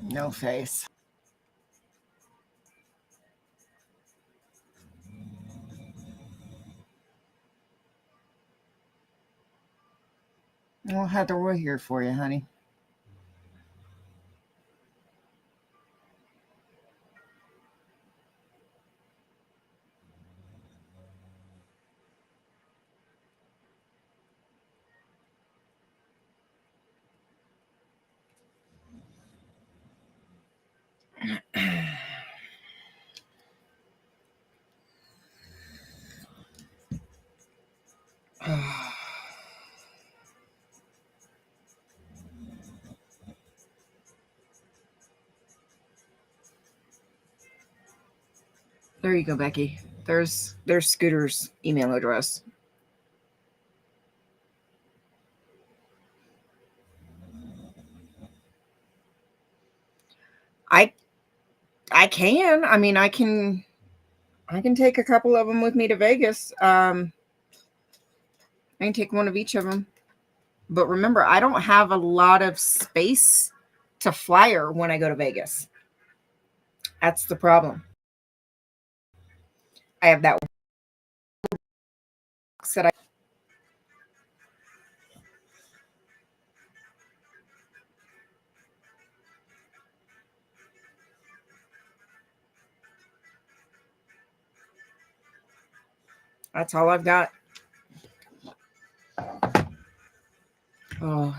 No face. Well, Heather, we're here for you, honey. There you go, Becky. There's Scooter's email address. I I can. I mean, I can take a couple of them with me to Vegas. I can take one of each of them. But remember, I don't have a lot of space to flyer when I go to Vegas. That's the problem. I have that box that I. That's all I've got. Oh,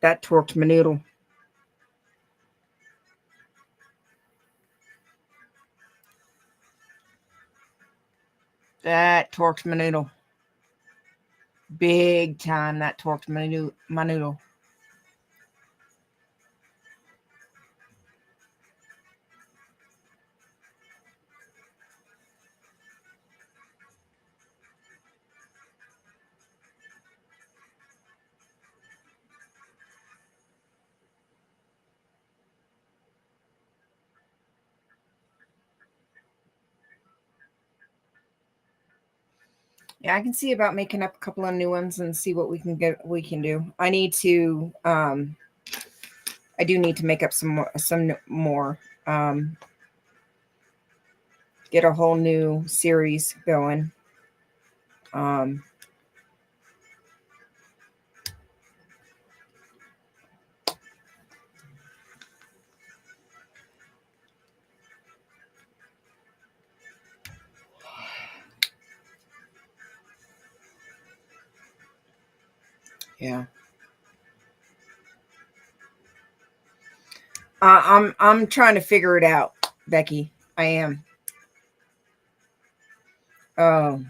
that torqued my noodle. That torqued my noodle. Big time. That torqued my noodle. Yeah, I can see about making up a couple of new ones and see what we can do. I need to I do need to make up some more get a whole new series going. Um yeah. I'm trying to figure it out, Becky. I am. Oh,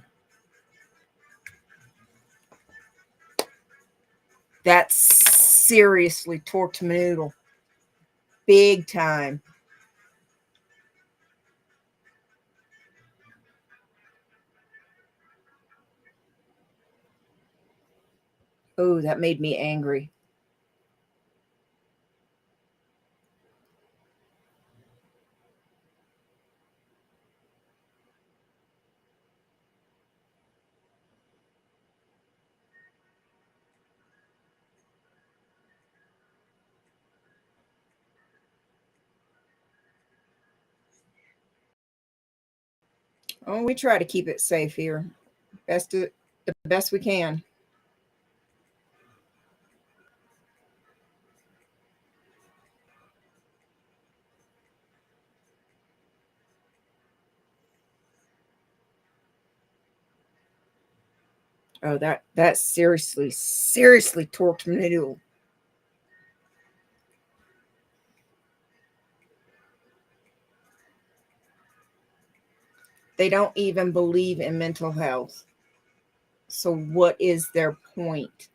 that's seriously torqued my noodle. Big time. Oh, that made me angry. Oh, we try to keep it safe here. The best we can. Oh, that seriously torqued my noodle. They don't even believe in mental health. So what is their point?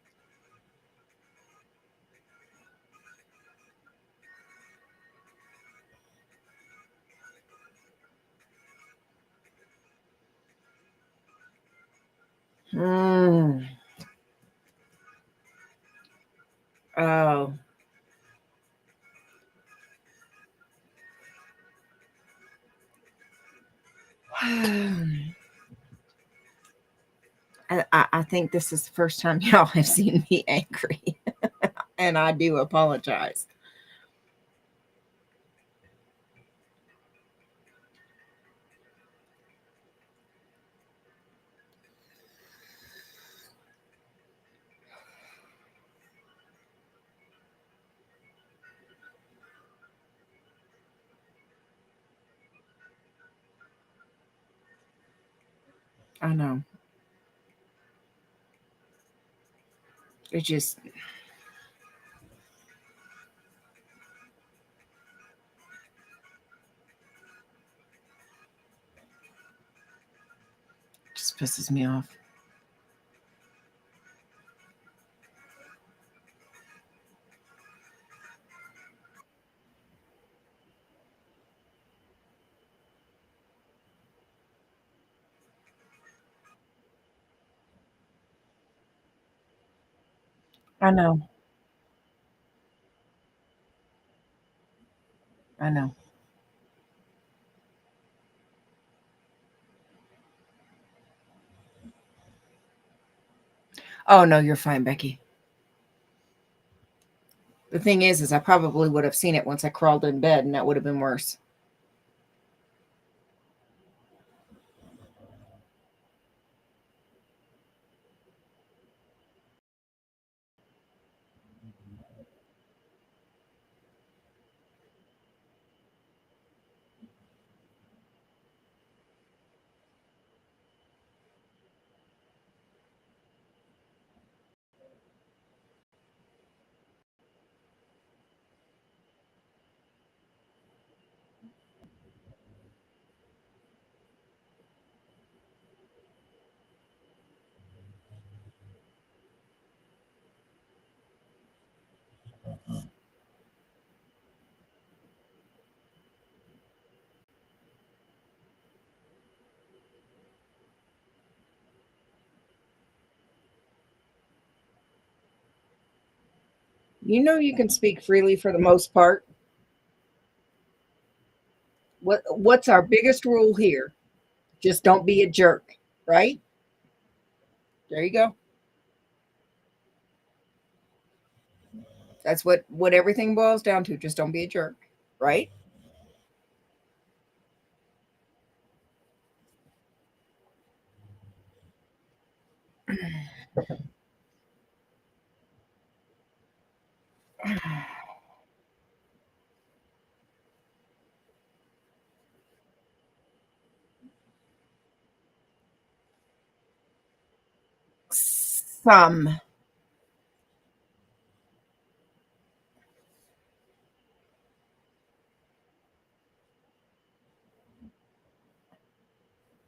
Hmm. Oh. I think this is the first time y'all have seen me angry, and I do apologize. I know. It just pisses me off. I know. I know. Oh no, you're fine, Becky. The thing is I probably would have seen it once I crawled in bed, and that would have been worse. You know you can speak freely for the most part. What's our biggest rule here? Just don't be a jerk, right? There you go. That's what everything boils down to. Just don't be a jerk, right? Some.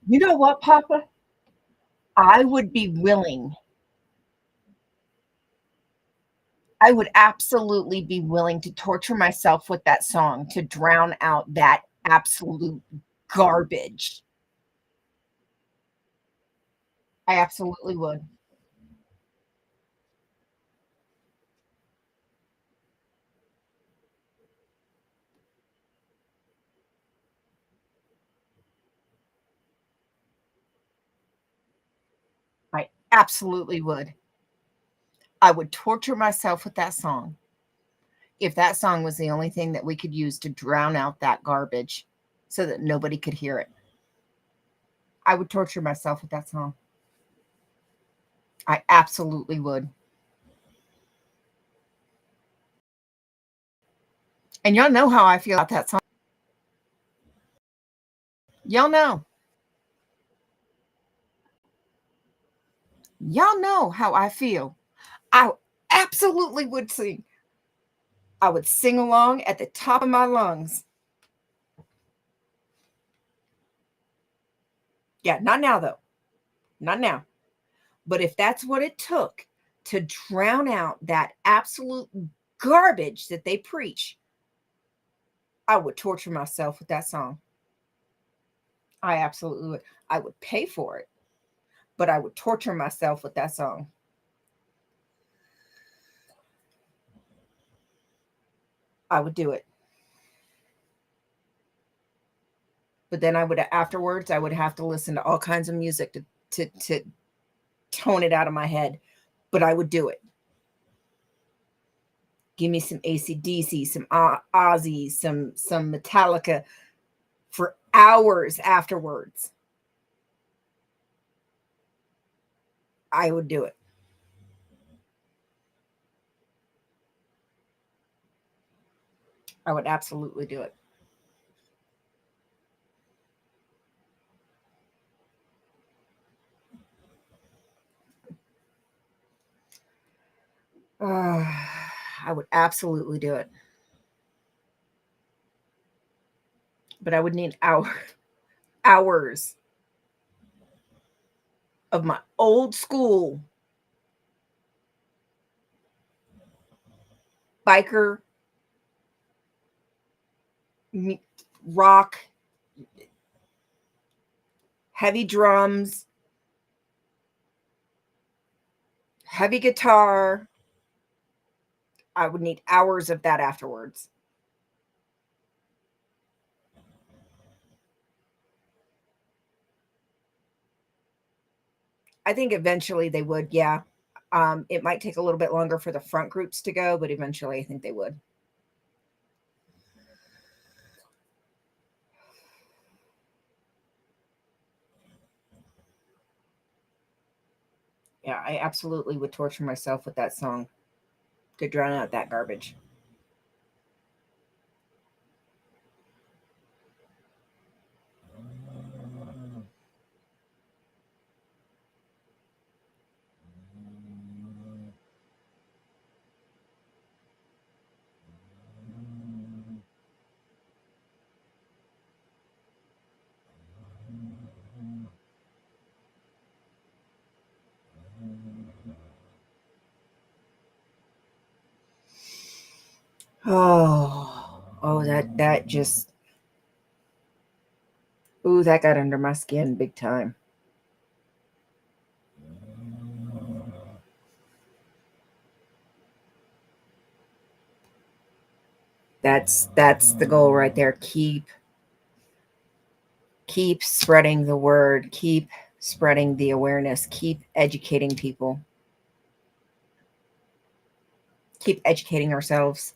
You know what, Papa? I would be willing. I would absolutely be willing to torture myself with that song to drown out that absolute garbage. I absolutely would. I absolutely would. I would torture myself with that song if that song was the only thing that we could use to drown out that garbage so that nobody could hear it. I would torture myself with that song. I absolutely would. And y'all know how I feel about that song. Y'all know. Y'all know how I feel. I absolutely would sing. I would sing along at the top of my lungs. Yeah, not now though. Not now. But if that's what it took to drown out that absolute garbage that they preach, I would torture myself with that song. I absolutely would. I would pay for it, but I would torture myself with that song. I would do it. But then I would afterwards I would have to listen to all kinds of music to tone it out of my head. But I would do it. Give me some AC/DC, some Ozzy, some Metallica for hours afterwards. I would do it. I would absolutely do it. I would absolutely do it. But I would need hours of my old school biker rock, heavy drums, heavy guitar. I would need hours of that afterwards. I think eventually they would, yeah. It might take a little bit longer for the front groups to go, but eventually I think they would. Yeah, I absolutely would torture myself with that song to drown out that garbage. Oh, that just, ooh, that got under my skin big time. That's the goal right there. Keep spreading the word, keep spreading the awareness, keep educating people, keep educating ourselves.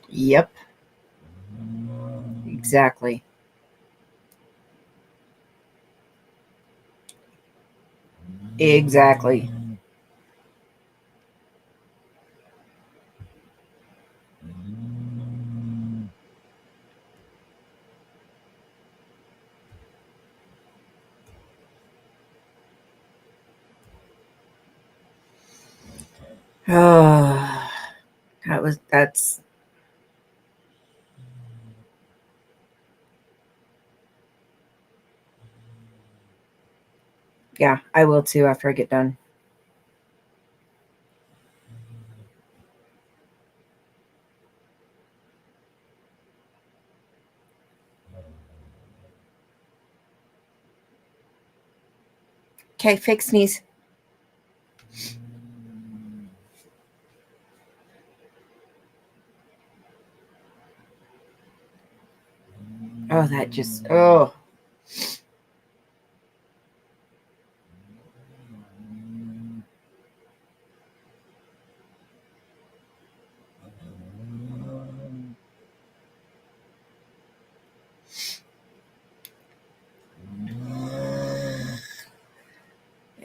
Yep, exactly. Exactly. Oh, that's yeah, I will too after I get done. Okay, fake sneeze. Oh, that just oh.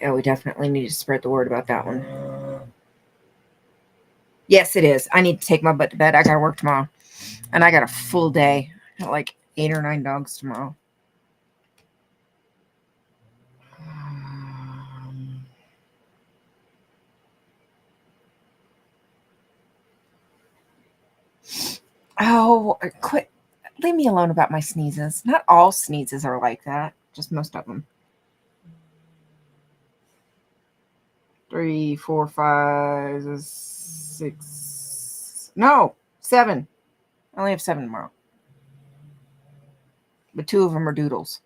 Yeah, we definitely need to spread the word about that one. Yes, it is. I need to take my butt to bed. I gotta work tomorrow. And I got a full day. I got like 8 or 9 dogs tomorrow. Oh, quit. Leave me alone about my sneezes. Not all sneezes are like that, just most of them. 3, 4, 5, 6. No, 7. I only have 7 tomorrow. But 2 of them are doodles.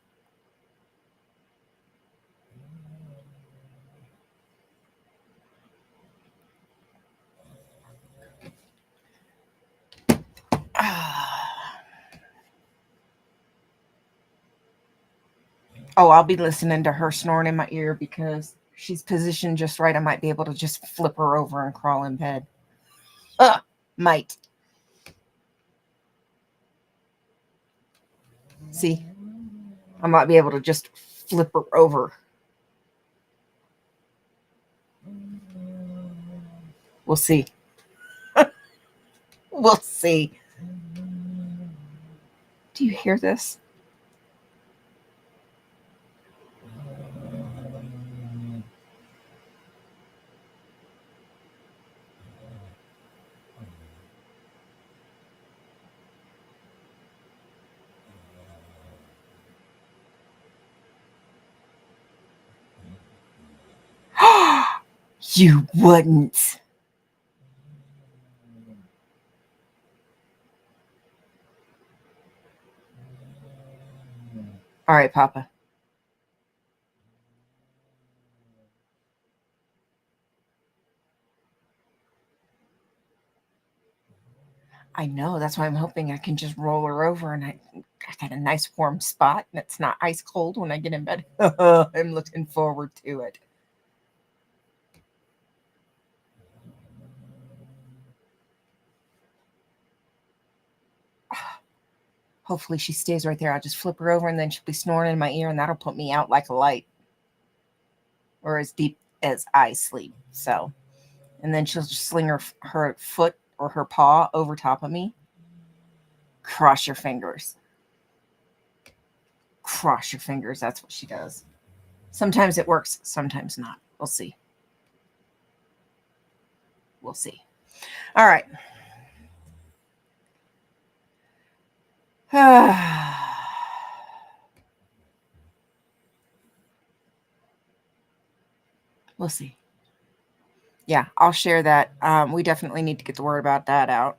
Oh, I'll be listening to her snoring in my ear because she's positioned just right. I might be able to just flip her over and crawl in bed. Might. See? I might be able to just flip her over. We'll see. We'll see. Do you hear this? You wouldn't. All right, Papa. I know. That's why I'm hoping I can just roll her over and I got a nice warm spot and it's not ice cold when I get in bed. I'm looking forward to it. Hopefully she stays right there. I'll just flip her over and then she'll be snoring in my ear and that'll put me out like a light or as deep as I sleep. So, and then she'll just sling her foot or her paw over top of me. Cross your fingers. Cross your fingers. That's what she does. Sometimes it works, sometimes not. We'll see. We'll see. All right. We'll see. Yeah, I'll share that. We definitely need to get the word about that out.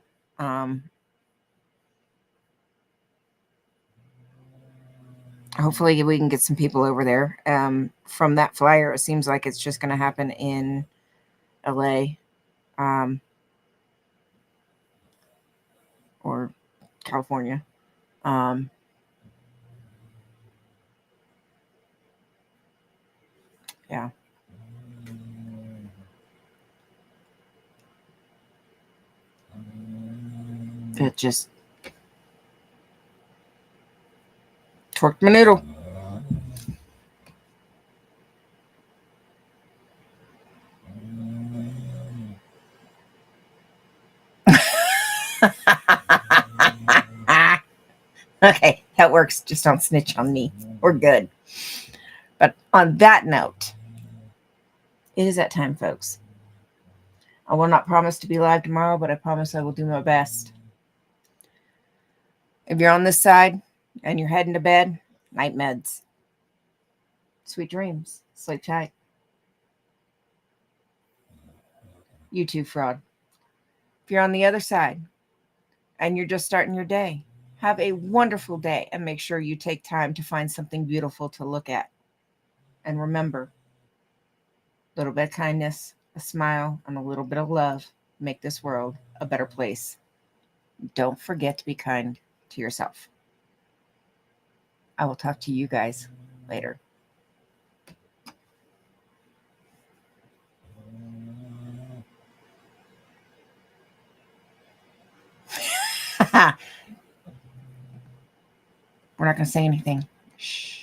Hopefully we can get some people over there. From that flyer, it seems like it's just going to happen in LA or California. Yeah. It just torqued my noodle. Okay, that works. Just don't snitch on me. We're good. But on that note, it is that time, folks. I will not promise to be live tomorrow, but I promise I will do my best. If you're on this side and you're heading to bed, night meds. Sweet dreams. Sleep tight. You too, fraud. If you're on the other side and you're just starting your day, have a wonderful day and make sure you take time to find something beautiful to look at. And remember, a little bit of kindness, a smile, and a little bit of love make this world a better place. Don't forget to be kind to yourself. I will talk to you guys later. We're not going to say anything. Shh.